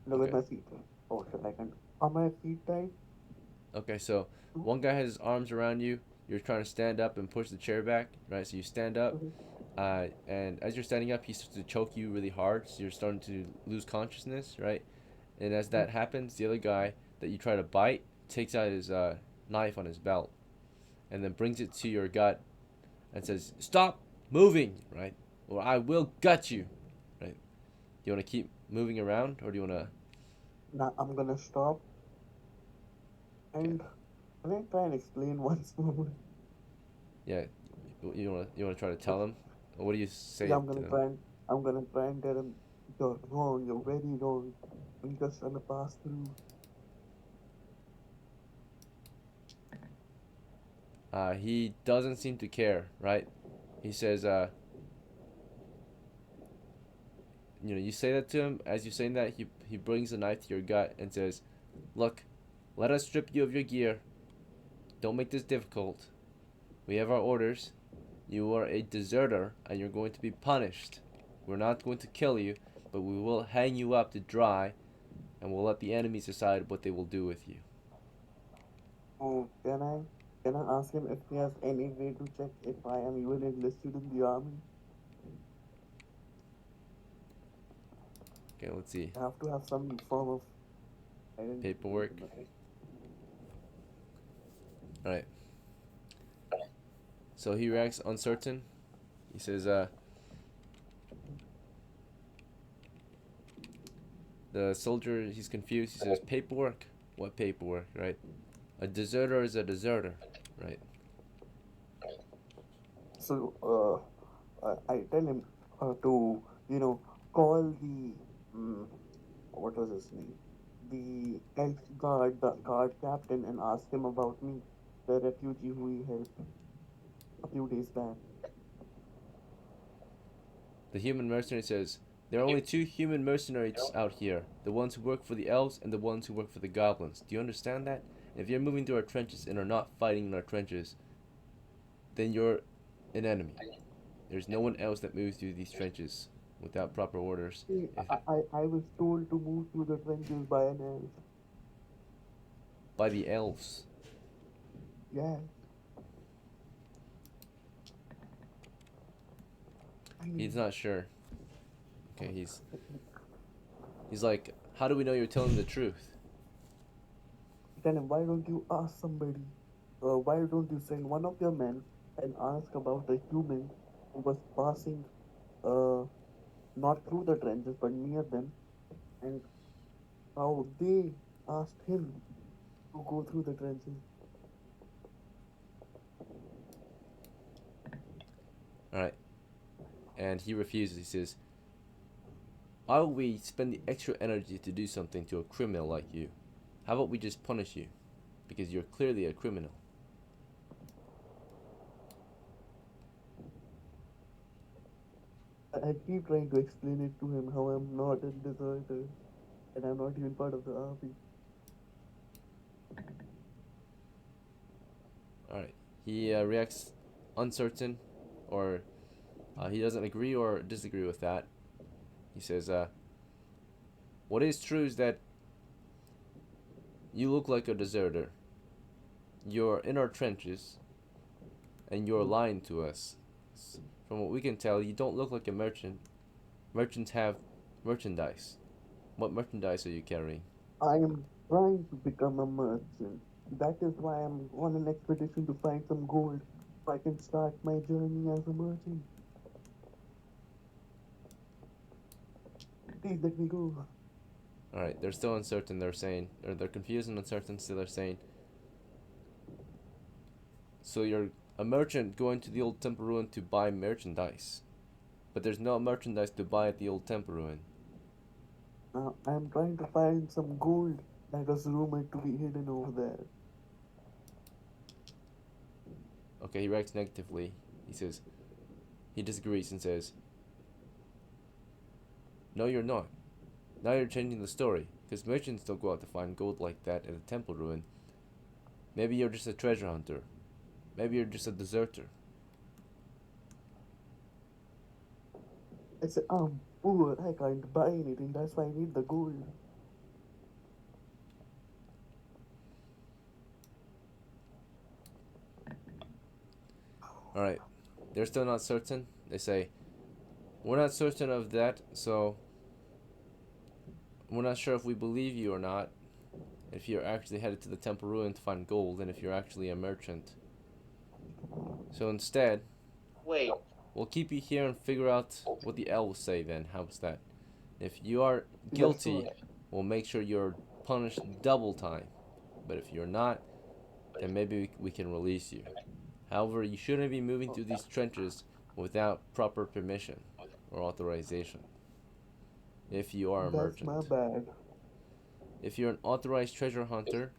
With Okay. my feet. Oh shit! I can. Are my feet tied? Okay. So one guy has his arms around you. You're trying to stand up and push the chair back, right? So you stand up, Mhm. and as you're standing up, he starts to choke you really hard. So you're starting to lose consciousness, right? And as that happens, the other guy that you try to bite takes out his knife on his belt, and then brings it to your gut, and says, "Stop moving, right? Or I will gut you, right?" Do you want to keep moving around, or do you want to? Now I'm gonna stop Okay. and can I try and explain once more? Yeah. You wanna try to tell them? Or what do you Yeah, say to them? I'm gonna try and tell him you're wrong, you're very wrong. I'm just trying to pass through. He doesn't seem to care, right? He says, you say that to him. As you're saying that, he brings a knife to your gut and says, "Look, let us strip you of your gear. Don't make this difficult. We have our orders. You are a deserter, and you're going to be punished. We're not going to kill you, but we will hang you up to dry, and we'll let the enemies decide what they will do with you." Oh, can I ask him if he has any way to check if I am even enlisted in the army? Okay, let's see. I have to have some form of Paperwork. identification. Right? All right. So he reacts uncertain. He says, the soldier, he's confused. He says, "Paperwork? What paperwork, right? A deserter is a deserter, right?" So, I tell him to, call the, mm, what was his name? The ex-guard, the guard captain, and ask him about me, the refugee who he helped a few days back. The human mercenary says, "There are only two human mercenaries out here, the ones who work for the elves and the ones who work for the goblins. Do you understand that? If you're moving through our trenches and are not fighting in our trenches, then you're an enemy. There's no one else that moves through these trenches without proper orders. See, If I was told to move through the trenches by an elf. by the elves." Yeah. I He's mean, not sure. Okay, he's like, "How do we know you're telling the truth?" tell him, why don't you ask somebody? Why don't you send one of your men and ask about the human who was passing not through the trenches, but near them, and how they asked him to go through the trenches. All right. And he refuses. He says, "Why would we spend the extra energy to do something to a criminal like you? How about we just punish you? Because you're clearly a criminal." I keep trying to explain it to him how I'm not a deserter and I'm not even part of the army. All right. He reacts uncertain, or he doesn't agree or disagree with that. He says, "What is true is that you look like a deserter. You're in our trenches, and you're lying to us. From what we can tell, you don't look like a merchant. Merchants have merchandise. What merchandise are you carrying?" I am trying to become a merchant. That is why I'm on an expedition to find some gold so I can start my journey as a merchant. Please let me go. All right. They're still uncertain. They're saying, or they're confused and uncertain. So they're saying, "So you're a merchant going to the old temple ruin to buy merchandise, but there's no merchandise to buy at the old temple ruin." Now I'm trying to find some gold that was rumored to be hidden over there. Okay, he reacts negatively. He says, he disagrees and says, "No, you're not. Now you're changing the story, because merchants don't go out to find gold like that at a temple ruin. Maybe you're just a treasure hunter. Maybe you're just a deserter." I said, I'm poor, I can't buy anything, that's why I need the gold. All right, they're still not certain. They say, "We're not certain of that, so we're not sure if we believe you or not. If you're actually headed to the temple ruin to find gold, and if you're actually a merchant. So instead, Wait, we'll keep you here and figure out what the elves say then. How's that? If you are Yes, guilty, sir. we'll make sure you're punished double time. But if you're not, then maybe we can release you. However, you shouldn't be moving through these trenches without proper permission or authorization. If you are a That's my merchant. bad. If you're an authorized treasure hunter,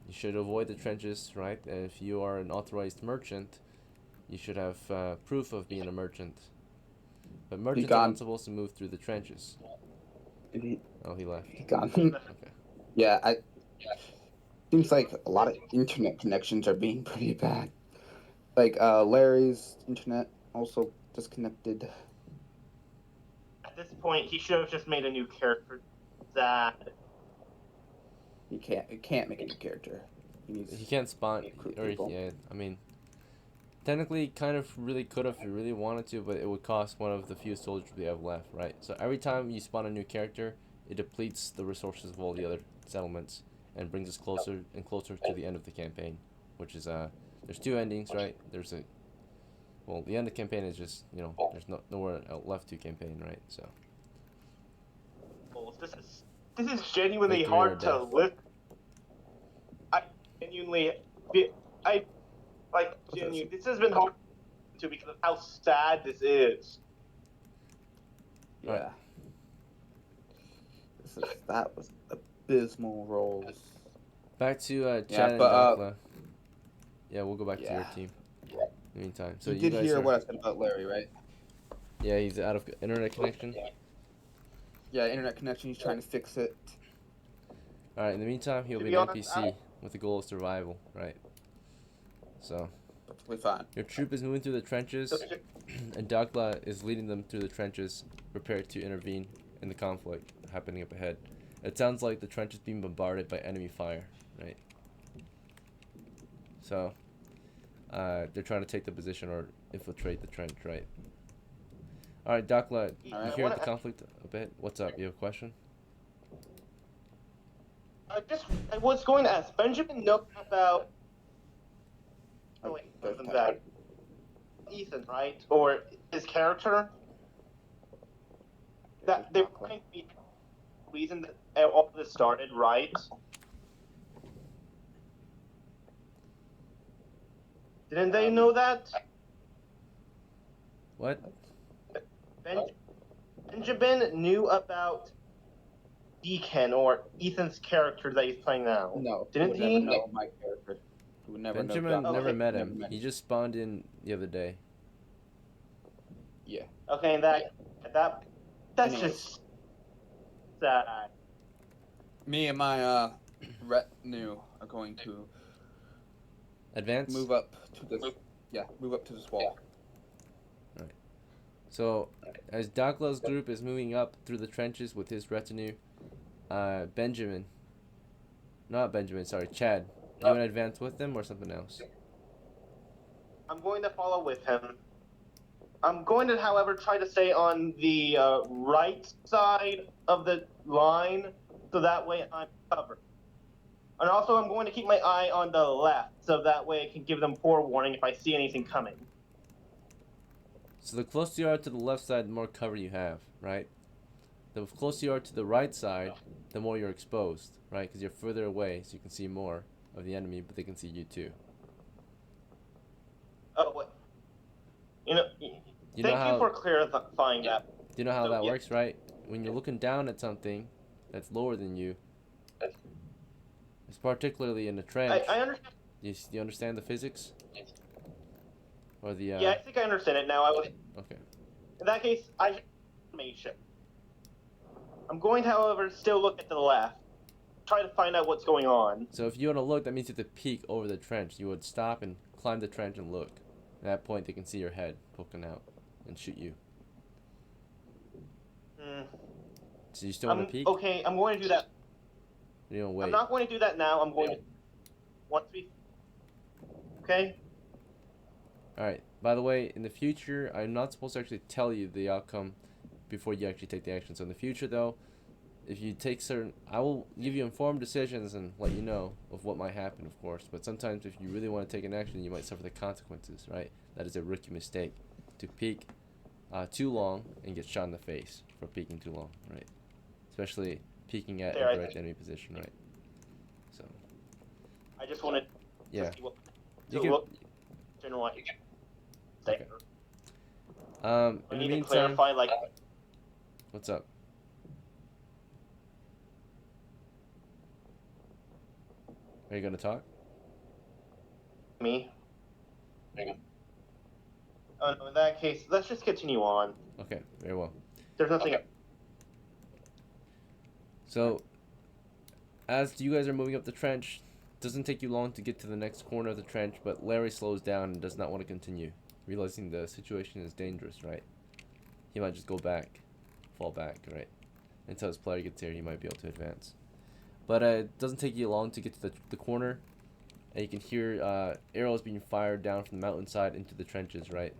you should avoid the trenches, right? And if you are an authorized merchant, you should have proof of being a merchant. But merchants are not supposed to move through the trenches." He, Oh, he left. he gone. Okay. Yeah, seems like a lot of internet connections are being pretty bad. Like Larry's internet also disconnected. at this point, he should have just made a new character. That He can't make a new character. He can't spawn, recruit or people. yeah, I mean, technically, kind of really could have if you really wanted to, but it would cost one of the few soldiers we have left, right? So every time you spawn a new character, it depletes the resources of all the other settlements and brings us closer and closer to the end of the campaign, which is there's two endings, right? There's well, the end of the campaign is just, there's nowhere left to campaign, right? So this is genuinely victory or hard to death. live. I genuinely, I like genuinely. This has been hard to because of how sad this is. Yeah. Alright. That was abysmal rolls. Back to Chad Yeah, and but, DOCKLA. Yeah, we'll go back to your yeah. team. In the meantime, so You you did guys hear are, what I said about Larry, right? yeah, he's out of internet connection. Yeah, internet connection. He's trying to fix it. All right. In the meantime, he'll To be be an honest, NPC with the goal of survival, right? So Perfectly fine. your troop is moving through the trenches, and DOCKLA is leading them through the trenches, prepared to intervene in the conflict happening up ahead. It sounds like the trench is being bombarded by enemy fire, right? So they're trying to take the position or infiltrate the trench, right? All right, DOCKLA, you Alright. hear the conflict a bit? What's up? You have a question? I was going to ask Benjamin know about. Oh wait, There's wasn't that. that? Ethan, right? Or his character? That they were trying to be the reason that all this started, right? Didn't they know that? What? Benjamin knew about Deacon or Ethan's character that he's playing now. No, Didn't he would he? never know my character. He would never Benjamin know. never Okay. met Never him. met He him. just spawned in the other day. Yeah. Okay, that's Anyways. just sad. Me and my retinue are going to Advance? move up to this wall. So, as DOCKLA's group is moving up through the trenches with his retinue, Chad, you want to advance with them or something else? I'm going to follow with him. I'm going to, however, try to stay on the right side of the line, so that way I'm covered. And also, I'm going to keep my eye on the left, so that way I can give them forewarning if I see anything coming. So the closer you are to the left side, the more cover you have, right? The closer you are to the right side, the more you're exposed, right? Because you're further away, so you can see more of the enemy, but they can see you too. Oh, what? Thank you for clarifying that. Do you know how So, that yeah. works, right? When you're looking down at something that's lower than you, it's particularly in a trench. I understand. Do you understand the physics? Or the Yeah, I think I understand it now. Okay. In that case, I have information. I'm going to, however, still look at the left. Try to find out what's going on. So if you want to look, that means you have to peek over the trench. You would stop and climb the trench and look. At that point, they can see your head poking out and shoot you. So you still want to peek? Okay, I'm going to do that. You don't wait. I'm not going to do that now. I'm going to... Once we... Okay? Alright, by the way, in the future, I'm not supposed to actually tell you the outcome before you actually take the action. So in the future, though, if you take I will give you informed decisions and let you know of what might happen, of course. But sometimes if you really want to take an action, you might suffer the consequences, right? That is a rookie mistake. To peek too long and get shot in the face for peeking too long, right? Especially peeking at a direct enemy position, right? So. I just wanted Yeah. to see what... You to can, look general... Okay. In I the need to meantime, clarify, like... what's up? Are you gonna talk? Me? Oh, no, in that case, let's just continue on. Okay, very well. There's nothing... So, as you guys are moving up the trench, it doesn't take you long to get to the next corner of the trench, but Larry slows down and does not want to continue, realizing the situation is dangerous, right? He might just go back, fall back, right? Until his player gets here, he might be able to advance. But it doesn't take you long to get to the corner, and you can hear arrows being fired down from the mountainside into the trenches, right?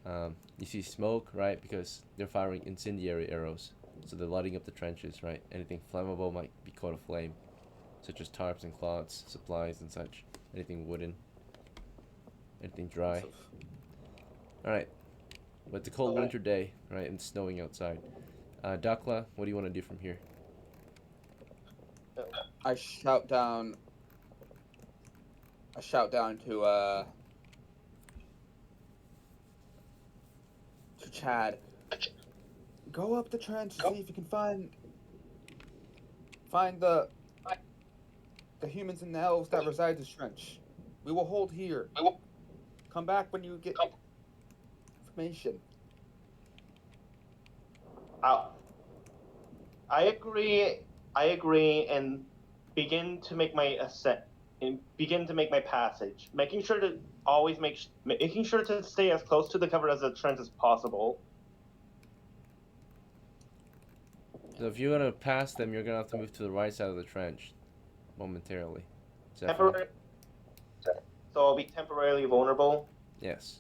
You see smoke, right? Because they're firing incendiary arrows. So they're lighting up the trenches, right? Anything flammable might be caught aflame, such as tarps and cloths, supplies and such. Anything wooden, anything dry. Alright, but it's a cold winter day, right? And it's snowing outside. DOCKLA, what do you want to do from here? I shout down to Chad. Go up the trench, see if you can find the humans and the elves that reside in this trench. We will hold here. Come back when you get information. I agree, and begin to make my ascent, and begin to make my passage. Making sure to stay as close to the cover as the trench as possible. So if you're gonna pass them, you're gonna have to move to the right side of the trench, momentarily. Temporary. So I'll be temporarily vulnerable. Yes.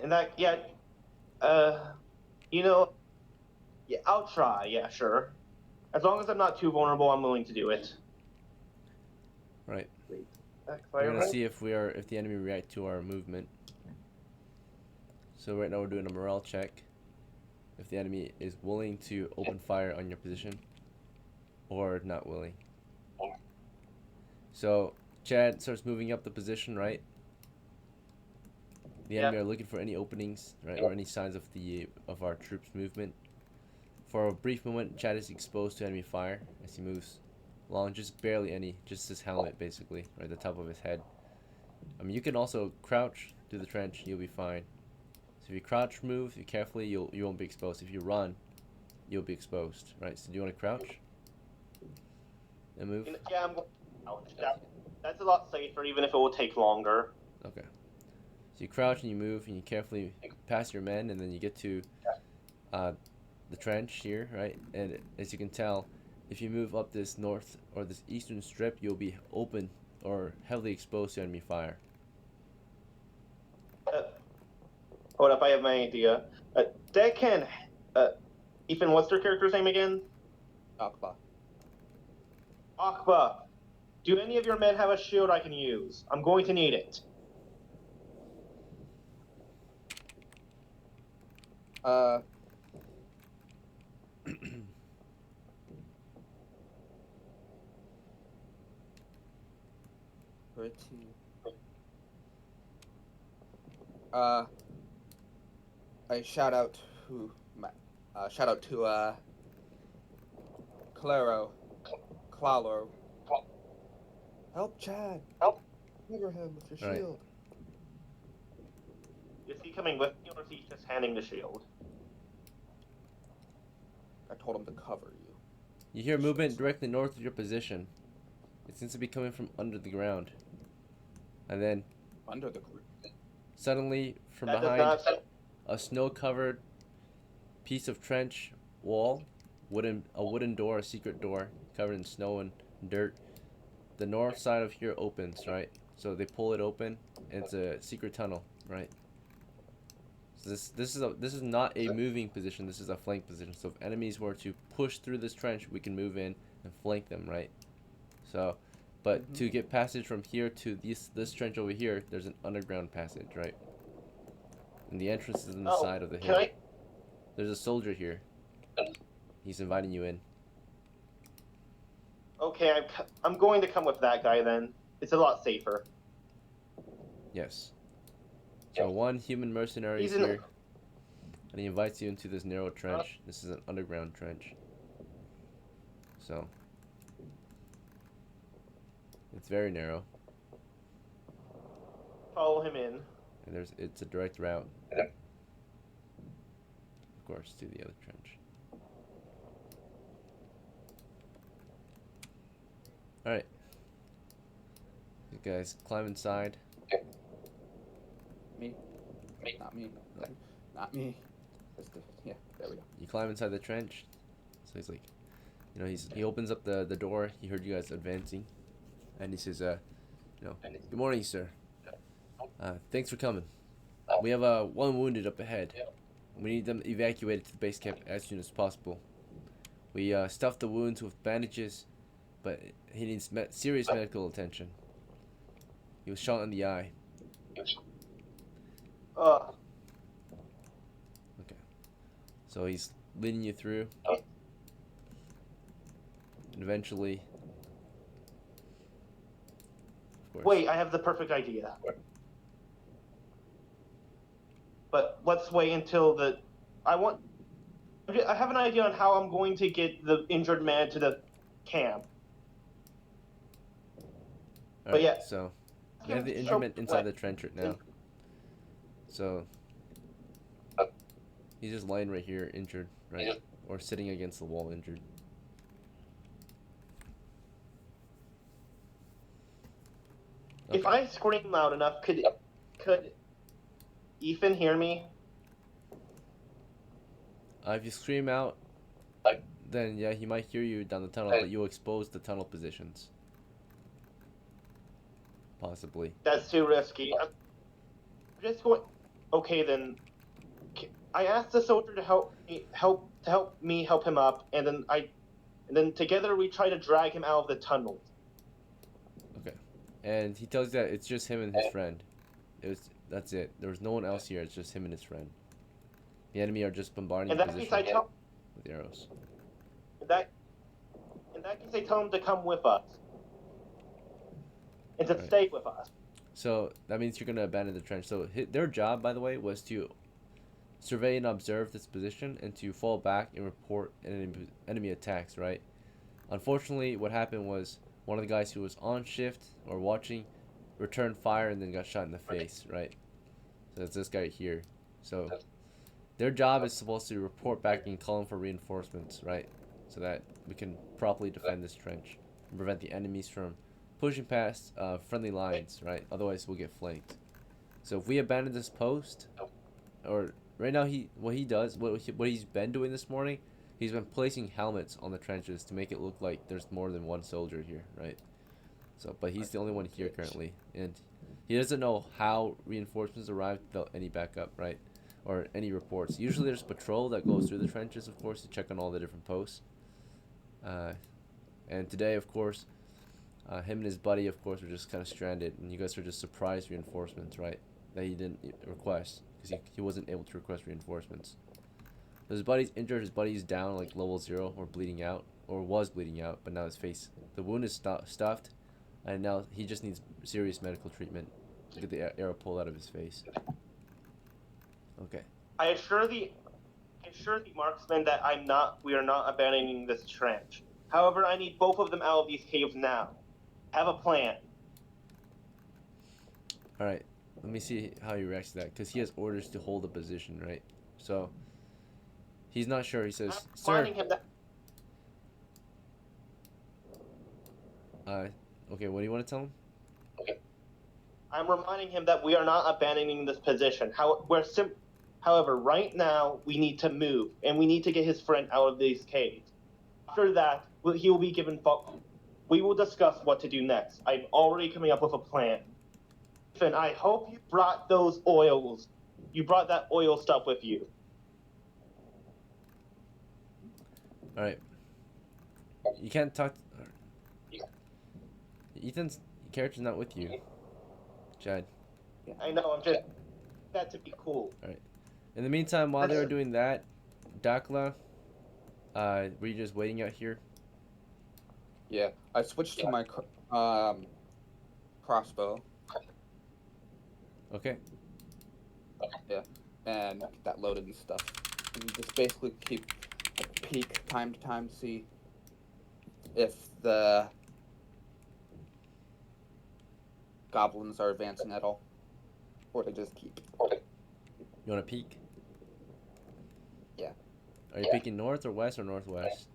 And that, yeah, yeah, I'll try. Yeah, sure. As long as I'm not too vulnerable, I'm willing to do it. right? We're Backfire. gonna see if the enemy react to our movement. So right now we're doing a morale check. If the enemy is willing to open fire on your position, or not willing. So Chad starts moving up the position, right? The enemy are looking for any openings, right, or any signs of our troops' movement. For a brief moment, Chad is exposed to enemy fire as he moves along, just barely any, just his helmet basically, right, the top of his head. I mean, you can also crouch through the trench, you'll be fine. So if you crouch move, you carefully, you won't be exposed. If you run, you'll be exposed, right? So do you want to crouch and move? Yeah, I'm going. That's a lot safer, even if it will take longer. Okay. So you crouch and you move and you carefully pass your men, and then you get to the trench here, right? And as you can tell, if you move up this north or this eastern strip, you'll be open or heavily exposed to enemy fire. Hold up, I have my idea. Deccan, Ethan, what's their character's name again? DOCKLA. Akba, do any of your men have a shield I can use? I'm going to need it. Pretty. I shout out to CLARO. Help Chad. Help. Cover him with your Right. shield. Is he coming with me, or is he just handing the shield? I told him to cover you. You hear movement directly north of your position. It seems to be coming from under the ground. And then Under the group. suddenly from That does behind not sound- a snow-covered piece of trench wall, a wooden door, a secret door covered in snow and dirt. The north side of here opens, right? So they pull it open, and it's a secret tunnel, right? So this is not a moving position. This is a flank position. So if enemies were to push through this trench, we can move in and flank them, right? So, but to get passage from here to this trench over here, there's an underground passage, right? And the entrance is in the side of the hill. There's a soldier here. He's inviting you in. Okay, I'm going to come with that guy then. It's a lot safer. Yes. So one human mercenary is He's in- here, and he invites you into this narrow trench. This is an underground trench. So it's very narrow, Follow him in. and it's a direct route, of course, to the other trench. All right, you guys climb inside. Me? Not me. Not me. Yeah, there we go. You climb inside the trench. So he's like, you know, he opens up the door. He heard you guys advancing, and he says, good morning, sir. Thanks for coming. We have one wounded up ahead. We need them evacuated to the base camp as soon as possible. We stuffed the wounds with bandages, but he needs serious medical attention. He was shot in the eye. Okay. So he's leading you through. And eventually, of course. Wait, I have the perfect idea. But let's wait until I have an idea on how I'm going to get the injured man to the camp. All but right, yeah. So we have the injured man inside the trench right now. So he's just lying right here, injured, right? Or sitting against the wall, injured. If I scream loud enough, could Ethan hear me? If you scream out, then yeah, he might hear you down the tunnel, but you'll expose the tunnel positions. Possibly. That's too risky. I'm just going. Okay, then. I asked the soldier to help me help him up, and then together we try to drag him out of the tunnel. Okay. and he tells you that it's just him and his friend. That's it. There was no one else here. It's just him and his friend. The enemy are just bombarding In the that case, position I tell with arrows. in that case I tell him to come with us and to Right. stay with us. So that means you're gonna abandon the trench. So their job, by the way, was to survey and observe this position and to fall back and report enemy attacks. Right. Unfortunately, what happened was one of the guys who was on shift or watching returned fire and then got shot in the face. Right. So it's this guy here. So their job is supposed to report back and call in for reinforcements. Right. So that we can properly defend this trench and prevent the enemies from pushing past friendly lines, right? Otherwise, we'll get flanked. So if we abandon this post, or right now what he's been doing this morning, he's been placing helmets on the trenches to make it look like there's more than one soldier here, right? So, but he's the only one here currently, and he doesn't know how reinforcements arrived without any backup, right? Or any reports. Usually there's patrol that goes through the trenches, of course, to check on all the different posts. And today, of course, him and his buddy, of course, were just kind of stranded, and you guys are just surprise reinforcements, right? That he didn't request because he wasn't able to request reinforcements. So his buddy's injured. His buddy's down like level 0 or bleeding out, or was bleeding out, but now his face, the wound is stuffed, and now he just needs serious medical treatment to get the arrow pulled out of his face. Okay. I assure the marksman that we are not abandoning this trench. However, I need both of them out of these caves now. Have a plan. All right. Let me see how he reacts to that, because he has orders to hold a position, right? So he's not sure. He says, I'm "Sir." reminding him that Okay. What do you want to tell him? I'm reminding him that we are not abandoning this position. However, right now we need to move, and we need to get his friend out of these caves. After that, he will be given. We will discuss what to do next. I'm already coming up with a plan. Finn, I hope you brought those oils. You brought that oil stuff with you. All right. You can't talk. Ethan's character's not with you, Chad. I know. I'm just that to be cool. In the meantime, while they were doing that, DOCKLA, were you just waiting out here? Yeah, I switched to my crossbow. Okay. And get that loaded and stuff. And just basically keep a peek time to time to see if the goblins are advancing at all, or they just keep. You want to peek? Yeah. Are you peeking north or west or northwest?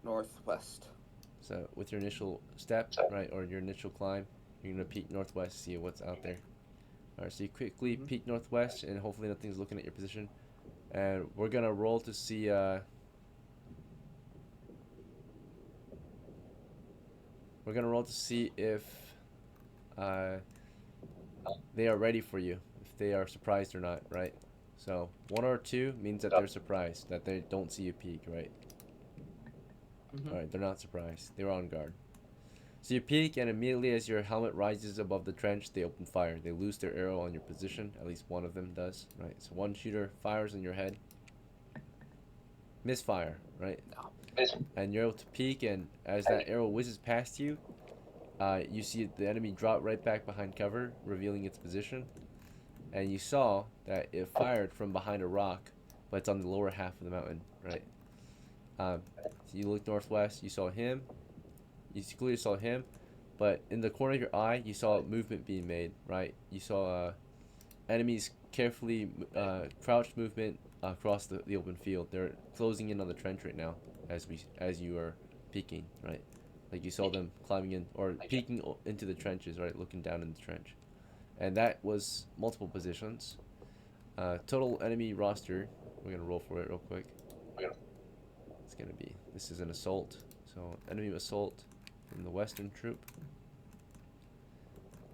Northwest. So with your initial step, right, or your initial climb, you're gonna peek northwest to see what's out there. All right. So you quickly peek northwest, and hopefully nothing's looking at your position. And we're gonna roll to see. We're gonna roll to see if they are ready for you, if they are surprised or not, right? So 1 or 2 means that they're surprised, that they don't see you peek, right? All right, they're not surprised. They were on guard. So you peek, and immediately as your helmet rises above the trench, they open fire. They loose their arrow on your position. At least one of them does, right? So one shooter fires in your head. Misfire, right? And you're able to peek, and as that arrow whizzes past you, you see the enemy drop right back behind cover, revealing its position. And you saw that it fired from behind a rock, but it's on the lower half of the mountain, right? So you look northwest, you saw him. You clearly saw him, but in the corner of your eye, you saw movement being made, right? You saw enemies carefully crouched movement across the open field. They're closing in on the trench right now, as you are peeking, right? Like you saw them climbing in or peeking into the trenches, right? Looking down in the trench, and that was multiple positions. Total enemy roster. We're gonna roll for it real quick. It's gonna be. This is an assault. So enemy assault from the Western troop.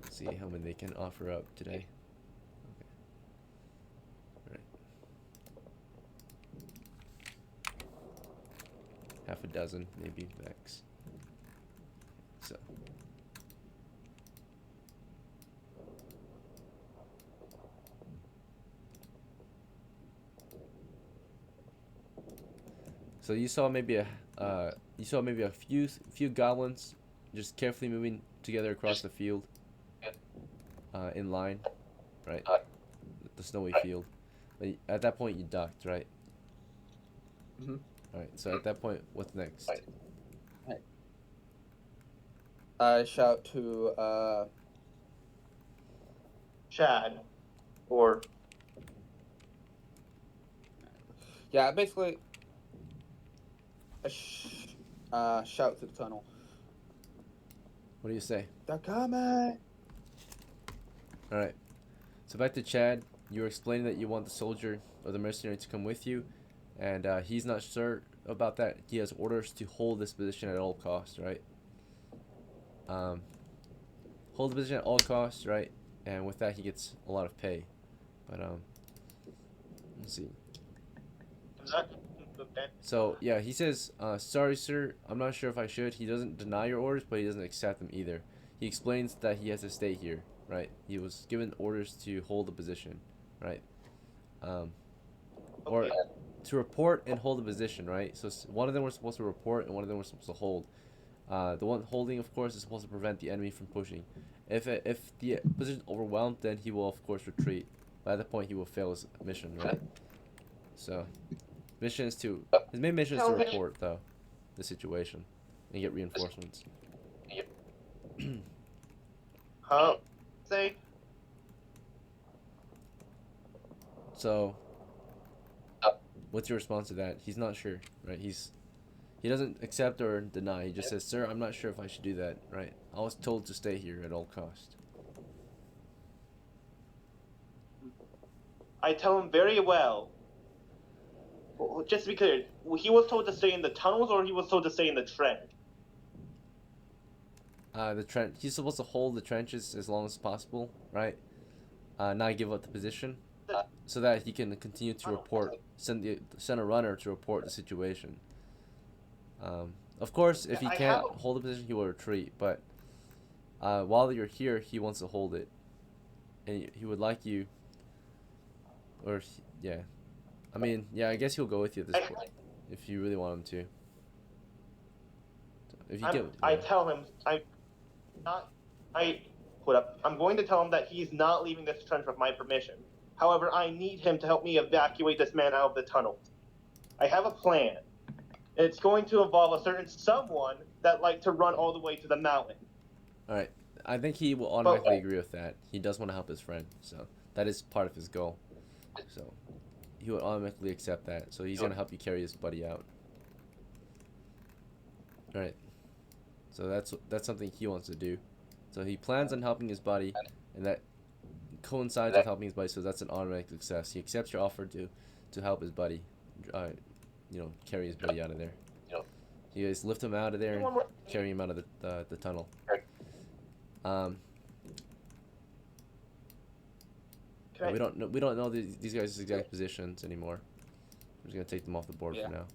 Let's see how many they can offer up today. Okay. All right. Half a dozen, maybe max. So. So you saw maybe a few goblins just carefully moving together across the field, in line, right? The snowy field. But at that point, you ducked, right? Mhm. All right. So at that point, what's next? I shout to Chad, or yeah, basically I shout through the tunnel. What do you say? They're coming. All right. So back to Chad. You were explaining that you want the soldier or the mercenary to come with you, and he's not sure about that. He has orders to hold this position at all costs, right? Hold the position at all costs, right? And with that, he gets a lot of pay. But let's see. So yeah, he says, "Sorry, sir. I'm not sure if I should." He doesn't deny your orders, but he doesn't accept them either. He explains that he has to stay here, right? He was given orders to hold the position, right? Or to report and hold the position, right? So one of them was supposed to report, and one of them was supposed to hold. The one holding, of course, is supposed to prevent the enemy from pushing. If the position is overwhelmed, then he will, of course, retreat. By that point, he will fail his mission, right? So, his main mission is to report, though, the situation, and get reinforcements. huh? Say So, what's your response to that? He's not sure, right? He doesn't accept or deny. He just says, "Sir, I'm not sure if I should do that." Right? I was told to stay here at all cost. I tell him very well. Just to be clear, he was told to stay in the tunnels, or he was told to stay in the trench. The trench. He's supposed to hold the trenches as long as possible, right? Not give up the position, so that he can continue to report. Send a runner to report the situation. Of course, if he can't hold the position, he will retreat. But while you're here, he wants to hold it, and he would like you. Or yeah, I mean, yeah, I guess he'll go with you at this point if you really want him to. So if you I tell him I'm going to tell him that he's not leaving this trench with my permission. However, I need him to help me evacuate this man out of the tunnel. I have a plan. It's going to involve a certain someone that like to run all the way to the mountain. All right, I think he will automatically agree with that. He does want to help his friend, so that is part of his goal. So he would automatically accept that. So he's gonna help you carry his buddy out. All right. So that's something he wants to do. So he plans on helping his buddy, and that coincides with helping his buddy. So that's an automatic success. He accepts your offer to help his buddy, carry his buddy out of there. You guys lift him out of there and carry him out of the tunnel. We don't know these guys' exact positions anymore. We're just gonna take them off the board for now.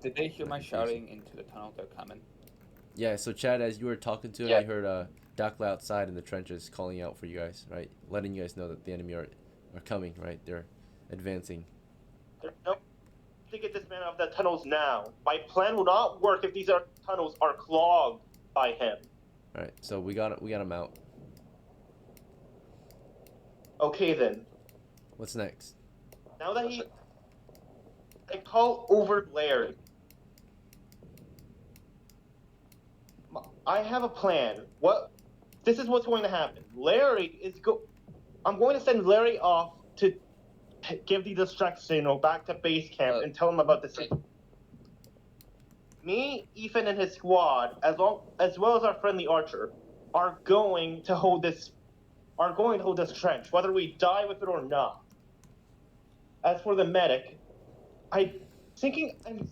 Did they hear my shouting into the tunnel? They're coming. Yeah. So Chad, as you were talking to him, you heard DOCKLA outside in the trenches calling out for you guys, right? Letting you guys know that the enemy are coming, right? They're advancing. There's no way to get this man out of the tunnels now. My plan will not work if these tunnels are clogged by him. All right. So we got him out. Okay then. What's next? Now that I call over Larry. I have a plan. This is what's going to happen. I'm going to send Larry off to give the distract signal back to base camp and tell him about the situation. Me, Ethan, and his squad, as well as our friendly Archer, are going to hold this trench, whether we die with it or not. As for the medic, I'm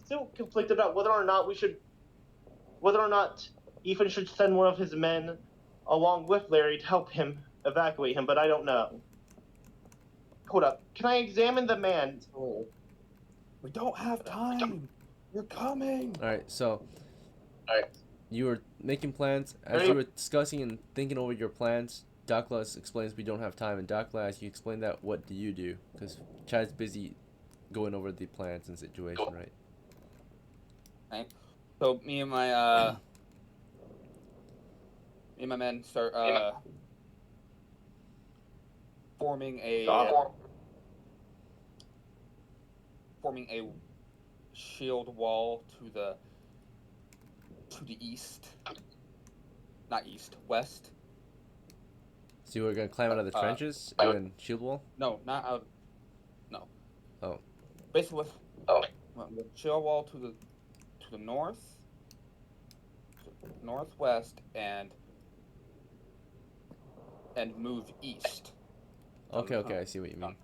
still conflicted about whether or not Ethan should send one of his men along with Larry to help him evacuate him, but I don't know. Hold up. Can I examine the man? We don't have time. You're coming. All right. So you were making plans. As you were discussing and thinking over your plans, DOCKLA explains we don't have time. And DOCKLA, as you explain that, what do you do? Because Chad's busy going over the plans and situation, right? Right. So me and my men start forming a shield wall to the east, not east, west. So you were gonna climb out of the trenches and then shield wall? No, not out. No. Oh. Basically, with shield wall to the north, northwest, and move east. Okay, okay, I see what you mean.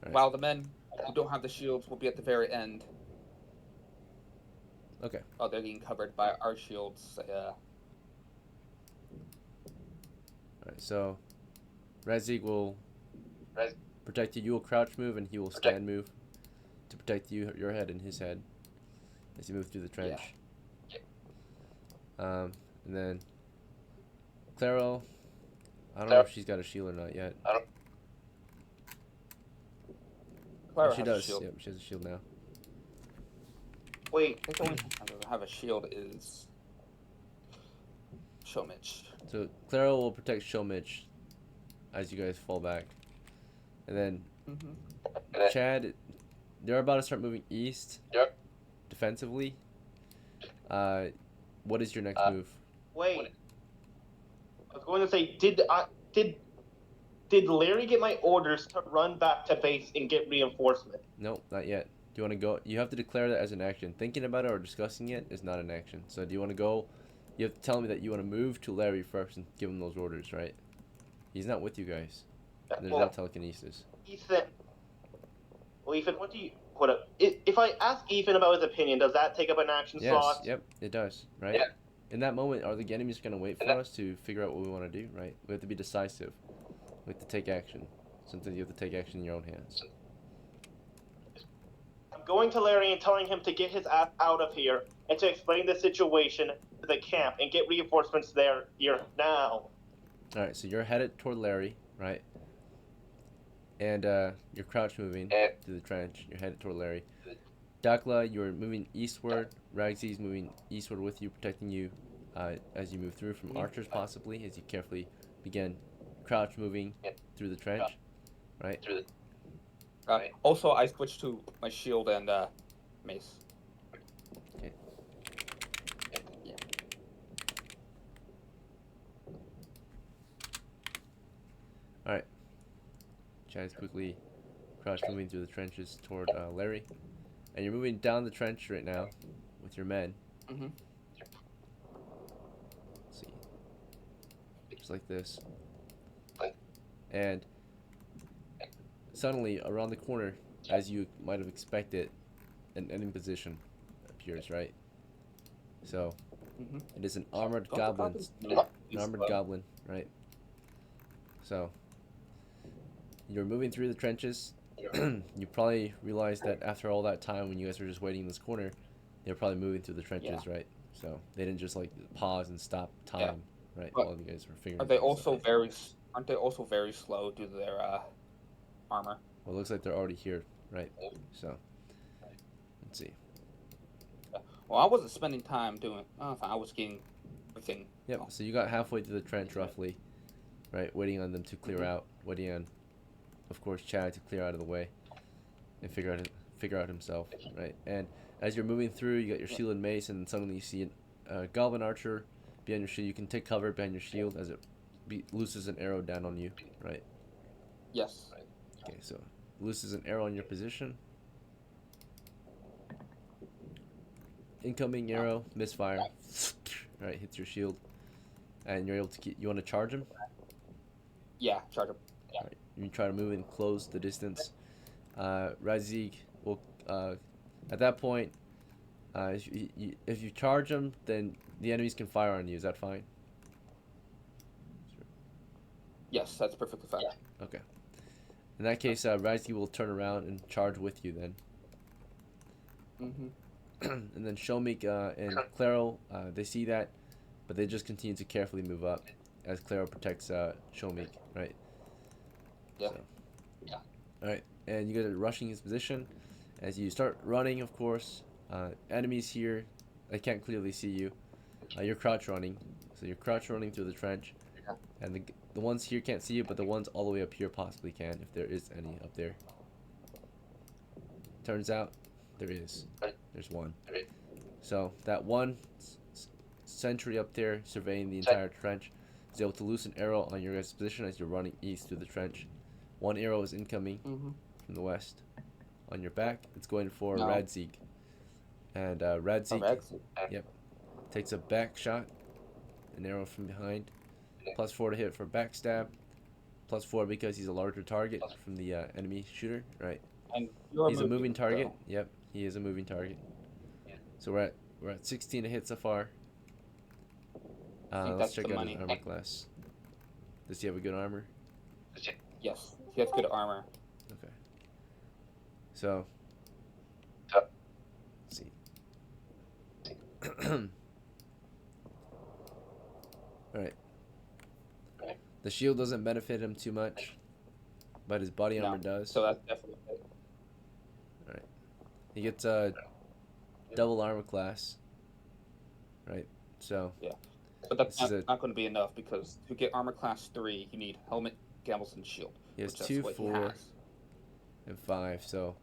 Right. While the men who don't have the shields will be at the very end. Okay. Oh, they're being covered by our shields. Alright, so RADZIG will protect you. You will crouch move, and he will stand move to protect you, your head, and his head as you move through the trench. Yeah. And then CLARO, I don't know if she's got a shield or not yet. CLARO she has does. a shield. Yep, she has a shield now. Wait. I think the only person that doesn't have a shield is SHOMICH. So CLARO will protect SHOMICH as you guys fall back. And then Chad, they're about to start moving east defensively. What is your next move? Wait. I was going to say, did Larry get my orders to run back to base and get reinforcement? Nope, not yet. Do you want to go? You have to declare that as an action. Thinking about it or discussing it is not an action. So do you want to go? You have to tell me that you want to move to Larry first and give him those orders, right? He's not with you guys. There's no telekinesis. Ethan, what do you... If I ask Ethan about his opinion, does that take up an action slot? Yes, yep, it does, right? Yeah. In that moment, are the enemies going to wait for us to figure out what we want to do, right? We have to be decisive. We have to take action. Sometimes you have to take action in your own hands. I'm going to Larry and telling him to get his ass out of here and to explain the situation to the camp and get reinforcements here now. Alright, so you're headed toward Larry, right? And you're crouch moving through the trench. You're headed toward Larry. DOCKLA, you're moving eastward. RADZIG's moving eastward with you, protecting you as you move through from archers, possibly, as you carefully begin crouch moving through the trench, right? Also, I switched to my shield and mace. Okay. Yeah. Alright. Chad's quickly crouch moving through the trenches toward Larry. And you're moving down the trench right now with your men. Mm-hmm. Let's see. Just like this. And suddenly, around the corner, as you might have expected, an enemy position appears, right? So, it is an armored goblin. An armored goblin, right? So, you're moving through the trenches. You probably realized that after all that time when you guys were just waiting in this corner, they were probably moving through the trenches, right? So, they didn't just, like, pause and stop time, right? But all of you guys were figuring Aren't they also very slow due to their armor? Well, it looks like they're already here, right? So, let's see. Well, I wasn't spending time doing. I was getting everything. Yep. So you got halfway through the trench, roughly, right? Waiting on them to clear out. Waiting on, of course, Chad to clear out of the way, and figure out himself, right? And as you're moving through, you got your shield and mace, and suddenly you see a goblin archer behind your shield. You can take cover behind your shield as it looses an arrow down on you, right? Yes. Okay, so looses an arrow on your position. Incoming arrow, misfire. Right, hits your shield, and you're able to you want to charge him? Yeah, charge him. Yeah. Right, you try to move and close the distance. RADZIG will, at that point, if you charge him, then the enemies can fire on you. Is that fine? Yes, that's perfectly fine. Okay. In that case, RADZIG will turn around and charge with you then. and then Shomik and CLARO, they see that, but they just continue to carefully move up as CLARO protects Shomik, right? Yeah. So, all right, and you guys are rushing his position. As you start running, of course, enemies here, they can't clearly see you. You're crouch running, so you're crouch running through the trench, and the ones here can't see you, but the ones all the way up here possibly can, if there is any up there. Turns out, there is. There's one. So that one sentry up there surveying the entire trench is able to loose an arrow on your guys' position as you're running east through the trench. One arrow is incoming from the west. On your back, it's going for RADZIG. And RADZIG, yep, takes a back shot, an arrow from behind, +4 to hit for backstab, +4 because he's a larger target from the enemy shooter, right? And He's a moving target. Yep, he is a moving target. So we're at 16 to hit so far. Let's check out his armor class. Does he have a good armor? Yes, he has good armor. Okay. So, let's see. Alright. The shield doesn't benefit him too much, but his body armor does. So that's definitely good. Alright. He gets a double armor class. Right? So. Yeah. But that's not going to be enough because to get armor class 3, you need helmet, gambles, and shield. He has 2, 4, and 5. So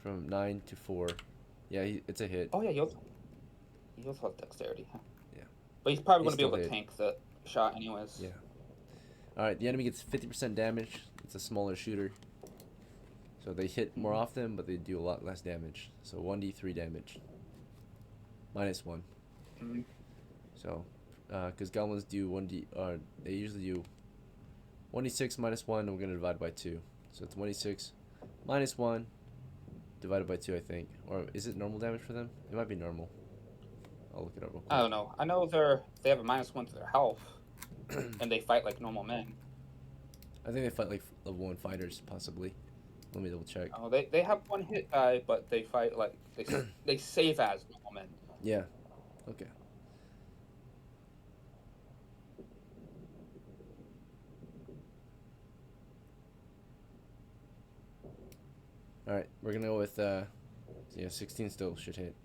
from 9 to 4. Yeah, it's a hit. Oh, yeah, he also has dexterity. Huh? Yeah. But he's probably going to be able to tank the shot anyways. Yeah. Alright, the enemy gets 50% damage. It's a smaller shooter. So they hit more often, but they do a lot less damage. So 1d3 damage. -1. So, because goblins do 1d, they usually do 1d6 -1, and we're going to divide by 2. So it's 1d6 -1 divided by 2, I think. Or is it normal damage for them? It might be normal. I'll look it up real quick. I don't know. I know they have a -1 to their health, and they fight like normal men. I think they fight like level 1 fighters, possibly. Let me double check. Oh, they have 1 hit die, but they fight like they save as normal men. Yeah. Okay. Alright, we're gonna go with, yeah, 16 still should hit.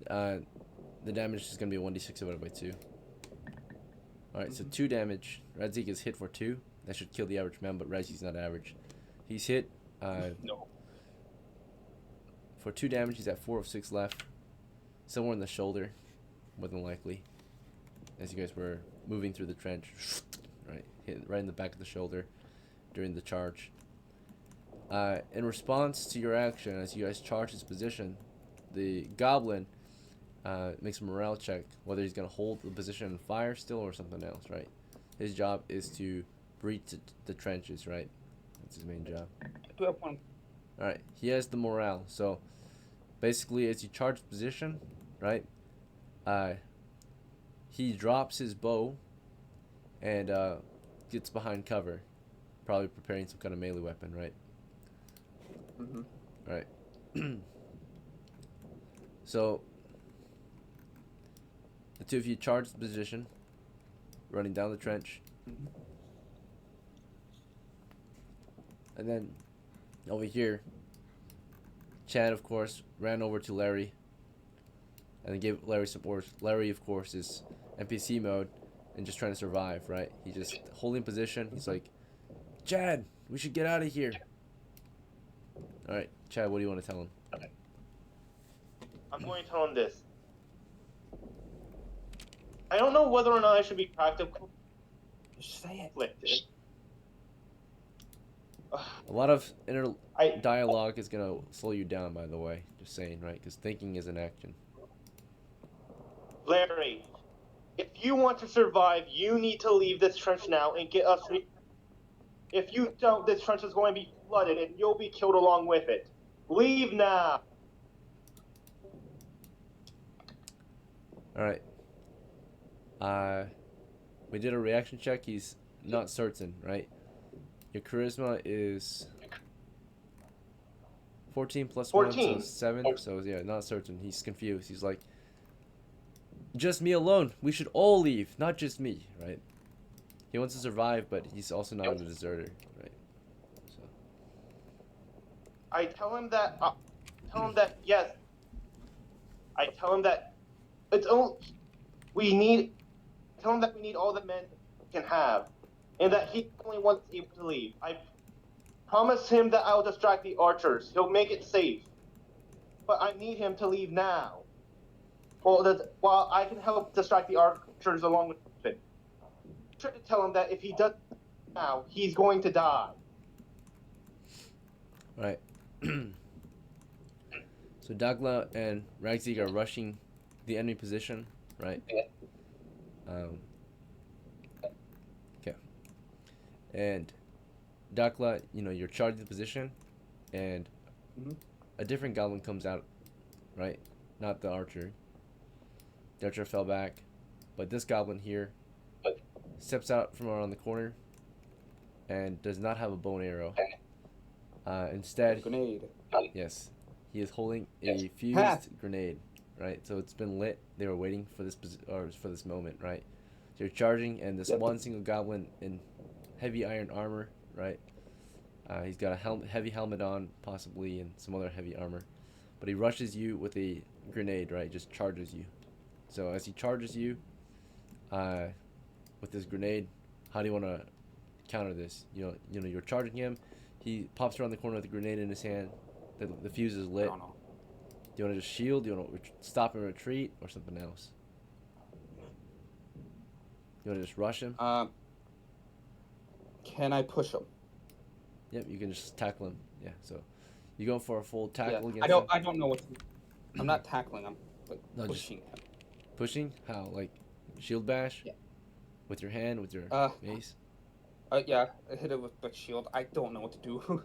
The damage is gonna be 1d6 divided by 2. Alright, so 2 damage. RADZIG is hit for 2. That should kill the average man, but RADZIG's not average. He's hit, No. for 2 damage, he's at 4 of 6 left. Somewhere in the shoulder, more than likely. As you guys were moving through the trench. Right, hit right in the back of the shoulder during the charge. In response to your action, as you guys charge his position, the goblin makes a morale check, whether he's going to hold the position and fire still or something else, right? His job is to breach the trenches, right? That's his main job. I do have 1. Alright, he has the morale, so basically as you charge his position, right, he drops his bow and gets behind cover, probably preparing some kind of melee weapon, right? Right. So the two of you charge the position, running down the trench, and then over here, Chad, of course, ran over to Larry and gave Larry some orders. Larry, of course, is NPC mode and just trying to survive, right? He's just holding position. He's like, Chad, we should get out of here. Alright, Chad, what do you want to tell him? I'm going to tell him this. I don't know whether or not I should be practical. Just say Afflicted. A lot of inner dialogue is going to slow you down, by the way. Just saying, right? Because thinking is an action. Larry, if you want to survive, you need to leave this trench now and get us. If you don't, this trench is going to be flooded and you'll be killed along with it. Leave now. Alright. We did a reaction check. He's not certain, right? Your charisma is 14 plus 1, so 14. 7. So yeah, not certain. He's confused. He's like, just me alone. We should all leave, not just me, right? He wants to survive, but he's also not a deserter, right? So I tell him that. Yes. I tell him that it's only we need. Tell him that we need all the men we can have, and that he's the only one that's able to leave. I promise him that I'll distract the archers. He'll make it safe, but I need him to leave now. While I can help distract the archers along with him. Try to tell him that if he does now, he's going to die. right. So DOCKLA and RADZIG are rushing the enemy position, right? Okay. And DOCKLA, you're charging the position, and a different goblin comes out, right? Not the archer. The archer fell back, but this goblin here steps out from around the corner and does not have a bow and arrow. Instead, Grenade. yes, he is holding a fused grenade, right? So it's been lit. They were waiting for this moment, right? So you're charging, and this one single goblin in heavy iron armor, right? He's got a heavy helmet on, possibly, and some other heavy armor, but he rushes you with a grenade, right? Just charges you. So as he charges you, with this grenade, how do you want to counter this? You're charging him. He pops around the corner with a grenade in his hand. The fuse is lit. I don't know. Do you want to just shield? Do you want to stop and retreat, or something else? You want to just rush him? Can I push him? Yep, you can just tackle him. Yeah, so you going for a full tackle against I him? don't know what to do. I'm not tackling him, but No, just pushing him. Pushing? How? Like shield bash? Yeah. With your hand, with your mace? Yeah, I hit it with the shield. I don't know what to do.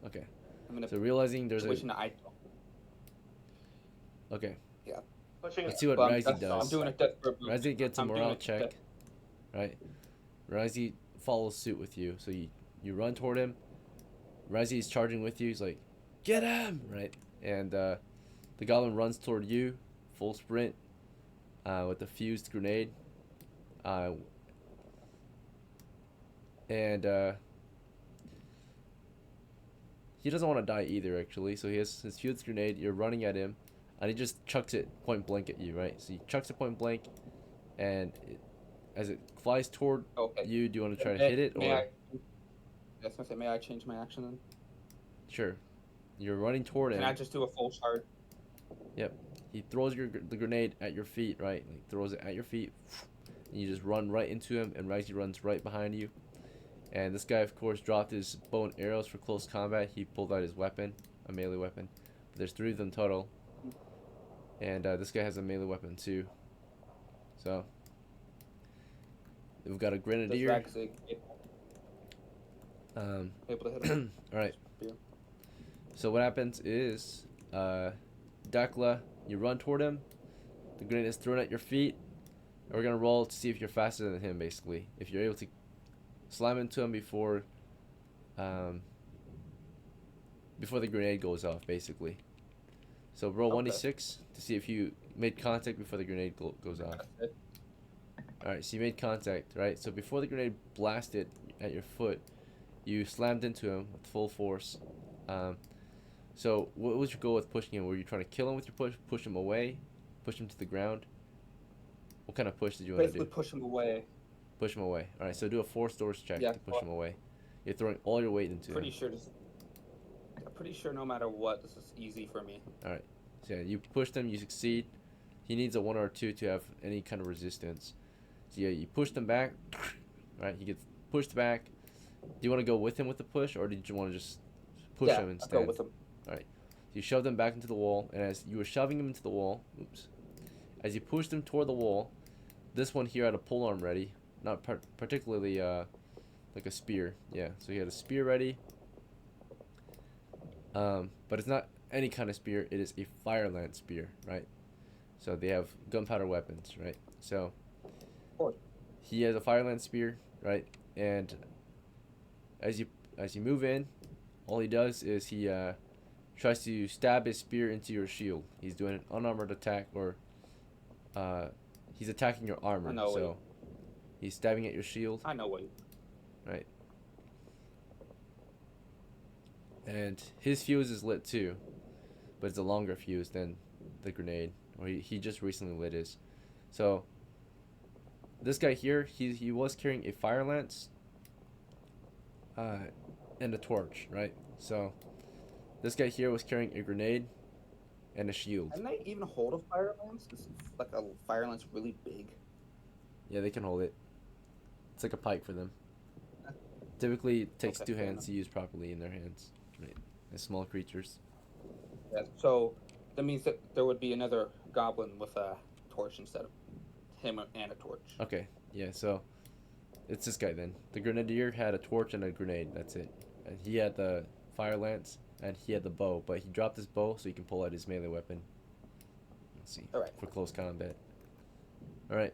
Okay. I'm in a So realizing there's a... situation that I don't. Okay. Pushing Let's see what But Ryzie does. I'm doing a desperate move. Ryzie gets a I'm doing morale it check, right? Ryzie follows suit with you, so you run toward him. Ryzie is charging with you. He's like, "Get him!" Right? And the goblin runs toward you, full sprint, with the fused grenade. And he doesn't want to die either, actually. So he has his fused grenade. You're running at him, and he just chucks it point blank at you, right? So he chucks it point blank, and as it flies toward you, do you want to try to hit it, or? I was gonna say, may I change my action then? Sure. You're running toward him. Can I just do a full charge? Yep. He throws the grenade at your feet, right? He throws it at your feet. And you just run right into him, and Ryzie runs right behind you. And this guy, of course, dropped his bow and arrows for close combat. He pulled out his weapon, a melee weapon. But there's 3 of them total. And this guy has a melee weapon too. So we've got a grenadier. Able to hit him. All right. Yeah. So what happens is, DOCKLA, you run toward him. The grenade is thrown at your feet. And we're gonna roll to see if you're faster than him. Basically, if you're able to slam into him before the grenade goes off, basically. So roll 1d6 to see if you made contact before the grenade goes off. Alright, so you made contact, right? So before the grenade blasted at your foot, you slammed into him with full force. So what was your goal with pushing him? Were you trying to kill him with your push him away, push him to the ground? What kind of push did you want to do? Basically push him away. Push him away. Alright, so do a force doors check Yeah. to push him away. You're throwing all your weight into him. I'm pretty sure no matter what, this is easy for me. Alright, so yeah, you push them, you succeed. He needs a 1 or 2 to have any kind of resistance. So yeah, you push them back. Alright, he gets pushed back. Do you want to go with him with the push, or did you want to just push him instead? I'll go with him. Alright, so you shove them back into the wall, and as you were shoving him into the wall, as you pushed him toward the wall, this one here had a polearm ready. Not particularly like a spear. Yeah, so he had a spear ready. But it's not any kind of spear. It is a fire lance spear, right? So they have gunpowder weapons, right? So he has a fire lance spear, right? And as you move in, all he does is he tries to stab his spear into your shield. He's doing an unarmored attack, or he's attacking your armor. know So he's stabbing at your shield. I know what. Right. And his fuse is lit too, but it's a longer fuse than the grenade, or he just recently lit his. So this guy here, he was carrying a fire lance and a torch, right? So this guy here was carrying a grenade and a shield. Can they even hold a fire lance? Is like a fire lance really big? Yeah, they can hold it. It's like a pike for them. Typically, it takes Okay, two fair hands to use properly in their hands, right? As small creatures. Yeah, so that means that there would be another goblin with a torch instead of him and a torch. Okay, yeah, so it's this guy then. The grenadier had a torch and a grenade, that's it. And he had the fire lance and he had the bow, but he dropped his bow so he can pull out his melee weapon. Let's see. Alright. For close combat. Alright.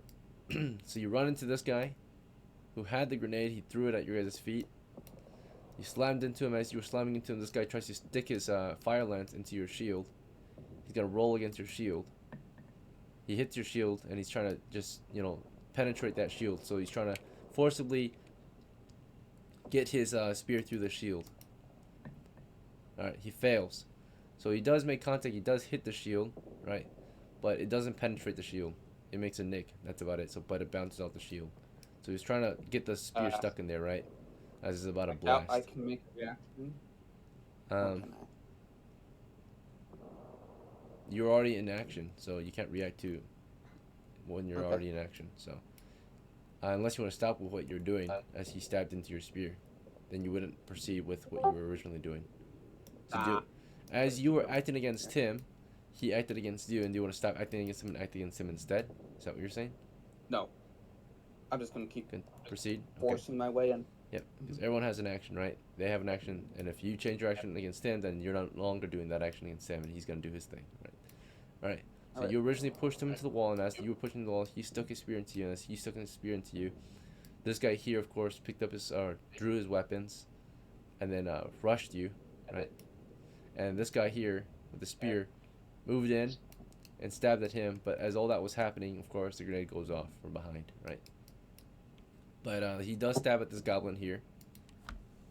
So you run into this guy who had the grenade, he threw it at your guys' feet. You slammed into him. As you were slamming into him, this guy tries to stick his fire lance into your shield. He's gonna roll against your shield. He hits your shield and he's trying to just, penetrate that shield. So he's trying to forcibly get his spear through the shield. Alright, he fails. So he does make contact, he does hit the shield, right? But it doesn't penetrate the shield. It makes a nick, that's about it. So, but it bounces off the shield. So he's trying to get the spear stuck in there, right? As it's about to blast. I can make a reaction. Um, you're already in action, so you can't react to when you're already in action. So, unless you want to stop with what you're doing as he stabbed into your spear, then you wouldn't proceed with what you were originally doing. So as you were acting against him, he acted against you, and do you want to stop acting against him and act against him instead? Is that what you're saying? No. I'm just gonna keep Proceed. Okay. forcing my way in. Yep, because everyone has an action, right? They have an action, and if you change your action against him, then you're no longer doing that action against him, and he's gonna do his thing, right? All right. So Alright. you originally pushed him into the wall, and as you were pushing the wall, he stuck his spear into you, and as he stuck his spear into you, this guy here, of course, picked up his, drew his weapons, and then rushed you, right? And this guy here with the spear moved in and stabbed at him, but as all that was happening, of course, the grenade goes off from behind, right? But he does stab at this goblin here.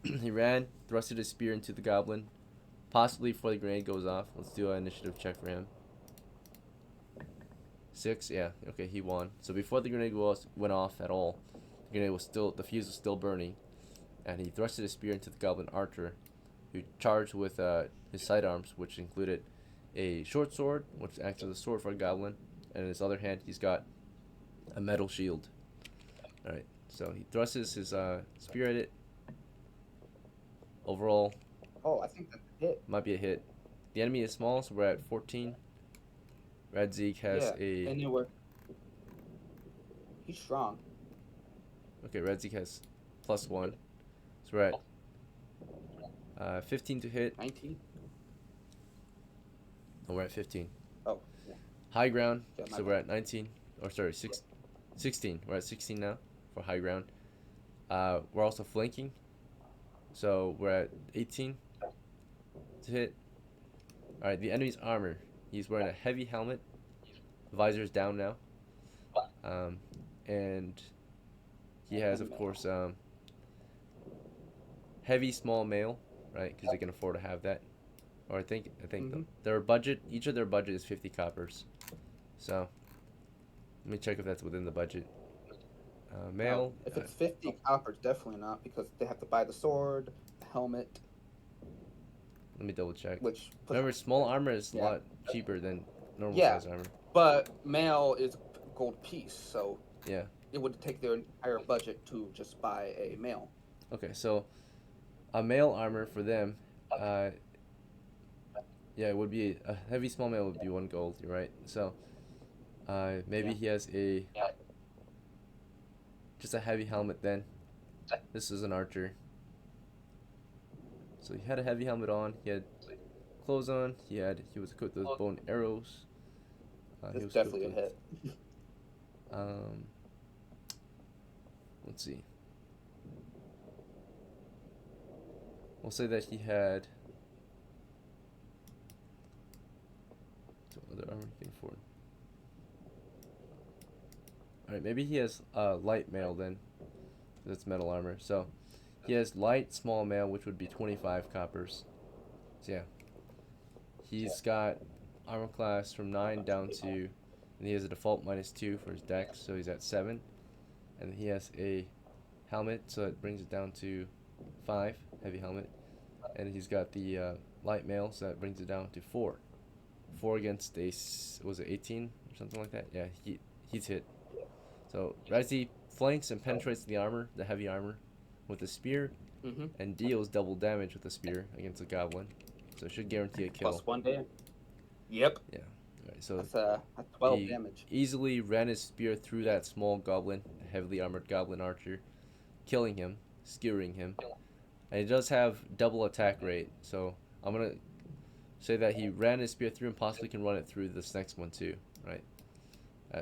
He ran, thrusted his spear into the goblin, possibly before the grenade goes off. Let's do an initiative check for him. 6, yeah, okay, he won. So before the grenade went off at all, the fuse was still burning, and he thrusted his spear into the goblin archer, who charged with his sidearms, which included a short sword, which acts as a sword for a goblin, and in his other hand, he's got a metal shield. All right. So he thrusts his spear at it. Overall, I think that's a hit. might be a hit. The enemy is small, so we're at 14. RADZIG has Anywhere. He's strong. Okay, RADZIG has +1. So we're at 15 to hit. 19. No, we're at 15. Oh, yeah. High ground, Yeah, my so we're at 19. Or sorry, 16. We're at 16 now for high ground. We're also flanking, so we're at 18 to hit. Alright, the enemy's armor. He's wearing a heavy helmet. Visor's down now. And he has, of course, heavy small mail, right? Because they can afford to have that. Or I think their budget, each of their budget is 50 coppers. So let me check if that's within the budget. Mail. If it's 50 coppers, definitely not, because they have to buy the sword, the helmet, Let me double check. which Remember, small armor is a lot cheaper than normal Yeah. size armor. But mail is gold piece, so Yeah. it would take their entire budget to just buy a mail. Okay, so a mail armor for them, yeah, it would be a heavy small mail would be 1 gold. You're right. So maybe he has just a heavy helmet then. This is an archer. So he had a heavy helmet on. He had clothes on. He was equipped with bow and arrows. He It's was definitely a equipped hit. with, let's see. We'll say that he had other armor he can afford. Alright, maybe he has light mail then. That's metal armor. So he has light small mail, which would be 25 coppers. So yeah. He's got armor class from 9 down to, and he has a default -2 for his dex, so he's at 7. And he has a helmet, so it brings it down to 5, heavy helmet. And he's got the light mail, so that brings it down to 4. 4 against a, was it 18 or something like that? Yeah, he's hit. So RADZIG flanks and penetrates the armor, the heavy armor, with a spear, and deals double damage with the spear against a goblin. So it should guarantee a kill. +1 damage. Yep. Yeah. Alright, so That's 12 he damage. easily ran his spear through that small goblin, heavily armored goblin archer, killing him, skewering him. And he does have double attack rate, so I'm gonna say that he ran his spear through and possibly can run it through this next one too, right?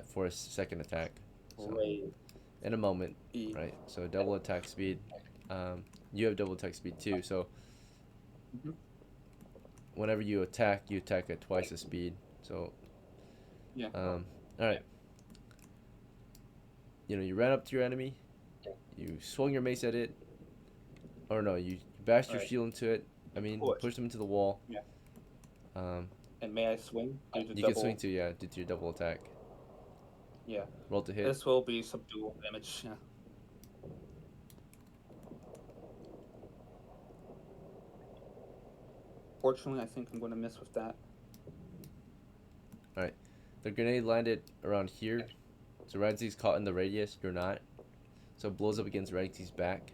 For his second attack. So Great. in a moment, right? So double attack speed. You have double attack speed too, so whenever you attack at twice the speed. So Yeah. alright. You know, you ran up to your enemy, you swung your mace at it, or no, you bashed your shield into it. I mean, pushed him into the wall. Yeah. And may I swing? You can swing too, yeah, due to your double attack. Yeah. Roll to hit. This will be subdual damage. Yeah. Fortunately, I think I'm going to miss with that. Alright. The grenade landed around here. So RADZIG's caught in the radius. You're not. So it blows up against RADZIG's back.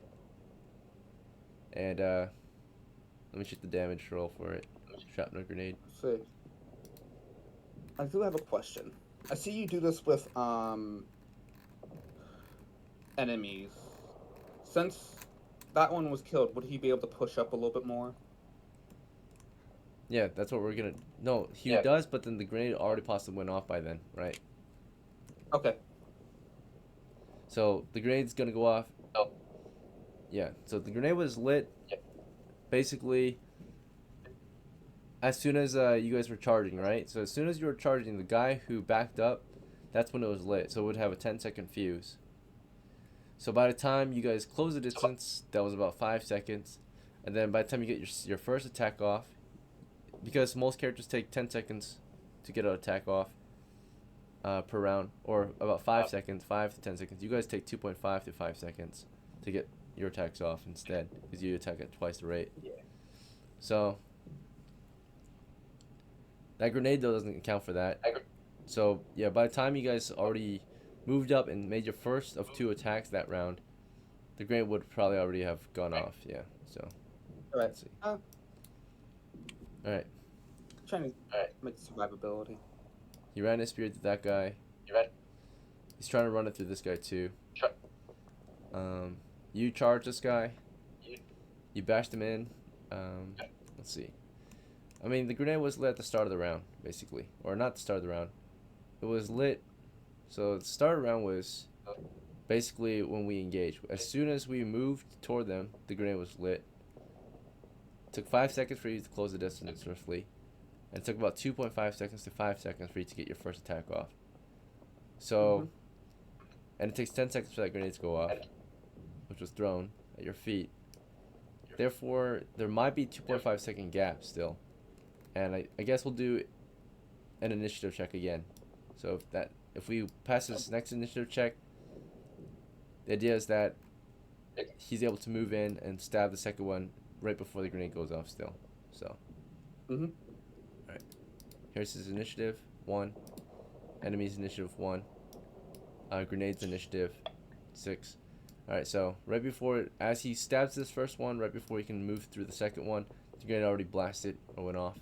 And, let me check the damage roll for it. Shrapnel grenade. See. I do have a question. I see you do this with, Enemies. Since that one was killed, would he be able to push up a little bit more? Yeah, that's what we're gonna... No, he does, but then the grenade already possibly went off by then, right? Okay. So, the grenade's gonna go off. Oh. Yeah, so the grenade was lit, basically, as soon as you guys were charging, right? So as soon as you were charging, the guy who backed up, that's when it was lit. So it would have a 10-second fuse. So by the time you guys close the distance, that was about 5 seconds. And then by the time you get your first attack off, because most characters take 10 seconds to get an attack off per round, or about 5 seconds, 5 to 10 seconds. You guys take 2.5 to 5 seconds to get your attacks off instead, because you attack at twice the rate. Yeah. So that grenade though doesn't account for that. So yeah, by the time you guys already moved up and made your first of 2 attacks that round, the grenade would probably already have gone off. Yeah. So let's see. Alright. Trying to make survivability. He ran his spear to that guy. He's trying to run it through this guy too. You charge this guy. You bashed him in. Let's see. I mean, the grenade was lit at the start of the round, basically. Or not the start of the round. It was lit. So the start of the round was basically when we engaged. As soon as we moved toward them, the grenade was lit. It took 5 seconds for you to close the distance swiftly. And it took about 2.5 seconds to 5 seconds for you to get your first attack off. So, and it takes 10 seconds for that grenade to go off, which was thrown at your feet. Therefore, there might be 2.5 second gap still. And I guess we'll do an initiative check again. So if we pass this next initiative check, the idea is that he's able to move in and stab the second one right before the grenade goes off still. So. Alright. Here's his initiative. 1. Enemy's initiative 1. Grenades initiative 6. Alright, so right before, as he stabs this first one, right before he can move through the second one, the grenade already blasted or went off.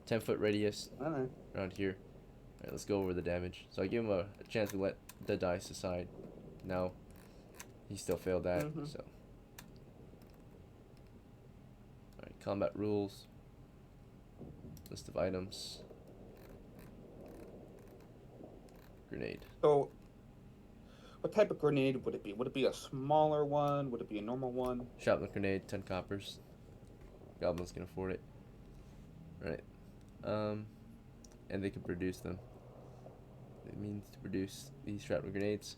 10-foot radius around here. Alright, let's go over the damage. So I give him a chance to let the dice aside. No, he still failed that. So, alright, combat rules. List of items. Grenade. So, what type of grenade would it be? Would it be a smaller one? Would it be a normal one? Shrapnel grenade, 10 coppers. Goblins can afford it. Alright. and they can produce them. It means to produce these shrapnel grenades,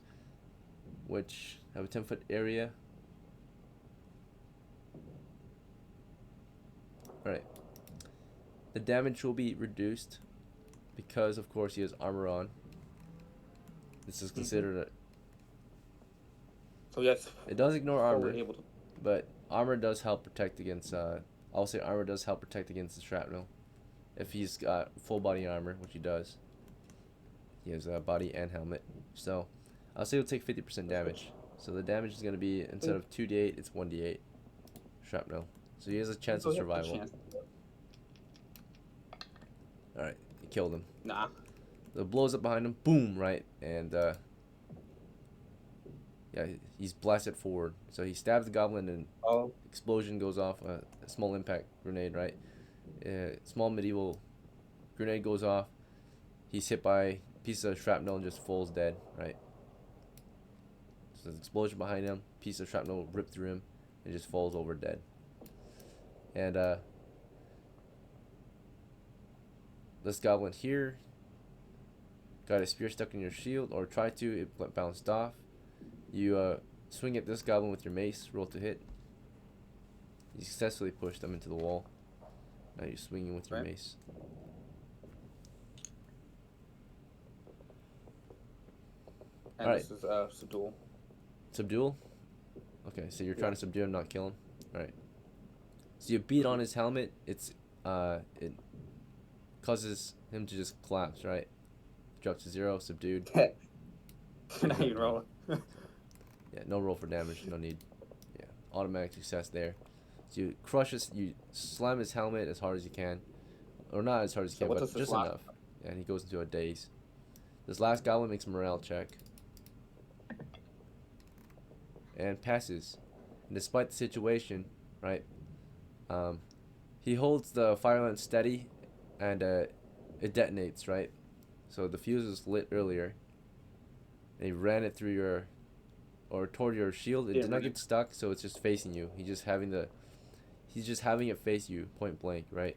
which have a 10-foot area. Alright. The damage will be reduced because, of course, he has armor on. This is considered a... So yes, It does ignore armor, fully able to. but armor does help protect against, I'll say armor does help protect against the shrapnel. If he's got full body armor, which he does. He has a body and helmet. So, I'll say he'll take 50% damage. So the damage is going to be, instead of 2d8, it's 1d8 shrapnel. So he has a chance of survival. Alright, he killed him. Nah. So it blows up behind him, boom, right? And, yeah, he's blasted forward. So he stabs the goblin and explosion goes off, a small impact grenade, right? Small medieval grenade goes off. He's hit by a piece of shrapnel and just falls dead, right? So there's an explosion behind him, piece of shrapnel ripped through him, and just falls over dead. And this goblin here got a spear stuck in your shield, or tried to, it bounced off. You swing at this goblin with your mace, roll to hit. You successfully push them into the wall. Now you're swinging with your mace. And Alright. this is subdual. Subdual? Okay, so you're trying to subdue him, not kill him. Alright. So you beat on his helmet, it causes him to just collapse, right? Drops to 0, subdued. Now you roll. Yeah, no roll for damage, no need. Yeah, automatic success there. So you crush his, you slam his helmet as hard as you can. Or not as hard as you can, but just enough. Yeah, and he goes into a daze. This last goblin makes a morale check. And passes. And despite the situation, right, he holds the fire lance steady, and it detonates, right? So the fuse is lit earlier, and he ran it through your, or toward your shield. It did not get stuck, so it's just facing you. He's just having it face you, point blank, right?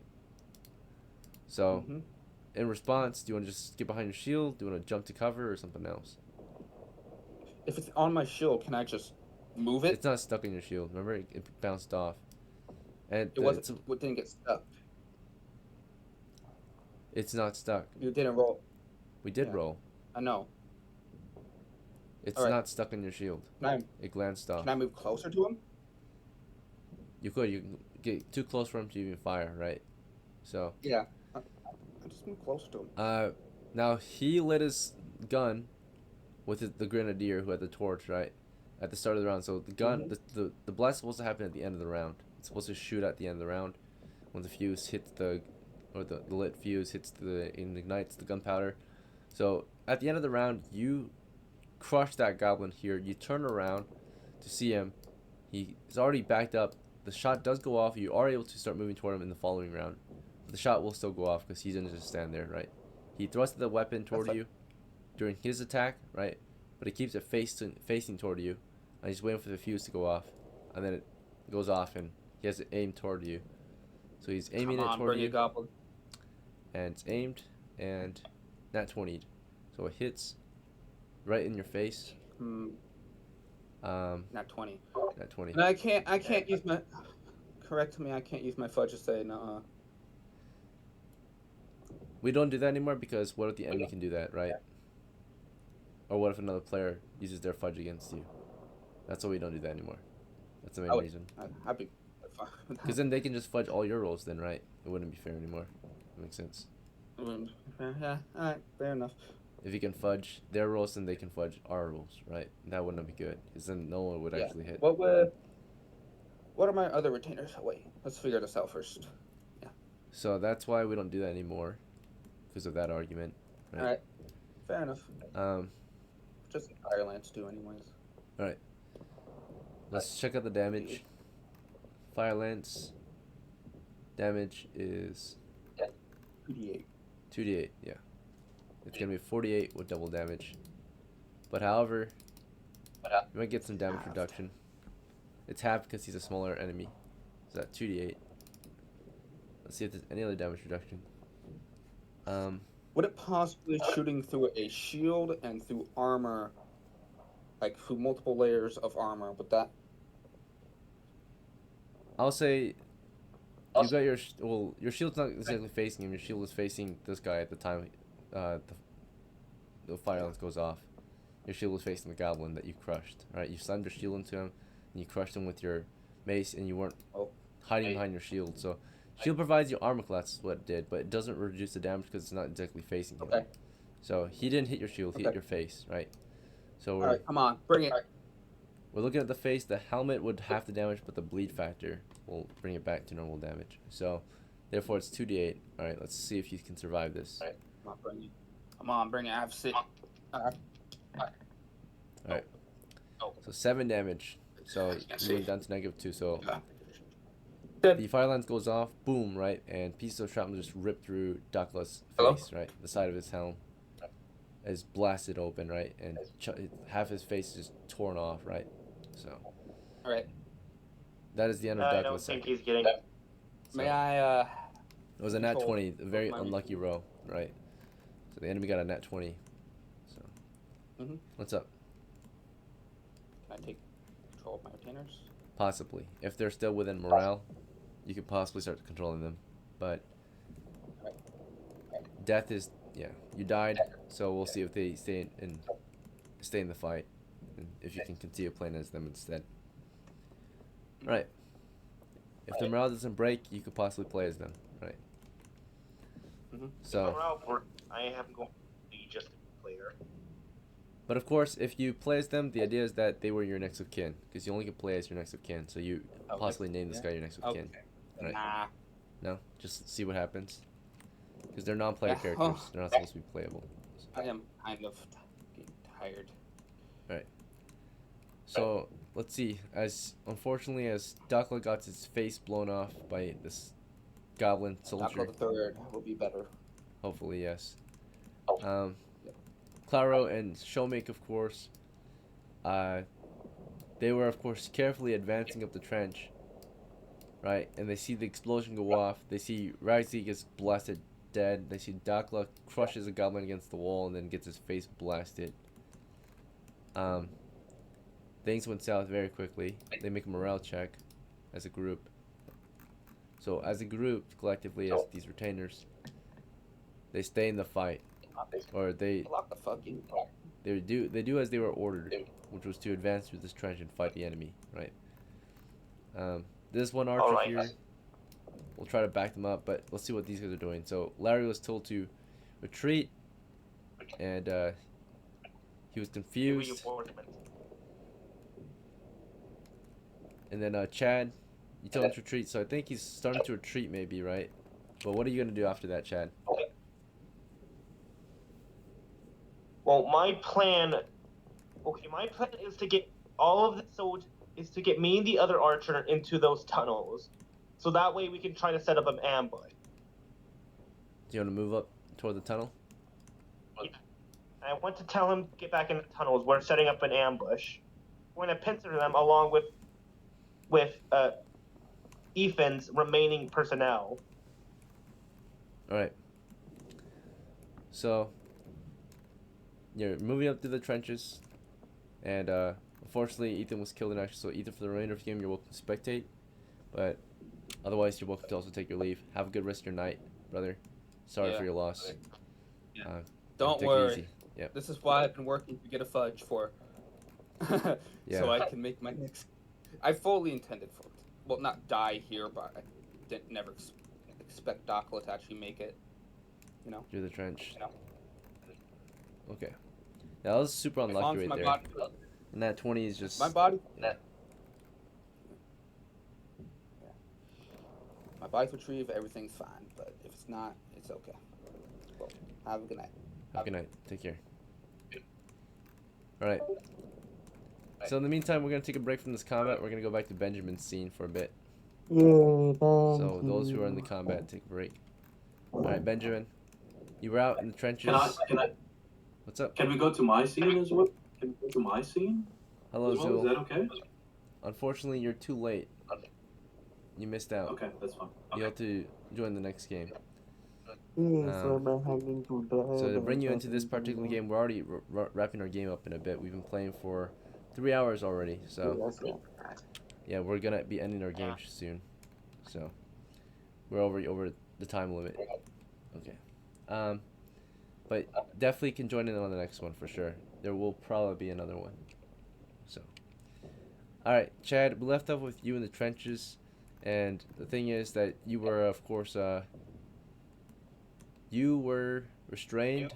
So, in response, do you want to just get behind your shield? Do you want to jump to cover, or something else? If it's on my shield, can I just move it? It's not stuck in your shield. Remember, it bounced off. And It wasn't. It didn't get stuck. It's not stuck. You didn't roll. We did roll. I know. It's not stuck in your shield. It glanced off. Can I move closer to him? You could. You can get too close for him to even fire, right? So. Yeah. I just move closer to him. Now he lit his gun with the grenadier who had the torch, right, at the start of the round. So the gun, the blast is supposed to happen at the end of the round. It's supposed to shoot at the end of the round when the fuse hits the lit fuse hits and ignites the gunpowder. So at the end of the round, you crush that goblin here. You turn around to see him. He is already backed up. The shot does go off. You are able to start moving toward him in the following round. But the shot will still go off because he's gonna just stand there, right? He thrusted the weapon toward you during his attack, right? But he keeps it facing toward you, and he's waiting for the fuse to go off, and then it goes off, and he has it aimed toward you. So he's aiming it toward you. Goblin. And it's aimed, and nat 20'd. So it hits right in your face. Not 20. Nat 20. And I can't use my. Correct me. I can't use my fudge to say no. We don't do that anymore because what if the enemy can do that, right? Or what if another player uses their fudge against you? That's why we don't do that anymore. That's the main reason. I'd be fine. Because then they can just fudge all your rolls then, right? It wouldn't be fair anymore. That makes sense. Yeah, alright, fair enough. If you can fudge their rolls, then they can fudge our rolls, right? That wouldn't be good. Because then no one would actually hit. What are my other retainers? Wait, let's figure this out first. Yeah. So that's why we don't do that anymore. Because of that argument. Right? Alright, fair enough. Just fire lance do anyways. Alright. Let's check out the damage. Fire lance damage is 2d8. 2d8, yeah. It's gonna be 48 with double damage. But however, you might get some damage reduction. It's half because he's a smaller enemy. So that's 2d8. Let's see if there's any other damage reduction. would it possibly shooting through a shield and through armor, like through multiple layers of armor? Would that? I'll say you got your well, your shield's not exactly facing him. Your shield is facing this guy at the time the fire lance goes off. Your shield was facing the goblin that you crushed. Right, you slammed your shield into him, and you crushed him with your mace, and you weren't hiding behind your shield. So shield provides you armor class, is what it did, but it doesn't reduce the damage because it's not exactly facing him. Okay. So he didn't hit your shield, he hit your face, right? So All right, come on, bring it. we're looking at the face. The helmet would half the damage, but the bleed factor will bring it back to normal damage. So therefore it's 2d8. All right, let's see if you can survive this. Come on, bring it. Come on, bring it. I have 6. All right. So 7 damage. So you went down to -2. So the fire lance goes off, boom, right, and pieces of shrapnel just rip through DOCKLA's face, right, the side of his helm is blasted open, right, and half his face is just torn off, right. So All right. that is the end of I don't DOCKLA's think second. he's getting. So May I? it was a nat control 20, a very my unlucky roll, right. So the enemy got a nat 20. So what's up? Can I take control of my retainers? Possibly, if they're still within morale, you could possibly start controlling them, but death is, yeah, you died, so we'll see if they stay in the fight, and if you can continue playing as them instead. Right. If the morale doesn't break, you could possibly play as them, right? So, I am going to be just a player. but of course, if you play as them, the idea is that they were your next of kin, because you only can play as your next of kin, so you possibly name this guy your next of kin. Right. Nah. No? Just see what happens. Because they're non-player Yeah. characters. They're not supposed to be playable. I am kind of getting tired. Right. So, let's see. Unfortunately, as DOCKLA got his face blown off by this goblin soldier. DOCKLA the third will be better. Hopefully, yes. CLARO and SHOMICH, of course. They were, of course, carefully advancing up the trench. Right, and they see the explosion go off. They see RADZIG gets blasted dead. They see DOCKLA crushes a goblin against the wall and then gets his face blasted. Things went south very quickly. They make a morale check as a group. So as a group, collectively, as these retainers, they stay in the fight, or they do as they were ordered, which was to advance through this trench and fight the enemy. Right. This one archer here, we'll try to back them up, but let's see what these guys are doing. So Larry was told to retreat, and he was confused. And then Chad, you told him to retreat, so I think he's starting to retreat maybe, right? But what are you going to do after that, Chad? Well, my plan is to get all of the soldiers. Is to get me and the other archer into those tunnels, so that way we can try to set up an ambush. Do you want to move up toward the tunnel? I want to tell him to get back in the tunnels. We're setting up an ambush. We're going to pincer them along with Ethan's remaining personnel. All right. So you're moving up through the trenches, and unfortunately, Ethan was killed in action, so Ethan, for the remainder of the game, you're welcome to spectate. But otherwise, you're welcome to also take your leave. Have a good rest of your night, brother. Sorry for your loss. Yeah. Don't take it worry. easy. Yep. This is why I've been working to get a fudge for. Yeah. So I can make my next. I fully intended for it. Well, not die here, but I didn't never expect DOCKLA to actually make it. You know. Through the trench. You know. Okay. Yeah, that was super As long unlucky as right my there. body. And that 20 is just... My body. Yeah. My body's retrieved, everything's fine. But if it's not, it's okay. Well, have a good night. Have a good night. Take care. Alright. So in the meantime, we're going to take a break from this combat. We're going to go back to Benjamin's scene for a bit. So those who are in the combat, take a break. Alright, Benjamin. You were out in the trenches. What's up? Can we go to my scene as well? Can we go to my scene? Hello, as well? Zul. Is that okay? Unfortunately, you're too late. You missed out. Okay, that's fine. You have to join the next game. So am I hanging to So dead to or bring you into this something, particular game, we're already wrapping our game up in a bit. We've been playing for 3 hours already, so Yes, yeah. yeah, we're gonna be ending our game soon. So we're over the time limit. Okay, but definitely can join in on the next one for sure. There will probably be another one. So, all right, Chad, we left off with you in the trenches, and the thing is that you were, of course, you were restrained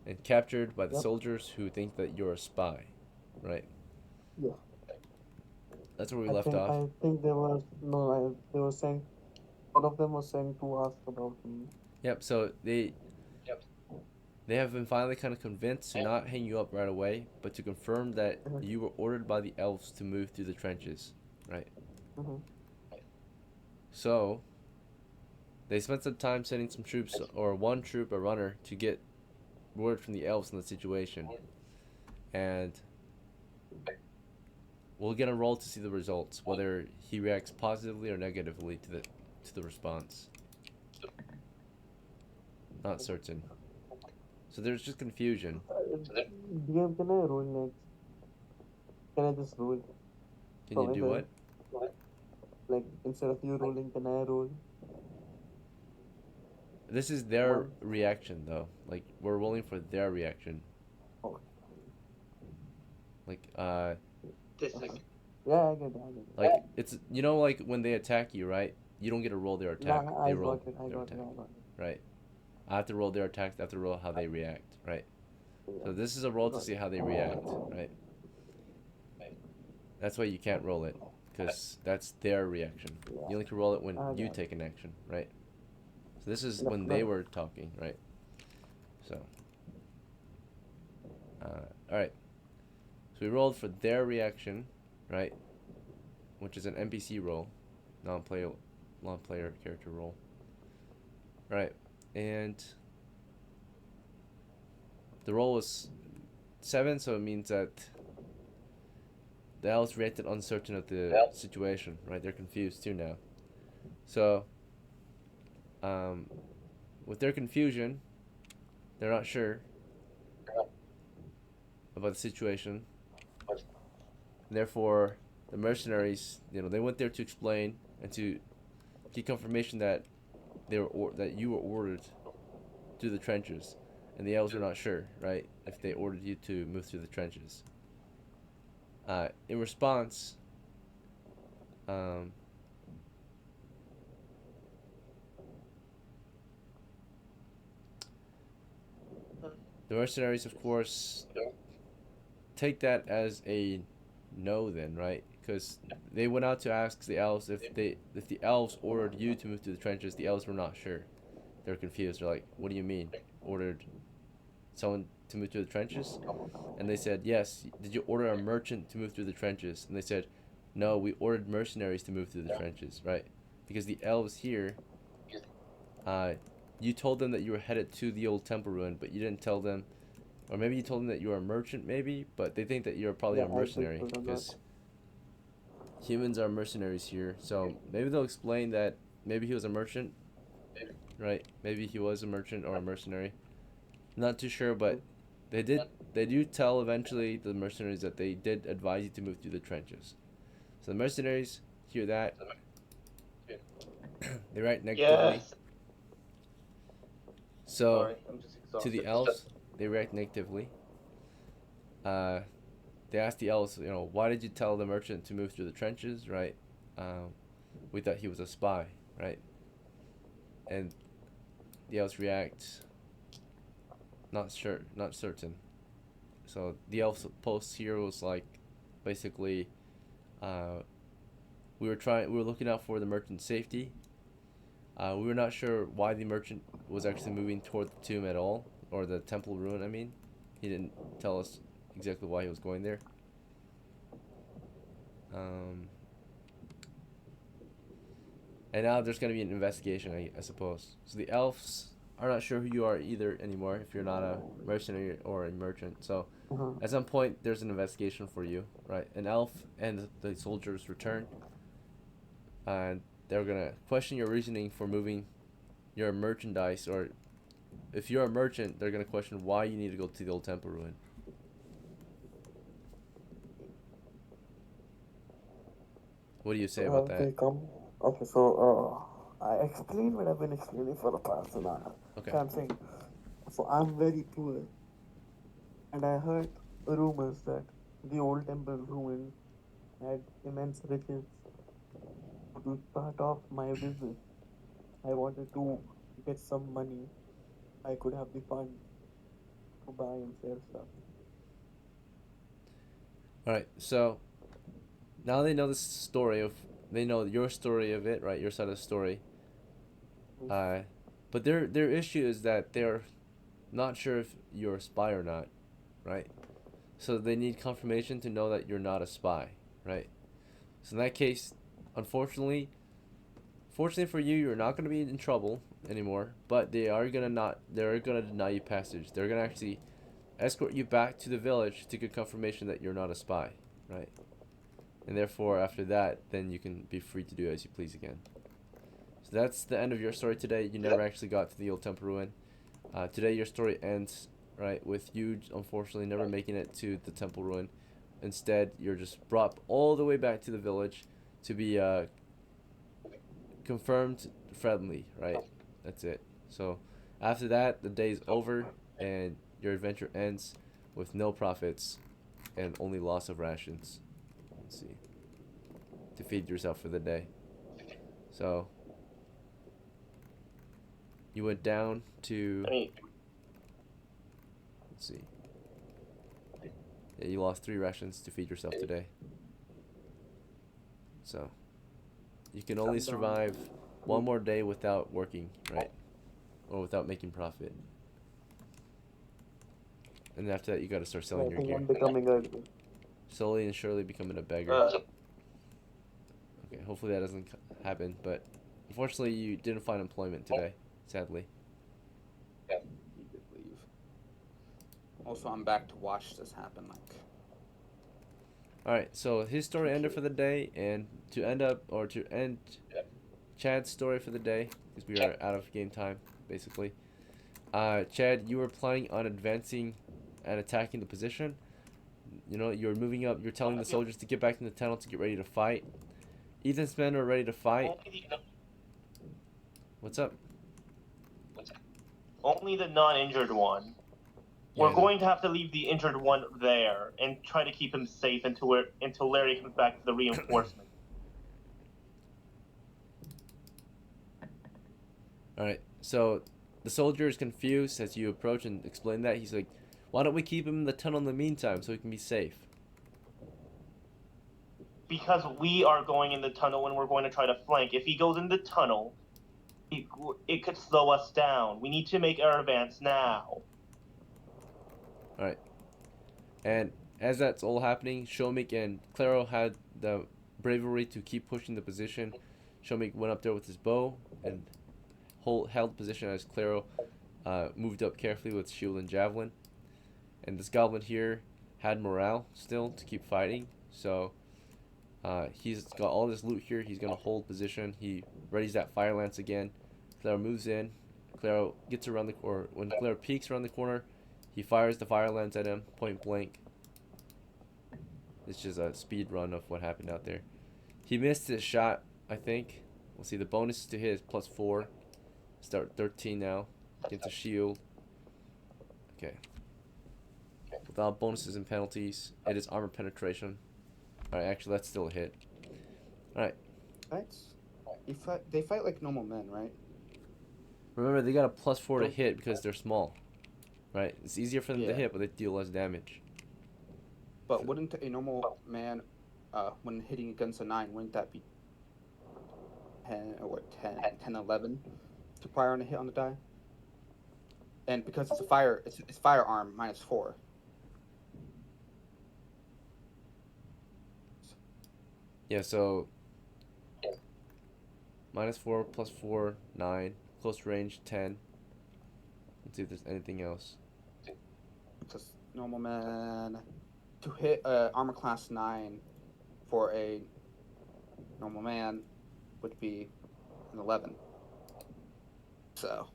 and captured by the Yep. soldiers who think that you're a spy, right? Yeah. That's where we left off. I think they were no, they were sent. One of them was sent to ask about me. Yep. So they have been finally kind of convinced to not hang you up right away, but to confirm that you were ordered by the elves to move through the trenches, right? Mm-hmm. So they spent some time sending some troops, or one troop, a runner, to get word from the elves on the situation, and we'll get a roll to see the results, whether he reacts positively or negatively to the response. Not certain. So there's just confusion. DM, can I roll next? Can I just roll? Can you do what? Like, instead of you rolling, can I roll? This is their One. reaction, though. Like, we're rolling for their reaction. Oh. Like, This is Yeah, I get it. like it's, you know, like when they attack you, right? You don't get to roll their attack. Nah, They I roll got it. their attack, right? I have to roll their attacks. I have to roll how they react, right? So this is a roll to see how they react, right? That's why you can't roll it, because that's their reaction. You only can roll it when you take an action, right? So this is when they were talking, right? So, all right. So we rolled for their reaction, right? Which is an NPC roll, non-player character roll, right? And the roll was 7, so it means that the elves reacted uncertain of the situation, right? They're confused too now. So, with their confusion, they're not sure about the situation. And therefore, the mercenaries, they went there to explain and to get confirmation that that you were ordered through the trenches, and the elves were not sure, right, if they ordered you to move through the trenches. In response, the mercenaries, of course, take that as a no, then, right? Because they went out to ask the elves if the elves ordered you to move through the trenches. The elves were not sure. They're confused. They're like, "What do you mean? Ordered someone to move through the trenches?" And they said, "Yes. Did you order a merchant to move through the trenches?" And they said, "No, we ordered mercenaries to move through the trenches," right? Because the elves here, you told them that you were headed to the old temple ruin, but you didn't tell them, or maybe you told them that you were a merchant, maybe, but they think that you're probably a mercenary, because humans are mercenaries here. So maybe they'll explain that maybe he was a merchant, right? Maybe he was a merchant or a mercenary. Not too sure, but they do tell eventually the mercenaries that they did advise you to move through the trenches. So the mercenaries hear that. They react negatively. yes. So Sorry, I'm just to the exhausted. elves, they react negatively. They ask the elves, why did you tell the merchant to move through the trenches, right? We thought he was a spy, right? And the elves react, not sure, not certain. So the elves post here was like, basically, we were looking out for the merchant's safety. We were not sure why the merchant was actually moving toward the tomb at all, or the temple ruin, I mean. He didn't tell us exactly why he was going there. And now there's going to be an investigation, I suppose. So the elves are not sure who you are either anymore, if you're not a mercenary or a merchant. So at some point, there's an investigation for you, right? An elf and the soldiers return, and they're going to question your reasoning for moving your merchandise or if you're a merchant, they're gonna question why you need to go to the old temple ruin. What do you say about that? Okay, come. Okay, so I explained what I've been explaining for the past an hour. Okay. So I'm saying, so I'm very poor, and I heard rumors that the old temple ruin had immense riches. To be part of my business, I wanted to get some money. I could have the funds to buy and sell stuff. All right. So now they know the story of, they know your story of it, right? Your side of the story. But their issue is that they're not sure if you're a spy or not, right? So they need confirmation to know that you're not a spy, right? So in that case, unfortunately, fortunately for you, you're not going to be in trouble anymore. But they're gonna deny you passage. They're gonna actually escort you back to the village to get confirmation that you're not a spy, right? And therefore, after that, then you can be free to do as you please again. So that's the end of your story today. You never actually got to the old temple ruin. Today, your story ends, right, with you unfortunately never making it to the temple ruin. Instead, you're just brought all the way back to the village to be confirmed friendly, right? That's it. So after that, the day's over and your adventure ends with no profits and only loss of rations. Let's see. To feed yourself for the day. So you went down to, let's see. Yeah, you lost 3 rations to feed yourself today. So you can only survive one more day without working, right? Or without making profit. And after that, you gotta start selling I your think gear. I'm becoming a. Slowly and surely becoming a beggar. Okay, hopefully that doesn't happen, but unfortunately you didn't find employment today, sadly. He did leave. Also, I'm back to watch this happen. Like, Alright, so his story ended for the day, and to end Chad's story for the day, because we are out of game time, basically. Chad, you were planning on advancing and attacking the position. You know, you're moving up, you're telling the soldiers to get back in the tunnel to get ready to fight. Ethan's men are ready to fight. What's up? Only the non-injured one. We're going to have to leave the injured one there and try to keep him safe until Larry comes back to the reinforcement. Alright, so the soldier is confused as you approach and explain that. He's like, why don't we keep him in the tunnel in the meantime so he can be safe? Because we are going in the tunnel and we're going to try to flank. If he goes in the tunnel, it could slow us down. We need to make our advance now. Alright. And as that's all happening, Shomik and CLARO had the bravery to keep pushing the position. Shomik went up there with his bow and held position as CLARO moved up carefully with shield and javelin. And this goblin here had morale still to keep fighting, so he's got all this loot here. He's gonna hold position. He readies that fire lance again. CLARO moves in. CLARO gets around the corner. When CLARO peeks around the corner, he fires the fire lance at him point blank. It's just a speed run of what happened out there. He missed his shot, I think. We'll see. The bonus to hit is +4. Start 13 now. Against a shield. Okay. Without bonuses and penalties, it is armor penetration. Alright, actually, that's still a hit. Alright. They fight like normal men, right? Remember, they got a +4 to hit because they're small. Right? It's easier for them to Yeah. hit, but they deal less damage. But wouldn't a normal man, when hitting against a 9, wouldn't that be 10, or what, 10, 11 to fire on a hit on the die? And because it's it's firearm -4. Yeah, so -4, +4, 9. Close range, 10. Let's see if there's anything else. Because normal man to hit armor class 9 for a normal man would be an 11. So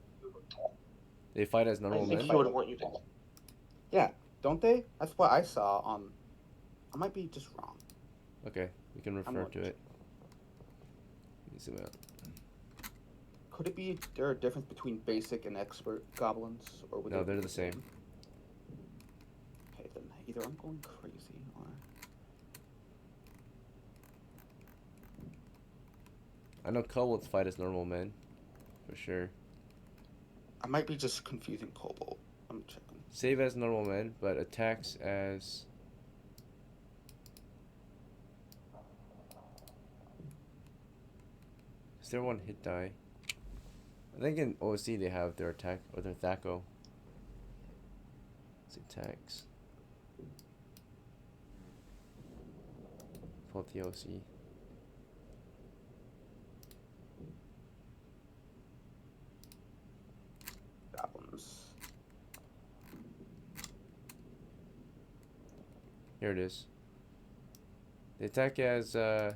They fight as I normal think men. he would want you to. Yeah, don't they? That's what I saw on. I might be just wrong. Okay, we can refer not- to it. Let me zoom out. Could it be there a difference between basic and expert goblins, or would No, they they're be the same. Okay, then either I'm going crazy or I know kobolds fight as normal men, for sure. I might be just confusing kobold. I'm checking. Save as normal men, but attacks as. Is there one hit die? I think in OC they have their attack or their THACO. It's attacks. Pull up the OC. Goblins. Here it is. They attack as level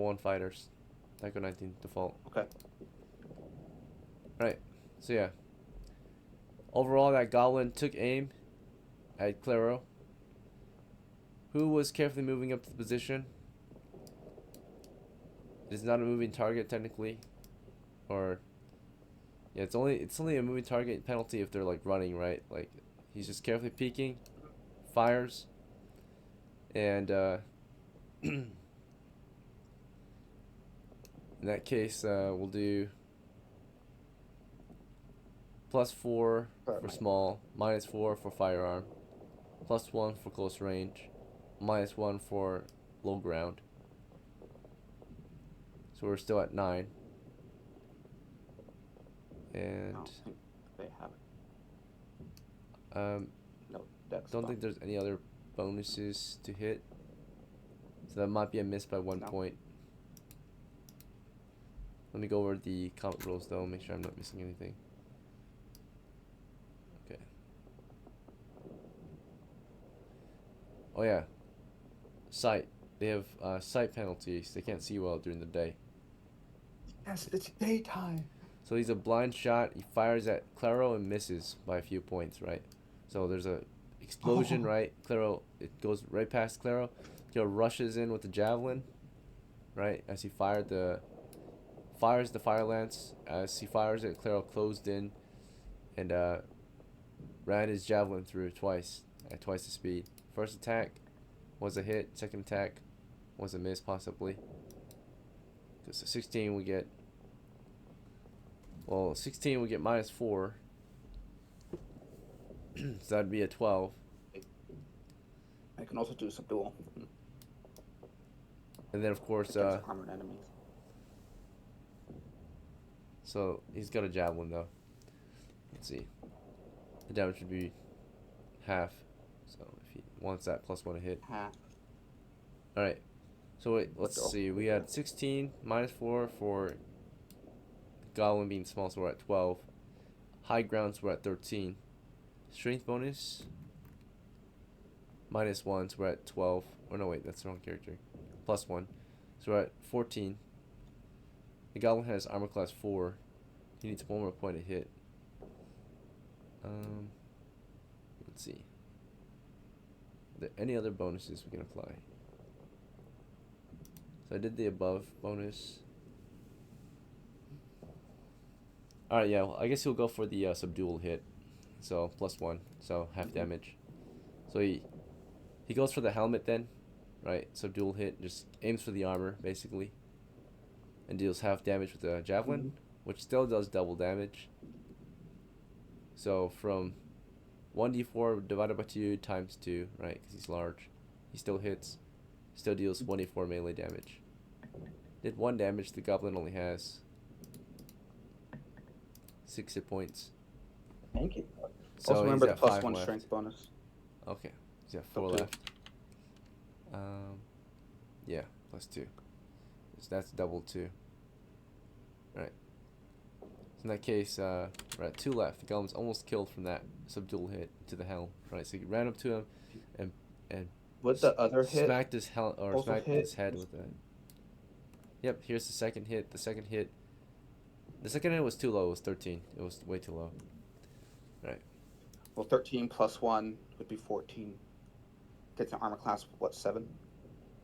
1 fighters. THACO 19 default. Okay. Right. So yeah. Overall, that goblin took aim at CLARO, who was carefully moving up to the position. It is not a moving target technically, or yeah, it's only a moving target penalty if they're like running, right? Like he's just carefully peeking, fires, and in that case, we'll do +4 for small, -4 for firearm, +1 for close range, -1 for low ground. So we're still at 9. And I don't think they have it. No, Dex. don't think there's any other bonuses to hit. So that might be a miss by 1 No. point. Let me go over the combat rules though, make sure I'm not missing anything. Okay. Oh yeah. Sight. They have sight penalties. They can't see well during the day. Yes, it's daytime. So he's a blind shot. He fires at CLARO and misses by a few points, right? So there's a explosion, right? CLARO, it goes right past CLARO. CLARO rushes in with the javelin, right? As he fires the fire lance. As he fires it, CLARO closed in and ran his javelin through twice at twice the speed. First attack was a hit. Second attack was a miss, possibly. Because 16 we get. Well, 16 we get -4. So that'd be a 12. I can also do subdual. And then of course, Against armored enemies. so he's got a javelin though. Let's see. The damage would be half. So if he wants that +1 to hit. Half. All right. So wait, let's Go. see. We had 16 -4 for the goblin being small, so we're at 12. High grounds we're at 13. Strength bonus -1, so we're at 12. Oh no, wait, that's the wrong character. +1, so we're at 14. The goblin has armor class 4. He needs 1 more point to hit. Let's see. Are there any other bonuses we can apply? So I did the above bonus. Alright, yeah, well, I guess he'll go for the subdual hit. So +1, so half damage. So he goes for the helmet then, right? Subdual hit, just aims for the armor basically, and deals half damage with the javelin, which still does double damage. So from 1d4 divided by 2 times 2, right? Because he's large, he still hits, still deals 1d4 melee damage. Did 1 damage. The goblin only has 6 hit points. Thank you. So Also remember he's the at 5 +1 left. strength bonus. Okay, he's got 4 2. left. Yeah, +2. So that's double 2. Right. So in that case, we're at 2 left. The goblin's almost killed from that subdual hit to the helm. Right, so he ran up to him and Would the other hit smacked his also smacked hit? his head with it. Yep, here's the second hit. The second hit The second hit was too low. It was 13. It was way too low. Well, 13 plus 1 would be 14. Gets an armor class, what, 7?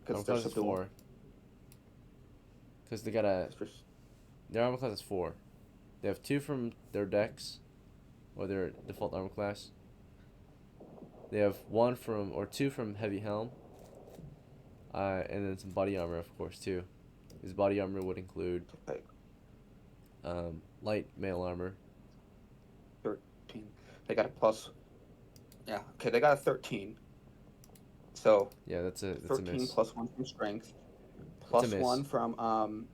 Armor they're class is subdual. 4. Because they got a... It's for- Their armor class is 4. They have 2 from their dex, or their default armor class. They have 1 from, or 2 from heavy helm. And then some body armor, of course, too. His body armor would include Okay, light mail armor. 13. They got a plus. Yeah, okay, they got a 13. So, Yeah, that's a 13 miss. plus 1 from strength. a Plus miss. 1 from,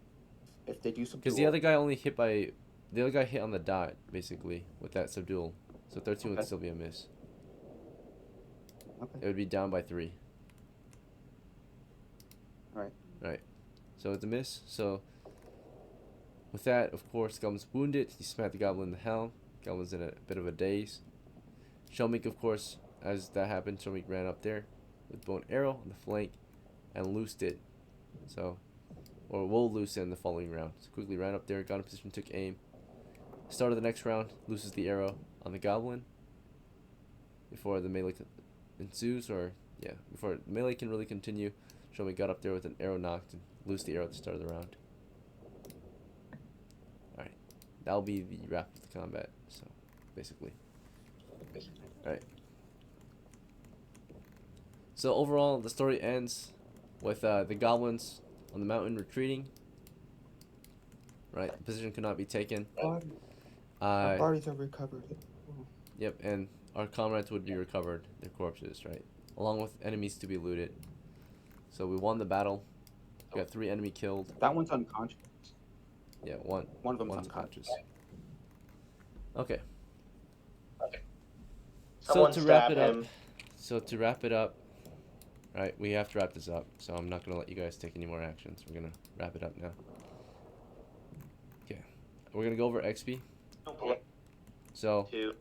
if they do subdual. Because the other guy only hit by... The other guy hit on the dot, basically, with that subdual. So 13 would Okay. still be a miss. Okay. It would be down by 3. Right. Right. So it's a miss. So with that, of course, Goblin's wounded. He smacked the Goblin in the helm. Goblin's in a bit of a daze. Shomik, of course, as that happened, Shomik ran up there with bow and arrow on the flank and loosed it. So, or will loose it in the following round. So quickly ran up there, got in position, took aim. Start of the next round, looses the arrow on the Goblin before the melee ensues, or yeah, before the melee can really continue. Shomik got up there with an arrow knocked and loosed the arrow at the start of the round. Alright, that'll be the wrap of the combat, so basically. Alright. So overall, the story ends with the Goblins on the mountain retreating. Right, the position could not be taken. Our bodies are recovered. Yep, and our comrades would be recovered, their corpses, right? Along with enemies to be looted. So we won the battle. We got 3 enemy killed. That one's unconscious. Yeah, one One of them's one's unconscious. Okay. Someone so to wrap stab it up, him. right? We have to wrap this up. So I'm not gonna let you guys take any more actions. We're gonna wrap it up now. Okay, we're gonna go over XP. So Two.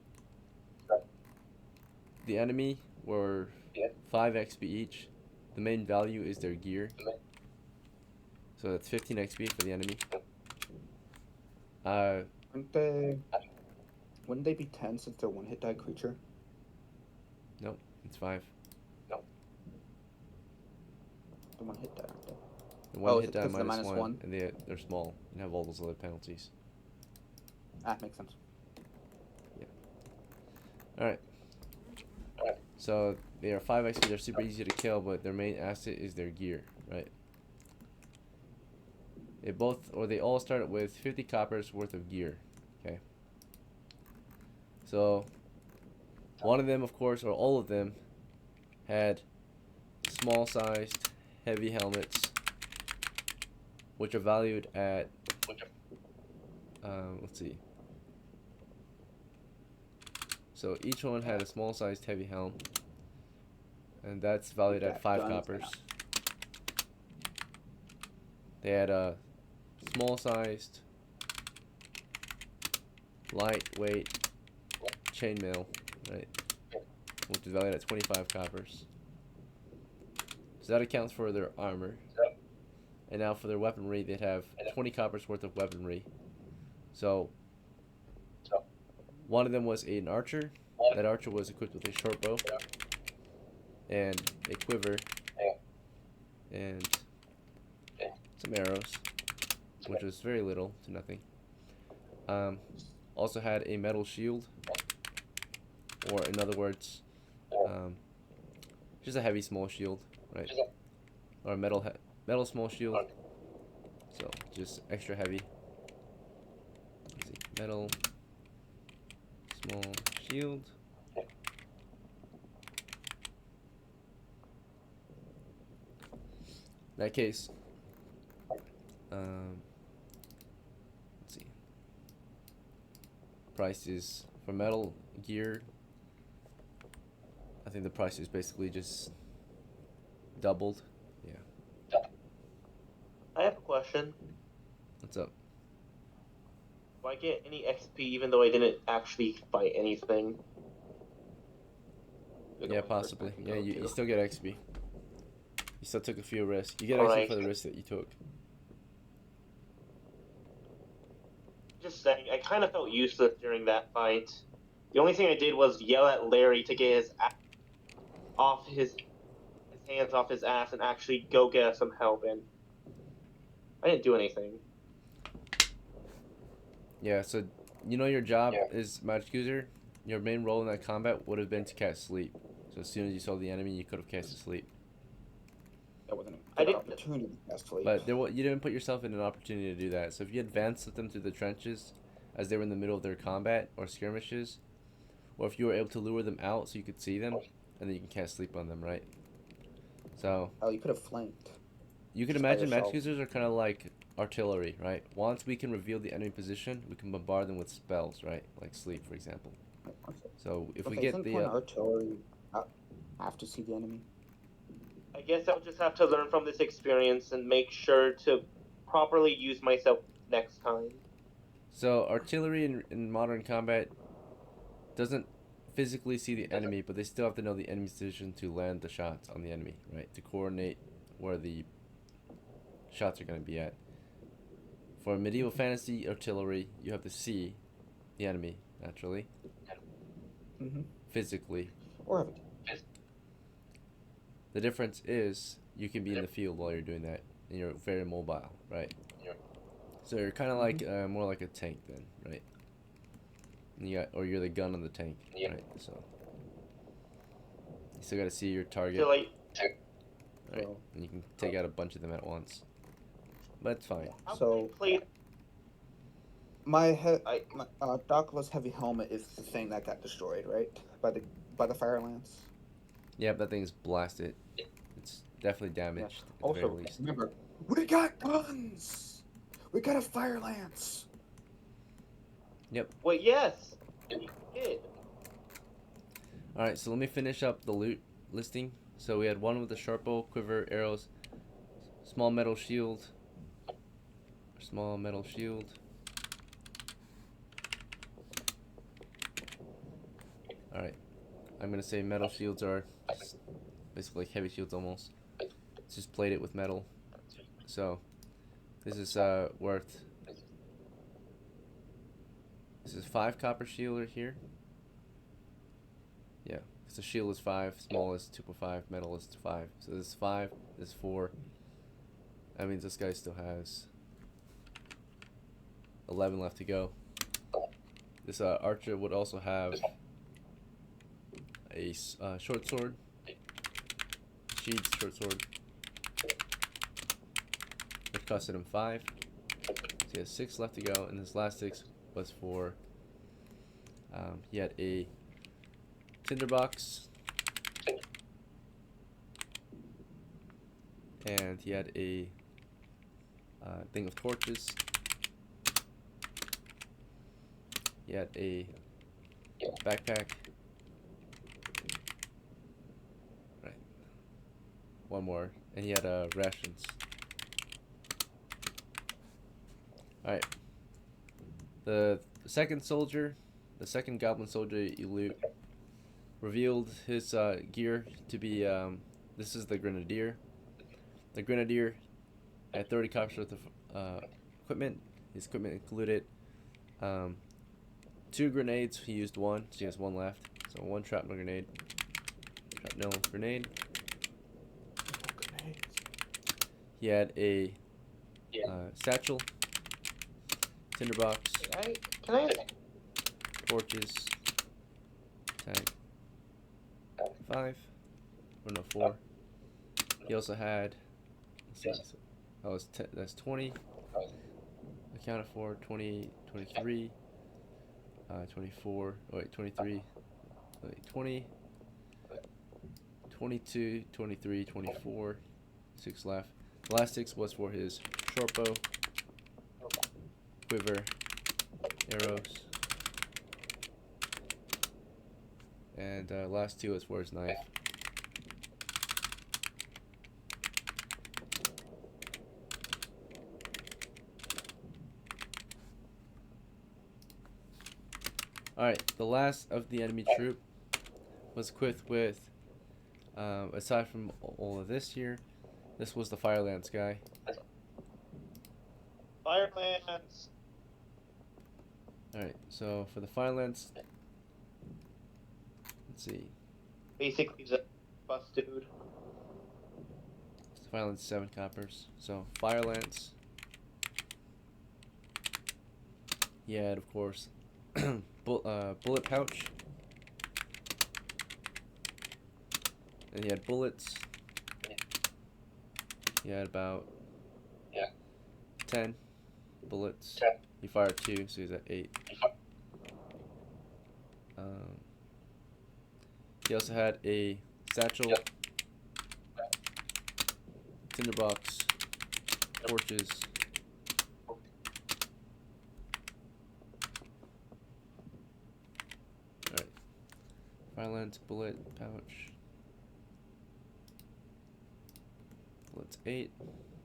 the enemy were 5 XP each. The main value is their gear. So that's 15 XP for the enemy. Wouldn't they be 10 since they're one hit die creature? Nope, it's 5. The one hit die, aren't they? The one Oh, hit is it die because of the minus minus 1, one? and they're small and have all those other penalties. Makes sense. Alright. So they are 5 XP, they're super easy to kill, but their main asset is their gear, right? They all start with 50 coppers worth of gear. Okay. So one of them, of course, or all of them, had small sized heavy helmets, which are valued at let's see. So each one had a small sized heavy helm, and that's valued at 5 coppers. They had a small sized lightweight chainmail, right, which is valued at 25 coppers. So that accounts for their armor. And now for their weaponry, they'd have 20 coppers worth of weaponry. So one of them was an archer. That archer was equipped with a short bow and a quiver and some arrows, which was very little to nothing. Also had a metal shield, or in other words, just a heavy small shield, right? Or a metal small shield. So just extra heavy. Let's see, metal small shield. In that case, let's see. Price is for metal gear. I think the price is basically just doubled. Yeah. I have a question. What's up? Do I get any XP even though I didn't actually fight anything? Yeah, possibly. Yeah, you still get XP. You still took a few risks. You get XP Alright. for the risk that you took. Just saying, I kind of felt useless during that fight. The only thing I did was yell at Larry to get his hands off his ass and actually go get us some help. And I didn't do anything. Yeah, so you know your job is magic user. Your main role in that combat would have been to cast sleep. So as soon as you saw the enemy, you could have casted sleep. That wasn't I a good didn't- opportunity to cast sleep. But you didn't put yourself in an opportunity to do that. So if you advanced with them through the trenches as they were in the middle of their combat or skirmishes, or if you were able to lure them out so you could see them, and then you can cast sleep on them, right? So Oh, you could have flanked. you can Just by imagine magic yourself. users are kind of like artillery, right? Once we can reveal the enemy position, we can bombard them with spells, right? Like sleep, for example. So if we get isn't the when artillery have to see the enemy? I guess I'll just have to learn from this experience and make sure to properly use myself next time. so artillery in modern combat doesn't physically see the enemy, but they still have to know the enemy's position to land the shots on the enemy, right? To coordinate where the shots are going to be at. For medieval fantasy artillery, you have to see the enemy naturally, Mm-hmm. physically. Or have it. The difference is you can be in the field while you're doing that, and you're very mobile, right? So you're kind of like more like a tank then, right? And or you're the gun on the tank, right? So you still got to see your target, So, like, right? And you can take out a bunch of them at once, but it's fine. how So- can I play? My DOCKLA's heavy helmet is the thing that got destroyed, right? By the fire lance. Yeah, that thing's blasted. It's definitely damaged at the Also, very least. remember, we got guns. We got a fire lance. Well, yes, you did. All right, so let me finish up the loot listing. So we had one with a sharp bow, quiver, arrows, small metal shield. All right, I'm gonna say metal shields are just basically like heavy shields almost. It's just plated with metal. So this is worth. This is 5 copper shield right here. Yeah, because the shield is 5, small is 2.5, metal is 5. So this is 5, this is 4. That means this guy still has 11 left to go. This archer would also have a short sword, sheathed short sword, which costed him 5. So he has 6 left to go, and his last 6 was for he had a tinderbox, and he had a thing of torches. He had a backpack. Right. One more, and he had rations. All right. The second soldier, the second goblin soldier you loot, revealed his gear to be, this is the grenadier. The grenadier had 30 copies worth of equipment. His equipment included 2 grenades. He used 1, so he has 1 left. So 1 shrapnel grenade. Shrapnel grenade. He had a satchel, tinderbox, Can I? torches, tank, 5, or no, 4. He also had, let's see, oh, that's 20, accounted for, 20, 23, 24, oh wait, 23, wait, 20, 22, 23, 24, 6 left. The last 6 was for his short bow, quiver, arrows, and last 2 is for his knife. Alright, the last of the enemy troop was equipped with, aside from all of this here, this was the fire lance guy. Fire lance. Alright, so for the fire lance, let's see. Basically, the bus dude. Fire lance 7 coppers. So fire lance. He had, of course, bullet pouch. And he had bullets. He had about 10 bullets. He fired 2, so he's at 8. He also had a satchel, tinderbox, torches. Alright. Fire lance, bullet, pouch. Bullets 8.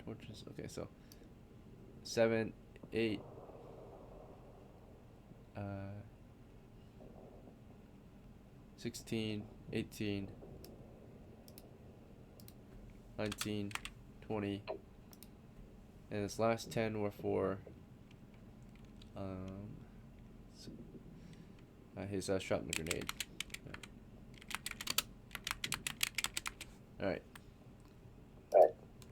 Torches. Okay, so 7, 8. 16, 18, 19, 20, and this last 10 were for his shrapnel grenade. Alright.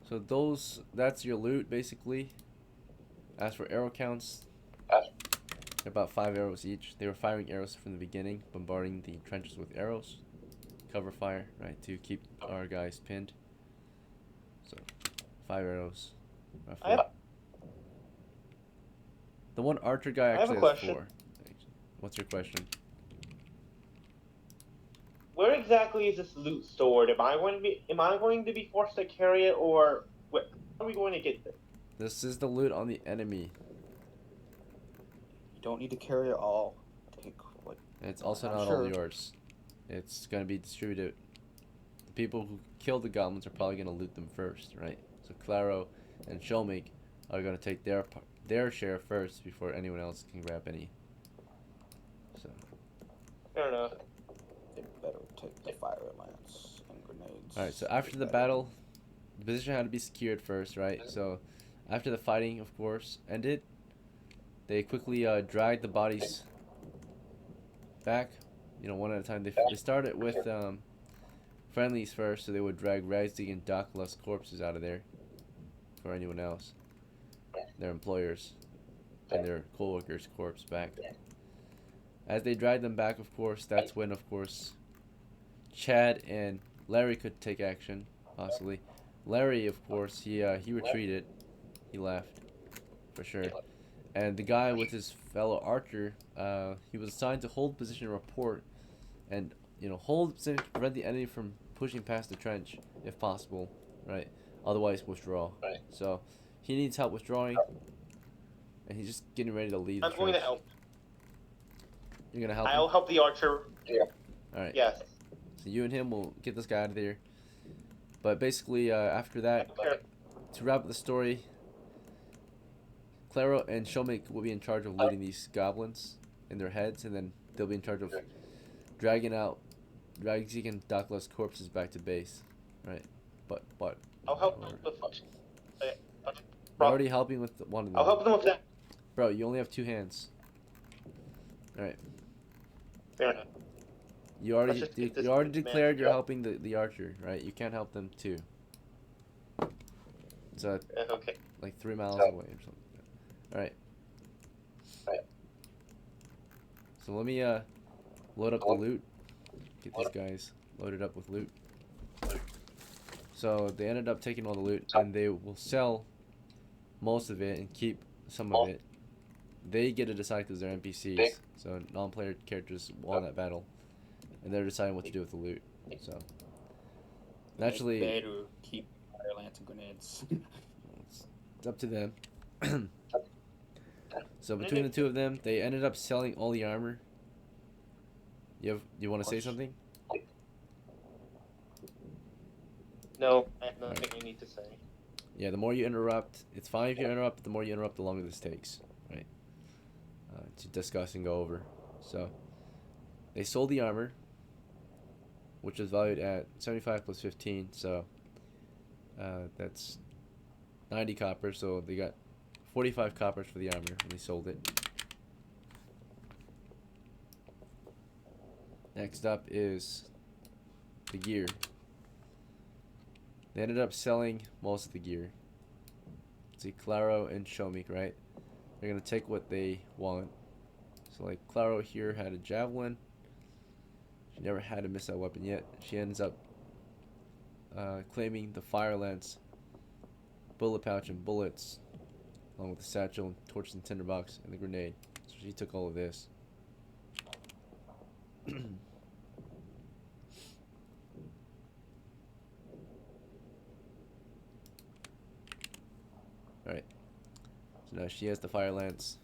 So that's your loot basically. As for arrow counts, about 5 arrows each. They were firing arrows from the beginning, bombarding the trenches with arrows. Cover fire, right, to keep our guys pinned. So, 5 arrows, roughly. The one archer guy actually has 4. What's your question? Where exactly is this loot stored? Am I going to be forced to carry it, or how are we going to get this? This is the loot on the enemy. You don't need to carry it all. Take what? It's also I'm not sure. all yours. It's going to be distributed. The people who killed the goblins are probably going to loot them first, right? So CLARO and SHOMICH are going to take their share first before anyone else can grab any. So. Fair enough. They better take the fire lance and grenades. Alright, so after the battle, the position had to be secured first, right? So after the fighting, of course, ended, they quickly dragged the bodies back, you know, one at a time. They started with friendlies first, so they would drag RADZIG and DOCKLA's corpses out of there for anyone else, their employers and their co-workers' corpse back. As they dragged them back, of course, that's when, of course, Chad and Larry could take action, possibly. Larry, of course, he retreated, he left, for sure. And the guy with his fellow archer, he was assigned to hold position and report, and hold position to prevent the enemy from pushing past the trench, if possible, right? Otherwise, withdraw. Right. So he needs help withdrawing, and he's just getting ready to leave. I'm going to help. You're gonna help. I'll help the archer. Yeah. All right. Yes. So you and him will get this guy out of there. But basically, after that, to wrap up the story, CLARO and SHOMICH will be in charge of leading these goblins in their heads, and then they'll be in charge of dragging RADZIG and DOCKLA's corpses back to base, right? But I'll help them with. You're already helping with one of them. I'll help them with that. Bro, you only have 2 hands. All right. Fair enough. You already declared you're helping the archer, right? You can't help them too. It's okay. Like 3 miles away or something. All right. So let me load up the loot. Get these guys loaded up with loot. So they ended up taking all the loot, and they will sell most of it and keep some of it. They get to decide because they're NPCs, so non-player characters won that battle, and they're deciding what to do with the loot. So naturally, They better keep fire lance and grenades. it's up to them. So between the 2 of them, they ended up selling all the armor. You want to say something? No, I have nothing I need to say. Yeah, the more you interrupt, it's fine if you interrupt, but the more you interrupt, the longer this takes, right? To discuss and go over. So, they sold the armor, which was valued at 75 plus 15, so that's 90 copper, so they got 45 coppers for the armor when they sold it. Next up is the gear. They ended up selling most of the gear. See, CLARO and SHOMICH, right? They're gonna take what they want. So like CLARO here had a javelin. She never had a missile weapon yet. She ends up claiming the fire lance, bullet pouch, and bullets, along with the satchel, torch, and tinderbox, and the grenade. So she took all of this. Alright. So now she has the fire lance,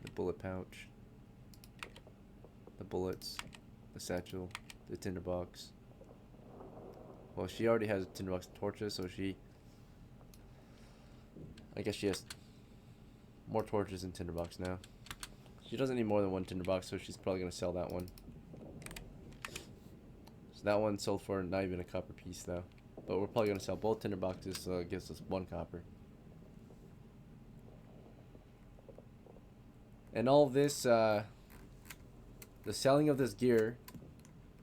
the bullet pouch, the bullets, the satchel, the tinderbox. Well, she already has a tinderbox and torches, so I guess she has more torches and tinderbox now. She doesn't need more than one tinderbox, so she's probably going to sell that one. So that one sold for not even a copper piece, though. But we're probably going to sell both tinderboxes, so it gives us 1 copper. And all of this, the selling of this gear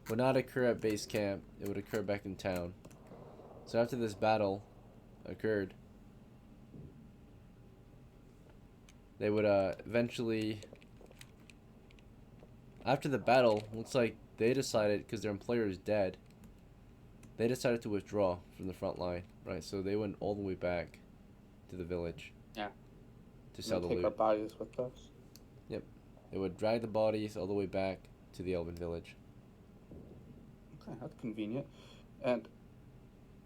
would not occur at base camp. It would occur back in town. So after this battle occurred, they would eventually, after the battle, looks like they decided, because their employer is dead, they decided to withdraw from the front line, right? So they went all the way back to the village. Yeah. To sell the take loot. our bodies with us. Yep. They would drag the bodies all the way back to the Elven village. Okay, that's convenient. And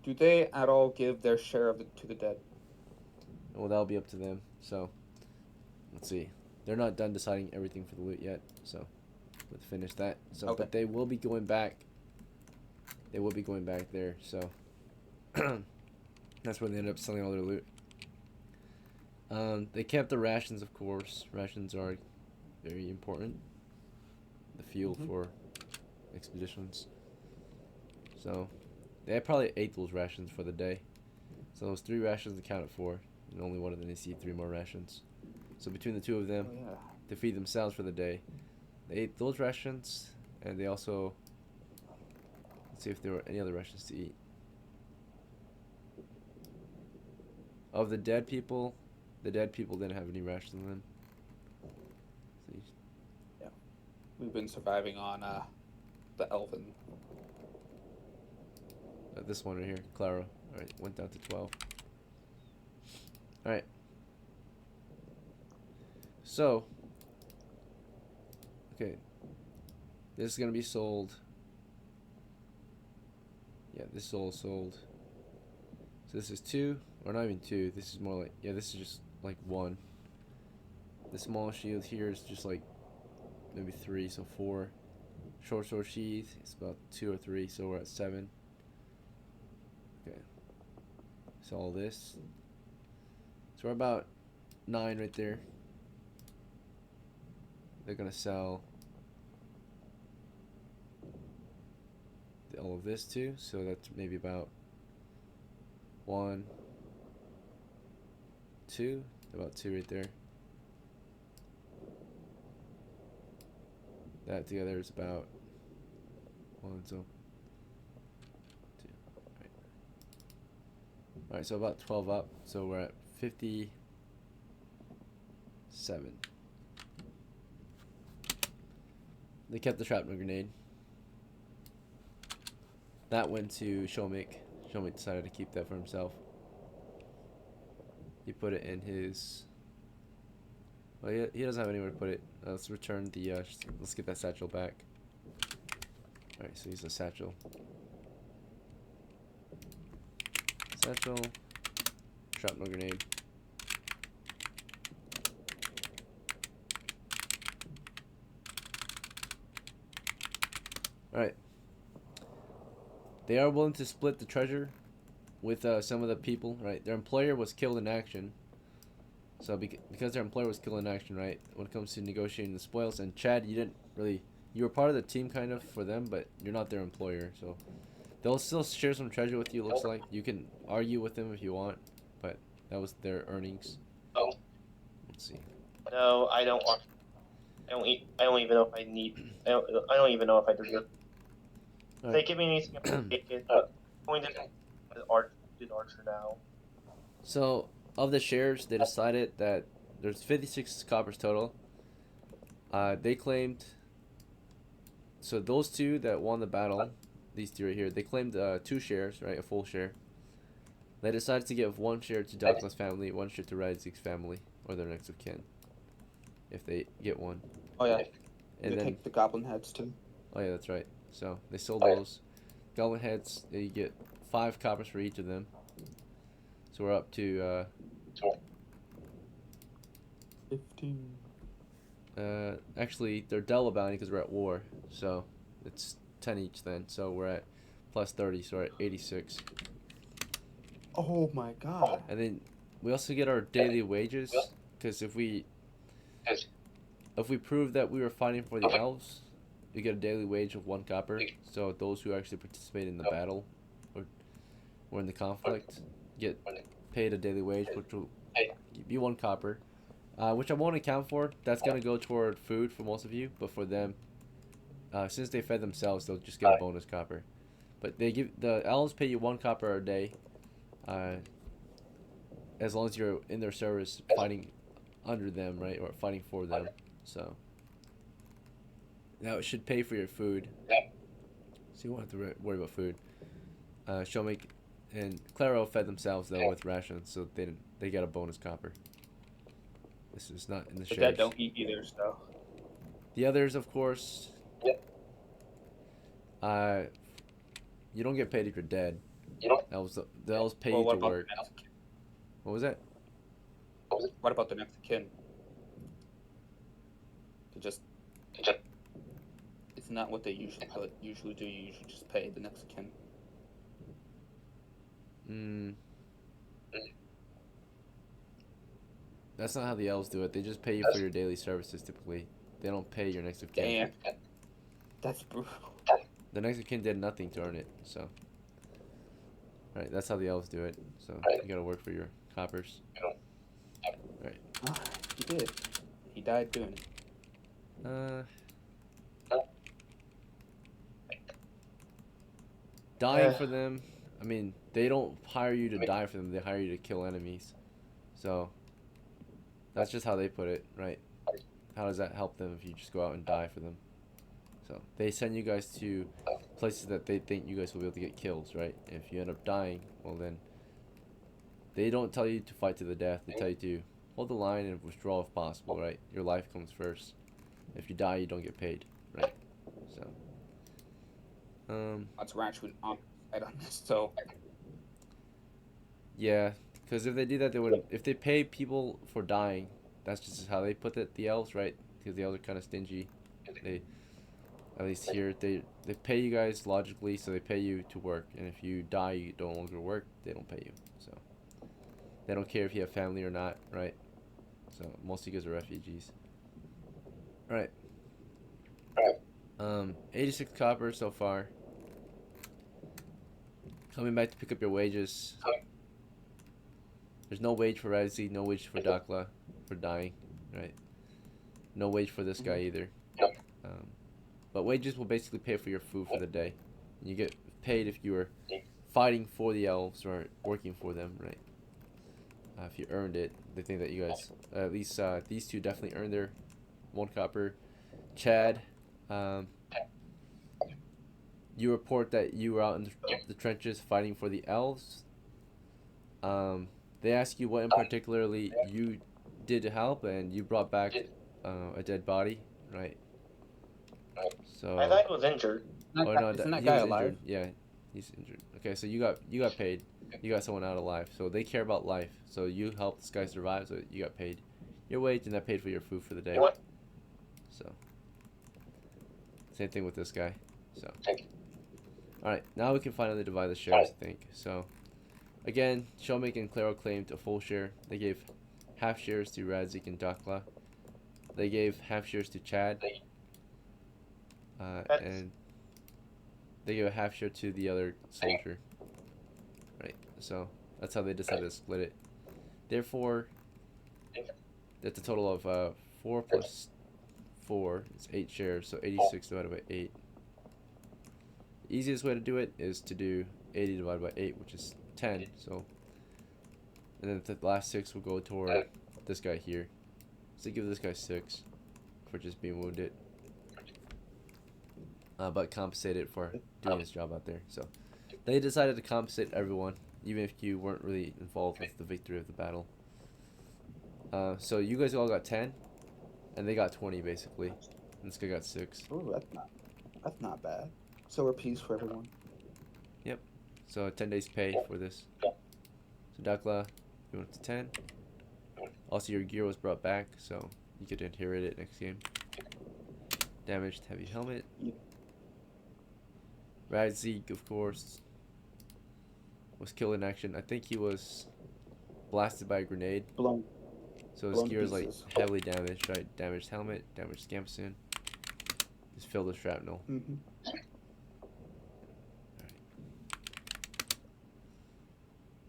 do they at all give their share of to the dead? Well, that'll be up to them. So, let's see. They're not done deciding everything for the loot yet. So, let's finish that. So, Okay. But they will be going back. They will be going back there. So, that's where they end up selling all their loot. They kept the rations, of course. Rations are very important. The fuel for expeditions. So, they probably ate those rations for the day. So those 3 rations accounted for, and only one of them needs to eat 3 more rations. So between the 2 of them, to feed themselves for the day, they ate those rations, and they also, let's see if there were any other rations to eat. Of the dead people didn't have any rations in them. See. Yeah, we've been surviving on the Elven. This one right here, CLARO. Alright, went down to 12. Alright. So, okay. This is going to be sold. Yeah, this is all sold. So this is 2, or not even 2. This is more like, yeah, this is just like 1. The small shield here is just like maybe 3, so 4. Short sword sheath is about 2 or 3, so we're at 7. Okay. So all this. So we're about 9 right there. They're gonna sell all of this too. So that's maybe about 1, 2, about 2 right there. That together is about 1, so 2. Alright, so about 12 up, so we're at 57. They kept the shrapnel grenade. That went to SHOMICH. SHOMICH decided to keep that for himself. He put it in his... Well, he doesn't have anywhere to put it. Let's return the... let's get that satchel back. Alright, so he's a satchel. Satchel, shrapnel grenade. Alright. They are willing to split the treasure with some of the people, right? Their employer was killed in action. So because their employer was killed in action, right? When it comes to negotiating the spoils, and Chad, you were part of the team kind of for them, but you're not their employer, so they'll still share some treasure with you, it looks like. You can argue with them if you want, but that was their earnings. Oh. Let's see. No, I don't want. I don't even know if I need. I don't even know if I deserve. If they Alright. give me anything, I'll take it. But I'm going to do Archer now. So, of the shares, they decided that there's 56 coppers total. They claimed. So those two that won the battle, these two right here, they claimed 2 shares, right, a full share. They decided to give 1 share to DOCKLA's family, 1 share to RADZIG's family, or their next of kin, if they get one. Oh yeah. And They then, take the goblin heads too. oh yeah, that's right. So they sold those. Goblin heads, you get 5 coppers for each of them. So we're up to 15. actually they're double bounty because we're at war. So it's 10 each then. So we're at plus 30, so we're at 86. Oh my god. And then we also get our daily wages, because if we prove that we were fighting for the elves, you get a daily wage of 1 copper. So those who actually participate in the battle or in the conflict get paid a daily wage, which will be 1 copper, which I won't account for. That's gonna go toward food for most of you, but for them, since they fed themselves, they'll just get a bonus copper. But the elves pay you 1 copper a day. As long as you're in their service fighting under them, right, or fighting for them. So now it should pay for your food, so you won't have to worry about food. Shomich and CLARO fed themselves though with rations, so they got a bonus copper. This is not in the The shares. dead don't eat either, so. The others, of course, you don't get paid if you're dead. The elves pay Well, you what to about work. the next of kin? What was that? What about the next of kin? It's not what they usually do. You usually just pay the next of kin. That's not how the elves do it. They just pay you for your daily services typically. They don't pay your next of kin. Damn. That's brutal. The next of kin did nothing to earn it, so. Alright, that's how the elves do it. So you gotta work for your coppers. Right. He did. He died doing it. Dying for them, I mean, they don't hire you to die for them, they hire you to kill enemies. So that's just how they put it, right? How does that help them if you just go out and die for them? So they send you guys to places that they think you guys will be able to get kills, right? If you end up dying, well then, they don't tell you to fight to the death. They tell you to hold the line and withdraw if possible, right? Your life comes first. If you die, you don't get paid, right? So, That's we're actually on this, so. yeah, because if they do that, they would. If they pay people for dying, that's just how they put it. The elves, right? Because the elves are kind of stingy. They, at least here, they pay you guys logically, so they pay you to work. And if you die, you no longer work. They don't pay you. So they don't care if you have family or not, right? So most of you guys are refugees. Right. 86 copper so far. Coming back to pick up your wages. There's no wage for RADZIG, no wage for DOCKLA for dying, right? No wage for this guy either. But wages will basically pay for your food for the day. You get paid if you were fighting for the elves or working for them, right? If you earned it, they think that you guys, at least these two definitely earned their 1 copper. Chad, you report that you were out in the trenches fighting for the elves. They ask you what in particularly you did to help, and you brought back a dead body, right? So I thought he was injured. oh no, Isn't that he guy was alive? injured. Yeah, he's injured. Okay, so you got paid. You got someone out alive. So they care about life. So you helped this guy survive. So you got paid your wage, and that paid for your food for the day. So same thing with this guy. So all right, now we can finally divide the shares. I think so. Again, Shomich and CLARO claimed a full share. They gave half shares to RADZIG and DOCKLA. They gave half shares to Chad. And they gave a half share to the other soldier. Right, so that's how they decided to split it. Therefore, that's a total of 4 plus 4. It's 8 shares, so 86 divided by 8. The easiest way to do it is to do 80 divided by 8, which is 10. So, and then the last 6 will go toward this guy here. So give this guy 6 for just being wounded. But compensate it for doing his job out there. So they decided to compensate everyone, even if you weren't really involved with the victory of the battle. So you guys all got 10, and they got 20 basically. And this guy got 6. Oh, that's not bad. So peace for everyone. Yep. So 10 days pay for this. So DOCKLA, you went to 10. Also, your gear was brought back, so you could inherit it next game. Damaged heavy helmet. RADZIG, of course, was killed in action. I think he was blasted by a grenade. Blown. So his blown gear is like pieces. heavily damaged, right? Damaged helmet, damaged scamperson. Just filled with shrapnel. Mm-hmm.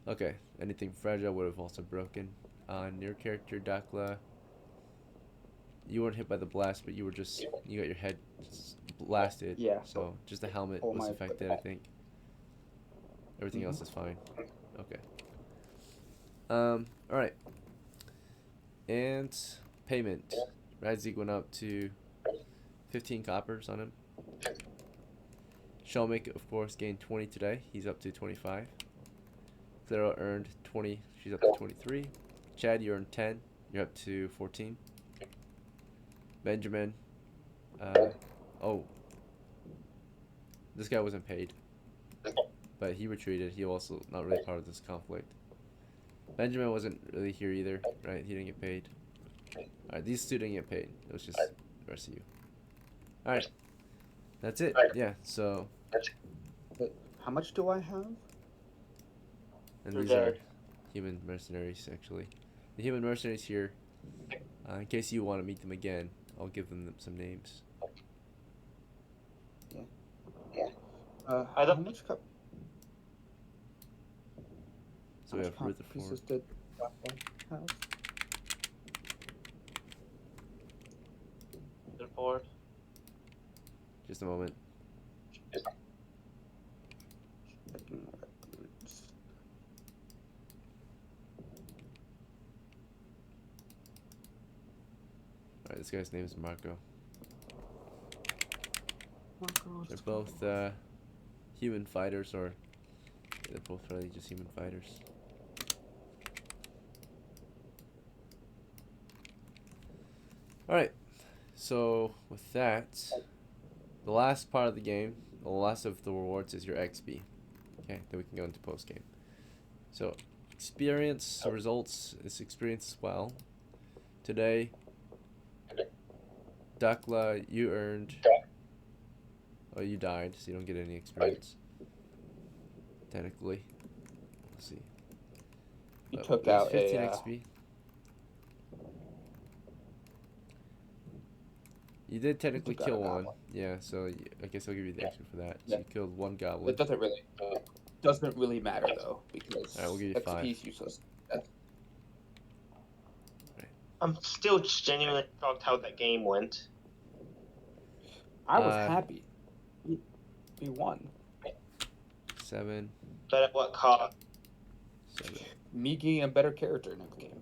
Okay, anything fragile would have also broken. On your character, DOCKLA, you weren't hit by the blast, but you got your head blasted. Yeah. So just the helmet Oh, was my affected, I think. Everything else is fine. Okay. Alright. And payment. RADZIG went up to 15 coppers on him. SHOMICH, of course, gained 20 today. He's up to 25. CLARO earned 20. She's up to 23. Chad, you earned 10. You're up to 14. Benjamin. Oh. This guy wasn't paid. But he retreated. He also not really part of this conflict. Benjamin wasn't really here either, right? He didn't get paid. Alright, these two didn't get paid. It was just the rest of you. Alright. That's it. Yeah, so. Wait, how much do I have? And You're these are dead. human mercenaries, actually. The human mercenaries here, in case you want to meet them again, I'll give them some names. How much cup? So we have Rutherford. Pieces did DOCKLA have? Report. Just a moment. Alright, this guy's name is Marco. They're both human fighters, or they're both really just human fighters. Alright, so with that, the last part of the game, the last of the rewards is your XP. Okay, then we can go into post game. So, experience results is experience as well. Today, DOCKLA, you earned. Oh, you died, so you don't get any experience. Technically. Let's see. You But took that's out 15 a. XP. You did technically took out kill a one. goblin. Yeah, so I guess I'll give you the XP for that. So Yeah. you killed one goblin. It doesn't really matter though, because Alright, we'll give you XP 5. is useless. I'm still genuinely shocked how that game went. I was Uh, happy. We won. 7, But at what cost? 7. Me getting a better character next game.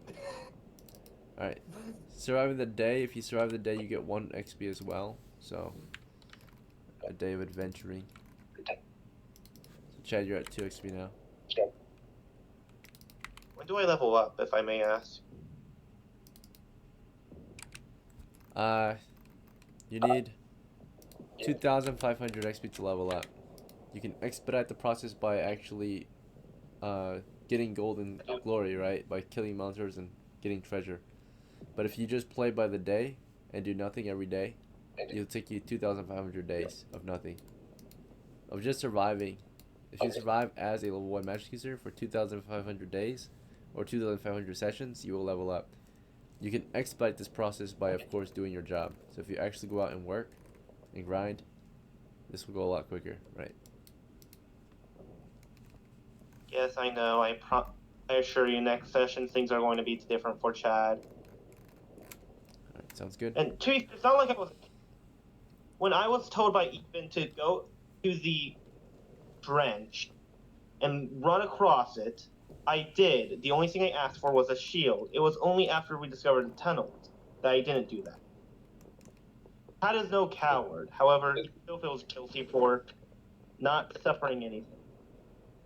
Alright. Surviving the day. If you survive the day, you get 1 XP as well. So, a day of adventuring. So, Chad, you're at 2 XP now. When do I level up, if I may ask? You need 2,500 XP to level up. You can expedite the process by actually getting golden glory, right? By killing monsters and getting treasure. But if you just play by the day and do nothing every day, it'll take you 2,500 days of nothing. Of just surviving. If you survive as a level 1 magic user for 2,500 days or 2,500 sessions, you will level up. You can expedite this process by, of course, doing your job. So if you actually go out and work and grind, this will go a lot quicker, right? Yes, I know. I assure you, next session things are going to be different for Chad. Sounds good. And Chase, it's not like I was. When I was told by Ethan to go to the trench and run across it, I did. The only thing I asked for was a shield. It was only after we discovered the tunnels that I didn't do that. Pat is no coward. However, he still feels guilty for not suffering anything,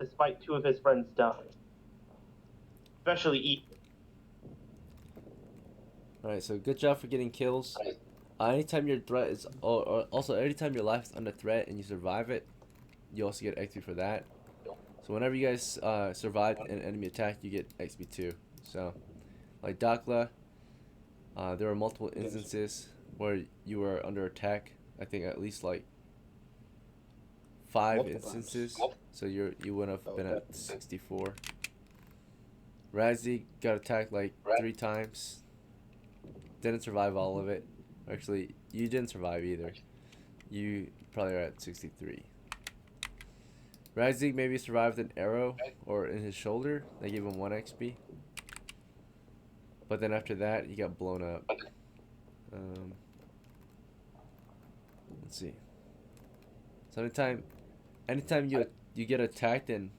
despite two of his friends dying. Especially Ethan. Alright, so good job for getting kills. Anytime your threat is, or also anytime your life is under threat and you survive it, you also get XP for that. So whenever you guys survive an enemy attack, you get XP too. So, like DOCKLA, there were multiple instances where you were under attack. I think at least like 5 Multiple instances. times. So you would have been at 64. RADZIG got attacked like 3 times. Didn't survive all of it. Actually, you didn't survive either. You probably are at 63. RADZIG maybe survived an arrow or in his shoulder. They gave him 1 XP. But then after that, he got blown up. Let's see. So anytime you get attacked and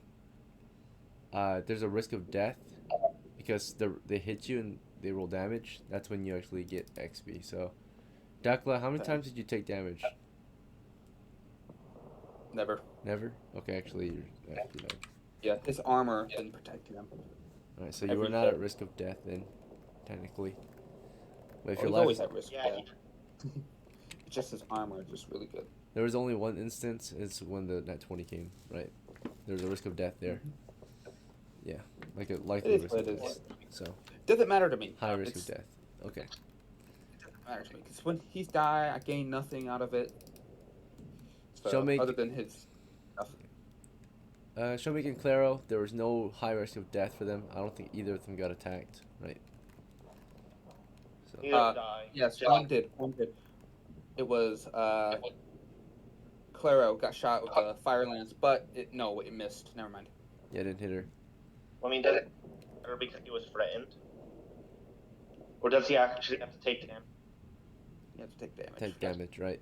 there's a risk of death because they hit you and they roll damage, that's when you actually get XP. So, DOCKLA, how many times did you take damage? Never. Never? Okay, actually, you're actually dead. Yeah, his armor didn't protect him. Alright, so you were not at risk of death then, technically. But if your He's life, always at risk. Yeah, Yeah. Just his armor is just really good. there was only one instance, it's when the Nat 20 came, right? There's a risk of death there. Yeah, like a likely It is risk what of it death. is. So, Doesn't matter to me. high risk It's- of death. Okay. Doesn't matter to me because when he's died, I gain nothing out of it. So, Shomich- other than his nothing. SHOMICH and CLARO, there was no high risk of death for them. I don't think either of them got attacked, right? So, Neither did I. Yes, one did. One did. It was Claro got shot with a fire lance, but it missed. Never mind. yeah, I didn't hit her. I mean, does it matter because he was threatened? Or does he actually have to take damage? You have to take damage. Take damage, right?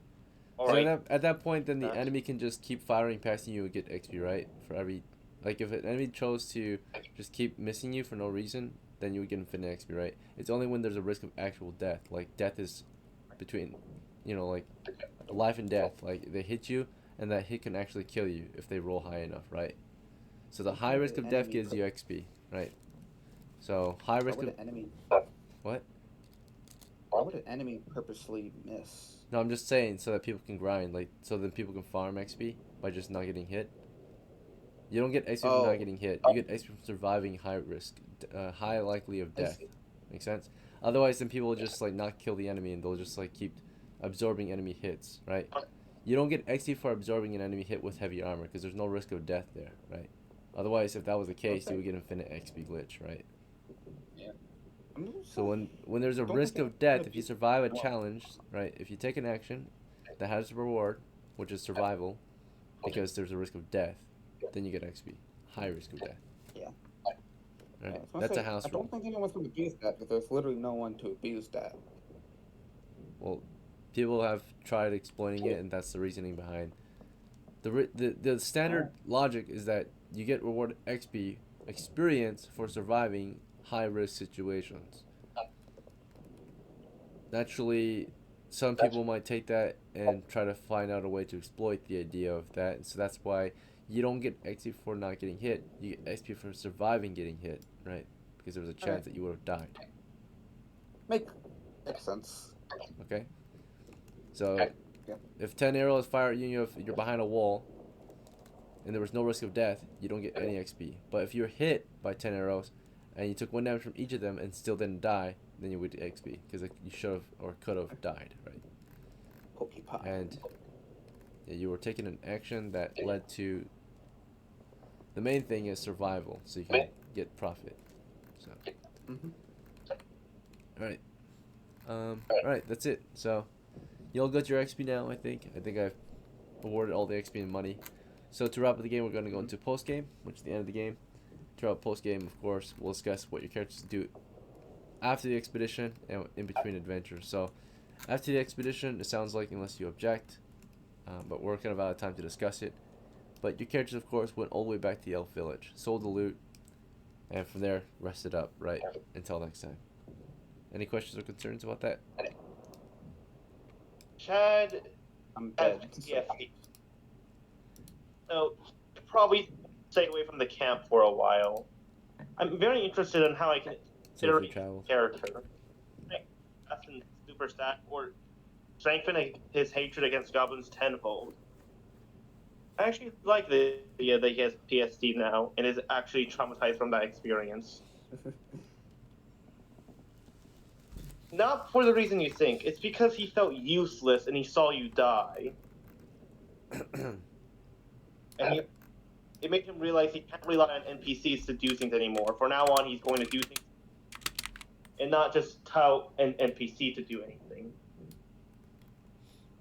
All So right. at that point, then the Nice. enemy can just keep firing past you and get XP, right? For every, like if an enemy chose to just keep missing you for no reason, then you would get infinite XP, right? It's only when there's a risk of actual death. Like death is between, like life and death. Like they hit you, and that hit can actually kill you if they roll high enough, right? So the high risk of death gives you XP, right? So high Why risk would of an enemy? what? Why would an enemy purposely miss? No, I'm just saying so that people can grind, like so then people can farm XP by just not getting hit. You don't get XP from Oh. not getting hit. You get XP from surviving high risk, high likely of I death. see. Make sense? Otherwise, then people will just like not kill the enemy and they'll just like keep absorbing enemy hits, right? You don't get XP for absorbing an enemy hit with heavy armor because there's no risk of death there, right? Otherwise, if that was the case, you would get infinite XP glitch, right? So when there's a Don't risk think of death, it'd if you be- survive a challenge, right? If you take an action that has a reward, which is survival, because there's a risk of death, then you get XP. High risk of death. Yeah. Right. I was gonna That's say, a house I rule. don't think anyone's going to abuse that because there's literally no one to abuse that. Well, people have tried exploiting it, and that's the reasoning behind. The standard logic is that you get reward XP experience for surviving high risk situations. Naturally, some people might take that and try to find out a way to exploit the idea of that, and so that's why you don't get XP for not getting hit. You get XP for surviving getting hit, right? Because there was a chance that you would have died. Makes sense. Okay. So, Yeah. if 10 arrows fire at you and you're behind a wall, and there was no risk of death, you don't get any XP. But if you're hit by 10 arrows, and you took 1 damage from each of them and still didn't die, then you would get XP because you should have or could have died, right? Pokepie. And yeah, you were taking an action that led to. The main thing is survival, so you can get profit. So. Mhm. Alright. Alright, that's it. So, you all got your XP now, I think. I think I've awarded all the XP and money. So, to wrap up the game, we're going to go into post-game, which is the end of the game. To wrap up post-game, of course, we'll discuss what your characters do after the expedition and in between adventures. So after the expedition, it sounds like, unless you object, but we're kind of out of time to discuss it. But your characters, of course, went all the way back to the elf village, sold the loot, and from there rested up, right, until next time. Any questions or concerns about that? Chad I'm has dead. PTSD. So probably stay away from the camp for a while. I'm very interested in how I can Safely iterate travel. character. And super stat or strengthen his hatred against goblins tenfold. I actually like the idea that he has PTSD now and is actually traumatized from that experience. Not for the reason you think. It's because he felt useless and he saw you die. And it made him realize he can't rely on NPCs to do things anymore. From now on, he's going to do things and not just tell an NPC to do anything.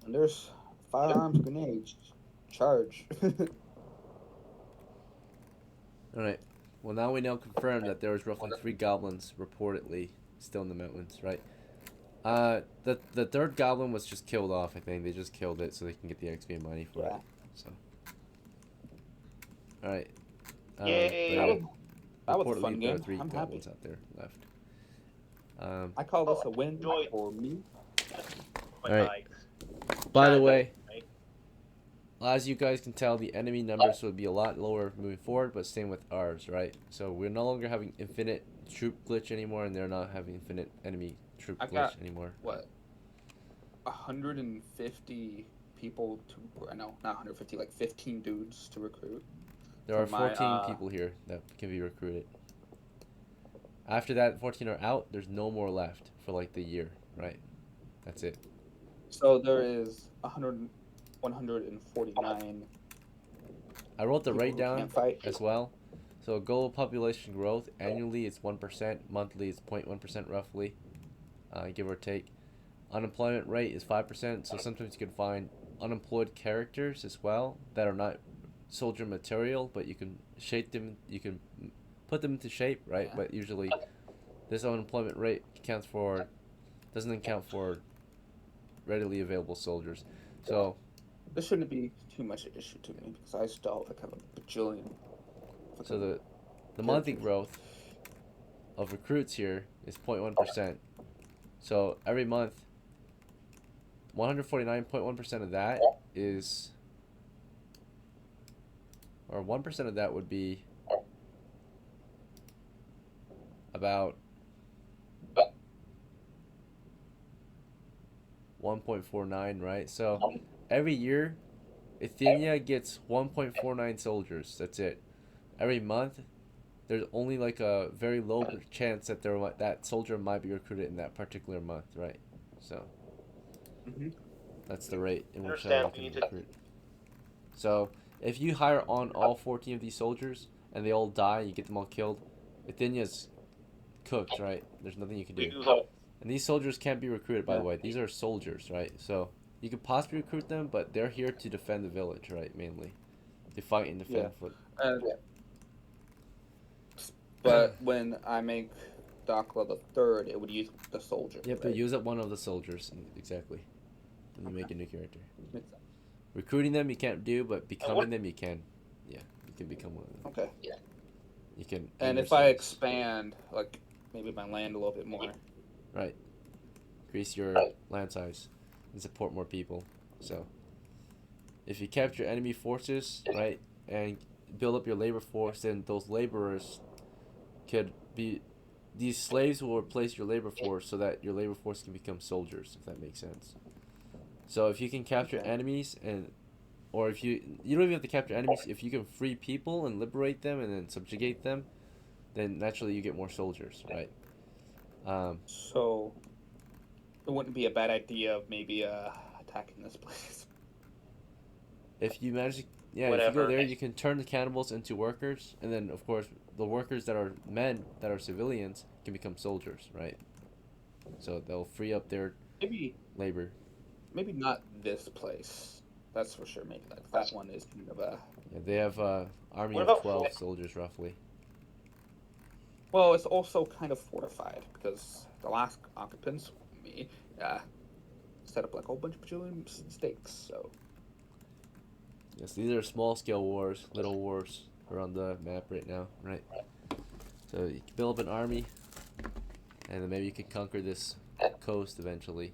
And there's firearms, grenades. Charge. Alright. Well, now we know confirmed that there was roughly 3 goblins reportedly still in the mountains, right? The third goblin was just killed off, I think. They just killed it so they can get the XP money for it. So. Alright. Yay! That was a reportedly fun there are game. 3 I'm goblins happy. out there left. I call this a win Enjoy. for me. Alright. By the way, as you guys can tell, the enemy numbers will be a lot lower moving forward, but same with ours, right? So we're no longer having infinite troop glitch anymore, and they're not having infinite enemy troop I glitch got- anymore. What? 150 people to no, not 150, like 15 dudes to recruit. There are for my, 14 people here that can be recruited. After that 14 are out, there's no more left for like the year, right? That's it. So there is 149. I wrote the People rate who down can't fight. as well. So global population growth annually is 1%, monthly is 0.1% roughly, give or take. Unemployment rate is 5%. So sometimes you can find unemployed characters as well that are not soldier material, but you can shape them. You can put them into shape, right? Yeah. But usually, this unemployment rate doesn't account for readily available soldiers. So This shouldn't be too much an issue to me because I still like have a bajillion. the monthly growth of recruits here is 0.1%. So every month, 149.1% of that is, or 1% of that would be about 1.49, right? So every year, Athenia gets 1.49 soldiers. That's it. Every month, there's only like a very low chance that that soldier might be recruited in that particular month, right? So that's the rate in which you Understand, we can need to- recruit. So if you hire on all 14 of these soldiers and they all die, you get them all killed, Athenia's cooked, right? There's nothing you can We do. do hope. And these soldiers can't be recruited, by the way. These are soldiers, right? So you could possibly recruit them, but they're here to defend the village, right? Mainly, to fight and defend. But when I make DOCKLA the third, it would use the soldier. You have to right? use up one of the soldiers, exactly, when you make a new character. Makes sense. Recruiting them you can't do, but becoming them you can. Yeah, you can become one of them. Okay. You can. And aim if I yourselves. expand, like maybe my land a little bit more. Right. Increase your land size and support more people. So, if you capture enemy forces, right, and build up your labor force, then those laborers could be, these slaves will replace your labor force so that your labor force can become soldiers, if that makes sense. So if you can capture enemies or if you don't even have to capture enemies, if you can free people and liberate them and then subjugate them, then naturally you get more soldiers, right? So it wouldn't be a bad idea of maybe attacking this place. If you manage to, if you Whatever. go there, you can turn the cannibals into workers, and then of course the workers that are men, that are civilians, can become soldiers, right? So they'll free up their labor. Maybe not this place. That's for sure. Maybe like that one is kind of a. Yeah, they have army What of about 12 Fort- soldiers roughly. Well, it's also kind of fortified because the last occupants, me, set up like a whole bunch of bajillion stakes. So Yes, these are small scale wars, little wars around the map right now, right? So you can build up an army, and then maybe you can conquer this coast eventually.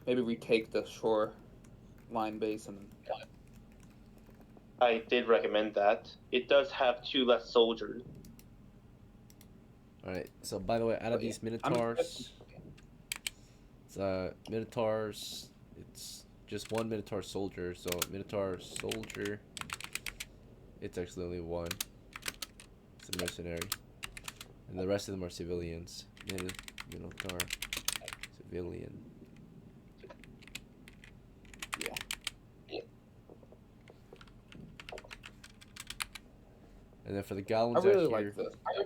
maybe retake the shore line base and I did recommend that. It does have 2 less soldiers. Alright, so by the way, out of these Minotaurs, Minotaurs, it's just 1 Minotaur soldier, so Minotaur soldier, it's actually only 1. It's a mercenary. And the rest of them are civilians. Minotaur, civilian. And then for the goblins I really out here, like this.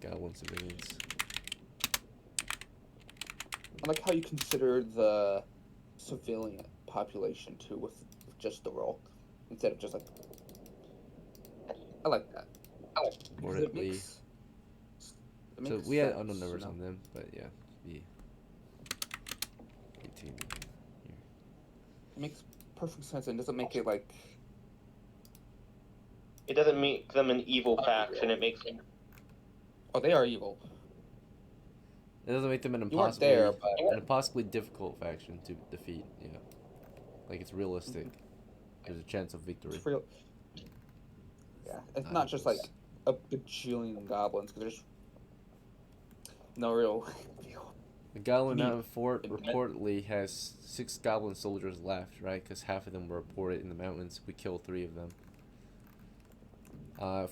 goblin civilians. I like how you consider the civilian population too, with just the roll instead of just like. I like that. Because it Reportedly. makes So we had sense, unknown numbers you know? on them, but yeah, the 18 here. It makes perfect sense and doesn't make it like. It doesn't make them an evil faction. It makes them. Oh, they are evil. It doesn't make them an You weren't impossibly, there, but an impossibly difficult faction to defeat. Yeah, like it's realistic. There's a chance of victory. it's real. Yeah, it's not just like a bajillion goblins because there's no real. The Goblin Neat. Mountain Fort reportedly has 6 goblin soldiers left, right? Because half of them were reported in the mountains. We killed 3 of them.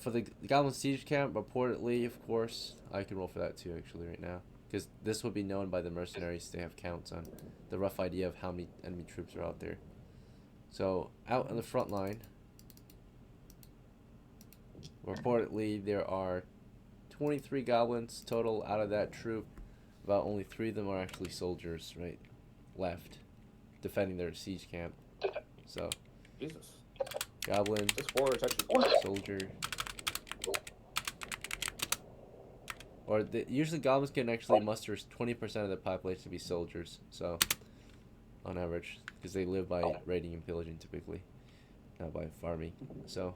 For the Goblin Siege Camp, reportedly, of course, I can roll for that too, actually, right now. Because this would be known by the mercenaries. They have counts on the rough idea of how many enemy troops are out there. So, out on the front line, reportedly, there are 23 goblins total out of that troop. About only 3 of them are actually soldiers, right? Left, defending their siege camp. So, Jesus, goblin, this war is actually. soldier. Or usually goblins can actually muster 20% of the population to be soldiers. So, on average, because they live by raiding and pillaging typically, not by farming. So,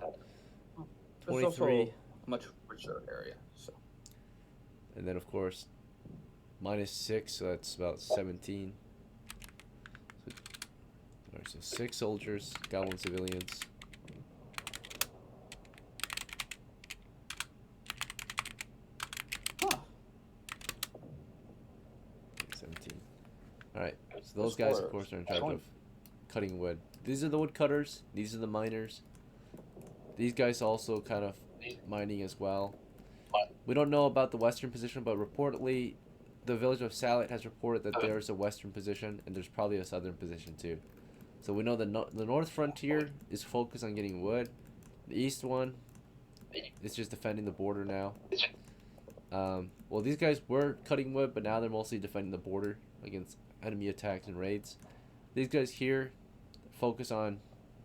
This is 23, also a much richer area. So and then of course, -6, so that's about 17. So, alright, so 6 soldiers, goblin civilians. huh. 17. Alright, so those guys, of course, are in charge of cutting wood. These are the woodcutters, these are the miners. These guys also kind of mining as well. We don't know about the western position, but reportedly, the village of Salet has reported that there's a western position, and there's probably a southern position too. So we know the north frontier is focused on getting wood. The east one is just defending the border now. Well, these guys were cutting wood, but now they're mostly defending the border against enemy attacks and raids. These guys here focus on,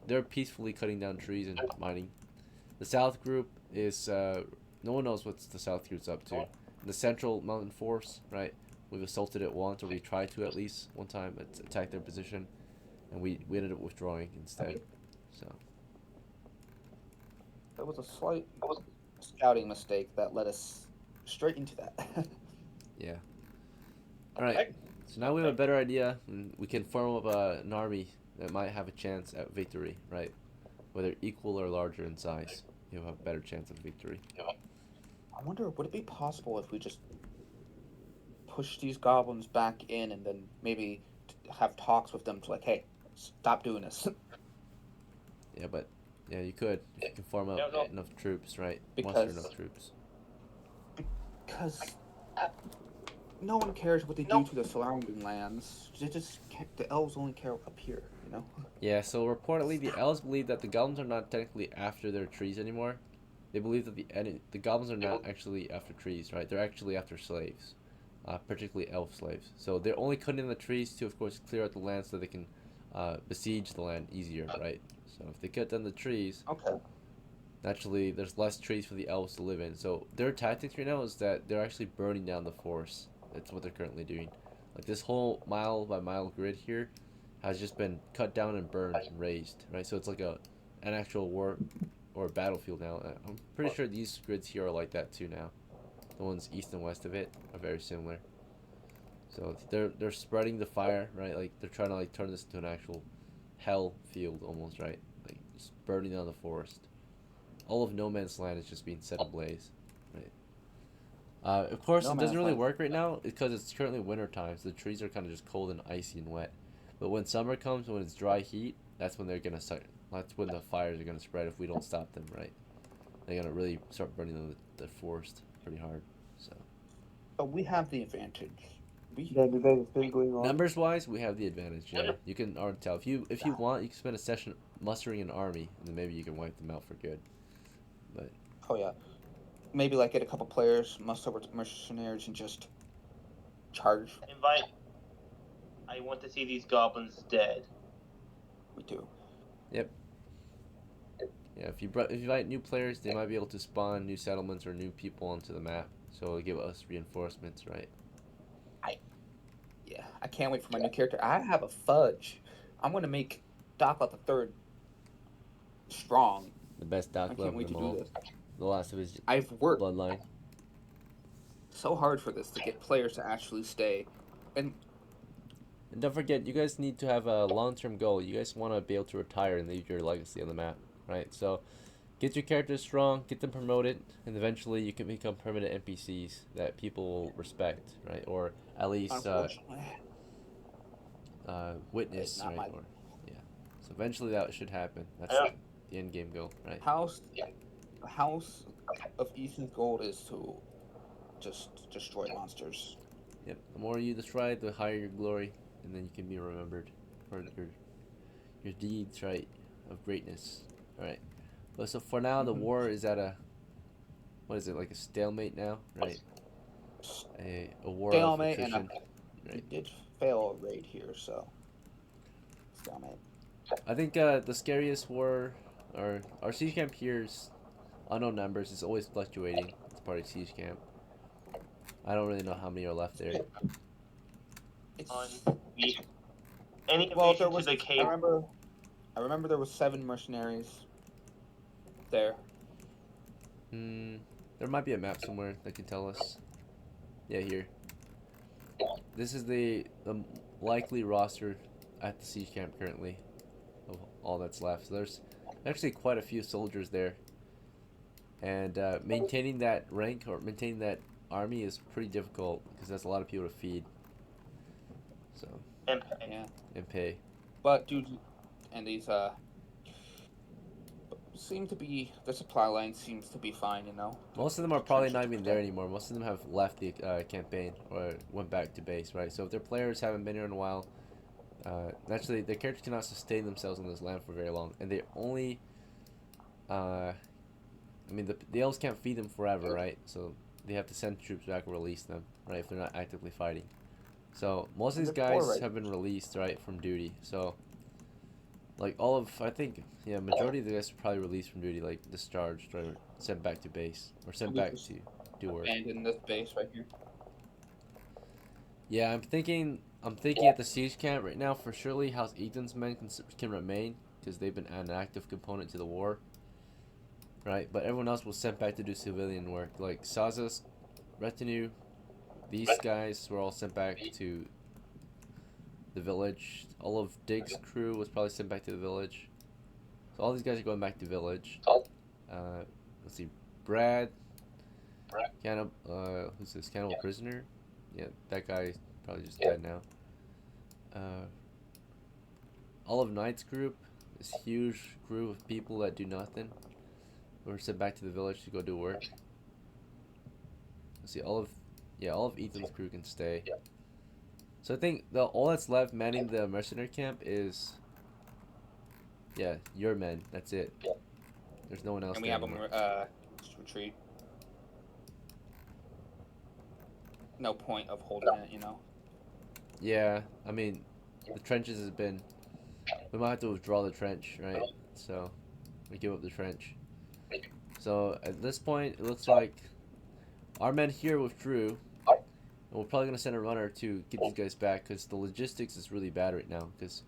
they're peacefully cutting down trees and mining. The south group is, no one knows what the south group's up to. The central mountain force, right? We've assaulted it once, or we tried to at least one time attack their position, and we ended up withdrawing instead. So That was a slight scouting mistake that led us straight into that. yeah. All right. So now we have a better idea, and we can form up an army that might have a chance at victory, right? Whether equal or larger in size, you'll have a better chance of victory. I wonder, would it be possible if we just push these goblins back in and then maybe have talks with them to like, hey, stop doing this? Yeah, but yeah, you could if you can form up No. enough troops, right? Because- Muster enough troops. Because no one cares what they do to the surrounding lands. They just the elves only care up here, you know. Yeah, so reportedly the elves believe that the goblins are not technically after their trees anymore. They believe that the goblins are not actually after trees, right? They're actually after slaves, particularly elf slaves. So they're only cutting the trees to, of course, clear out the land so they can besiege the land easier, right? So if they cut down the trees, Okay. naturally there's less trees for the elves to live in. So their tactics right now is that they're actually burning down the forest. That's what they're currently doing. Like this whole mile by mile grid here has just been cut down and burned and razed, right? So it's like an actual war or battlefield now. I'm pretty sure these grids here are like that too now. The ones east and west of it are very similar. So they're spreading the fire, right? Like they're trying to like turn this into an actual hell field almost, right? Like just burning down the forest. All of No Man's Land is just being set ablaze, right? Of course, No it Man's doesn't really Land. work right now because it's currently winter time, so the trees are kind of just cold and icy and wet. But when summer comes, when it's dry heat, that's when they're gonna start. That's when the fires are gonna spread if we don't stop them, right? They're gonna really start burning the forest pretty hard. So But we have the advantage. We The debate is still going on. numbers wise, we have the advantage. Yeah, you can already tell if you want, you can spend a session mustering an army, and then maybe you can wipe them out for good. But oh yeah, maybe like get a couple players, muster with mercenaries, and just charge. Invite. I want to see these goblins dead. We do. yeah, if you invite new players, they might be able to spawn new settlements or new people onto the map. So it'll give us reinforcements, right? Yeah, I can't wait for my new character. I have a fudge. I'm gonna make DOCKLA the third strong. The best I DOCKLA can't of wait to them do all. this. The last of his I've worked bloodline. so hard for this to get players to actually stay. And And don't forget, you guys need to have a long-term goal. You guys want to be able to retire and leave your legacy on the map, right? So get your characters strong, get them promoted, and eventually you can become permanent NPCs that people will respect, right? Or at least unfortunately, witness, it's not right? my Or yeah. So eventually that should happen. That's Yeah. the end game goal, right? the house of Ethan's goal is to just destroy monsters. Yep. The more you destroy, the higher your glory, and then you can be remembered for your deeds, right, of greatness. All right. But so for now, the war is at a what is it, like a stalemate now, right? A war Stalemate of and attrition. we did fail a raid here, so stalemate. I think the scariest war, or our siege camp here's unknown numbers is always fluctuating. It's part of siege camp. I don't really know how many are left there. It's On the any well, invasion there was. to the cave. I remember there was 7 mercenaries there. There might be a map somewhere that can tell us. Yeah, here. This is the likely roster at the siege camp currently of all that's left. So there's actually quite a few soldiers there, and maintaining that rank or maintaining that army is pretty difficult because that's a lot of people to feed. So And Yeah, and pay. but dude, and these seem to be the supply line seems to be fine. You know. Most of them are probably not even there anymore. Most of them have left the campaign or went back to base, right? So if their players haven't been here in a while, naturally their characters cannot sustain themselves on this land for very long, and they only, I mean the elves can't feed them forever, right? So they have to send troops back or release them, right? If they're not actively fighting. So most of these They're poor guys right have been released, right, from duty. So like all of, I think, yeah, majority of the guys are probably released from duty, like discharged or sent back to base or sent back to do work. And in this base right here. Yeah, I'm thinking at the siege camp right now for surely House Ethan's men can remain because they've been an active component to the war, right? But everyone else was sent back to do civilian work, like Saza's retinue. These guys were all sent back to the village. All of Dig's crew was probably sent back to the village. So all these guys are going back to village. Let's see, Brad, who's this? Cannibal prisoner? Yeah, that guy probably just dead now. All of Knight's group, this huge group of people that do nothing, were sent back to the village to go do work. Let's see, all of Ethan's crew can stay. So I think all that's left manning the mercenary camp is, yeah, your men. That's it. There's no one else And we there have them anymore. retreat. No point of holding it, you know. Yeah, I mean, the trenches has been. We might have to withdraw the trench, right? So we give up the trench. So at this point, it looks like our men here withdrew, and we're probably gonna send a runner to get these guys back because the logistics is really bad right now. Because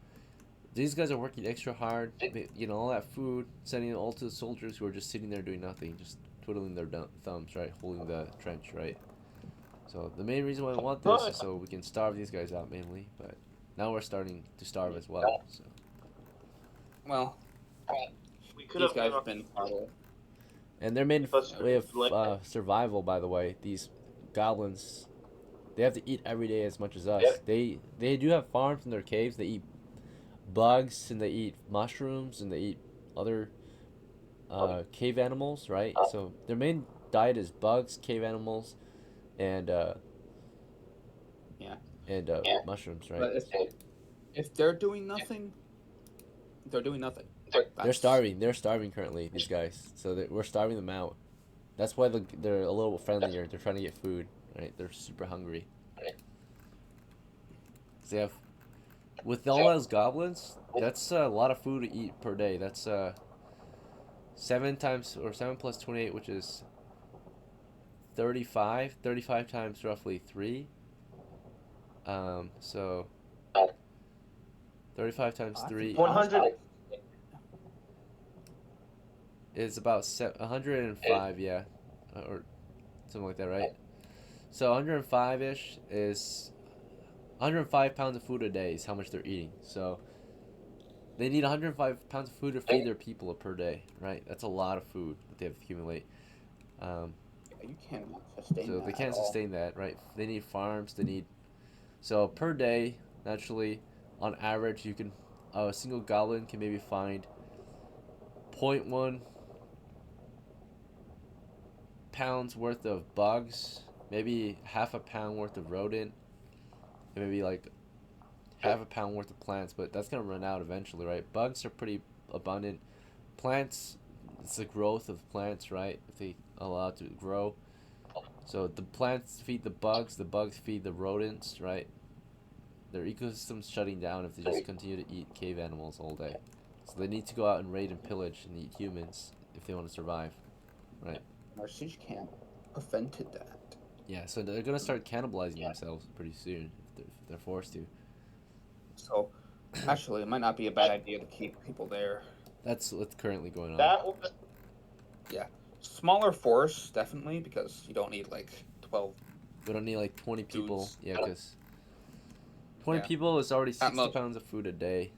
these guys are working extra hard, you know, all that food, sending it all to the soldiers who are just sitting there doing nothing, just twiddling their thumbs, right, holding the trench, right. So the main reason why I want this is so we can starve these guys out mainly, but now we're starting to starve as well. So. Well, We could these have guys have been horrible. And their main Plus, way of survival, by the way, these goblins, they have to eat every day as much as us. They do have farms in their caves. They eat bugs and they eat mushrooms and they eat other cave animals, right? So their main diet is bugs, cave animals, and mushrooms, right? But if they're doing nothing, they're doing nothing. They're starving. They're starving currently. These guys. So we're starving them out. That's why they're a little friendlier. They're trying to get food, right? They're super hungry. They have, with all those goblins, that's a lot of food to eat per day. That's 7 plus 28, which is 35. 35 times roughly 3. So 35 times 3 100. is about 105, yeah, or something like that, right? So 105-ish is 105 pounds of food a day is how much they're eating. So they need 105 pounds of food to feed their people per day, right? That's a lot of food that they have to accumulate. You can't sustain So that they can't at all. sustain that, right? They need farms. They need, so per day, naturally, on average, you can a single goblin can maybe find 0.1 pounds worth of bugs, maybe half a pound worth of rodent, and maybe like half a pound worth of plants, but that's gonna run out eventually, right? Bugs are pretty abundant. Plants, it's the growth of plants, right? If they allow it to grow. So the plants feed the bugs feed the rodents, right? Their ecosystem's shutting down if they just continue to eat cave animals all day. So they need to go out and raid and pillage and eat humans if they want to survive, right? Our siege camp prevented that. Yeah, so they're gonna start cannibalizing themselves pretty soon if they're forced to. So, actually, it might not be a bad idea to keep people there. That's what's currently going on. That was Smaller force, definitely, because you don't need like 12. We don't need like 20 people. Dudes. Yeah, because 20 Yeah. people is already 60 most. pounds of food a day.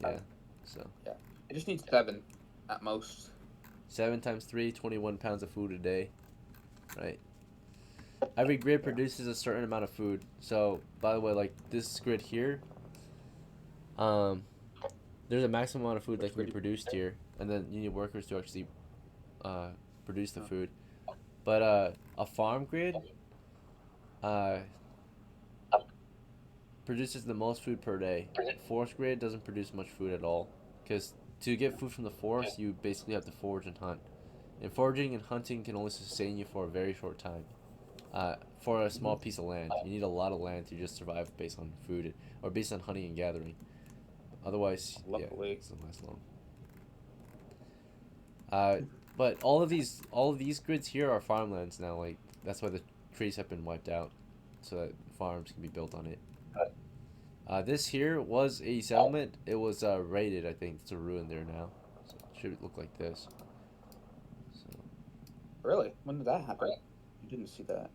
Yeah, so You just need 7 at most. 7 times 3, 21 pounds of food a day, right? Every grid produces a certain amount of food. So, by the way, like this grid here, there's a maximum amount of food that can be produced here, and then you need workers to actually produce the food. But a farm grid produces the most food per day. Forest grid doesn't produce much food at all, because to get food from the forest, you basically have to forage and hunt. And foraging and hunting can only sustain you for a very short time. For a small piece of land, you need a lot of land to just survive based on food or based on hunting and gathering. Otherwise, Luckily. it doesn't last long. But all of these grids here are farmlands now. Like that's why the trees have been wiped out, so that farms can be built on it. This here was a settlement. It was raided. I think it's a ruin there now. So it should look like this. So Really? When did that happen? You didn't see that.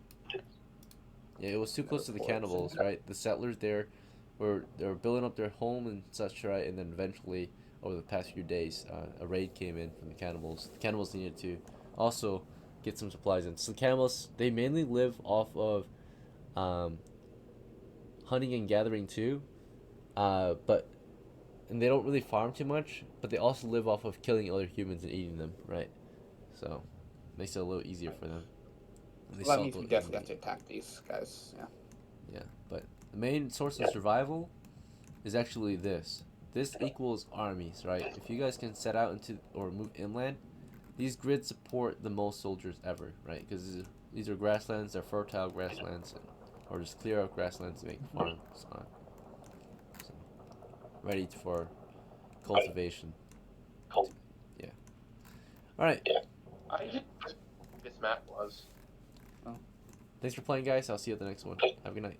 yeah, it was too close to the cannibals, right? The settlers there they were building up their home and such, right? And then eventually, over the past few days, a raid came in from the cannibals. The cannibals needed to also get some supplies in. So the cannibals, they mainly live off of hunting and gathering too, and they don't really farm too much, but they also live off of killing other humans and eating them, right? So makes it a little easier for them. And they Well, that sell means to we the definitely enemy. have to attack these guys. Yeah. Yeah, but the main source of survival is actually this. This equals armies, right? If you guys can set out into or move inland, these grids support the most soldiers ever, right? Because these are grasslands, they're fertile grasslands, or just clear out grasslands to make farms on. So, ready for cultivation. Yeah. All right. I just this map was. Thanks for playing, guys. I'll see you at the next one. Have a good night.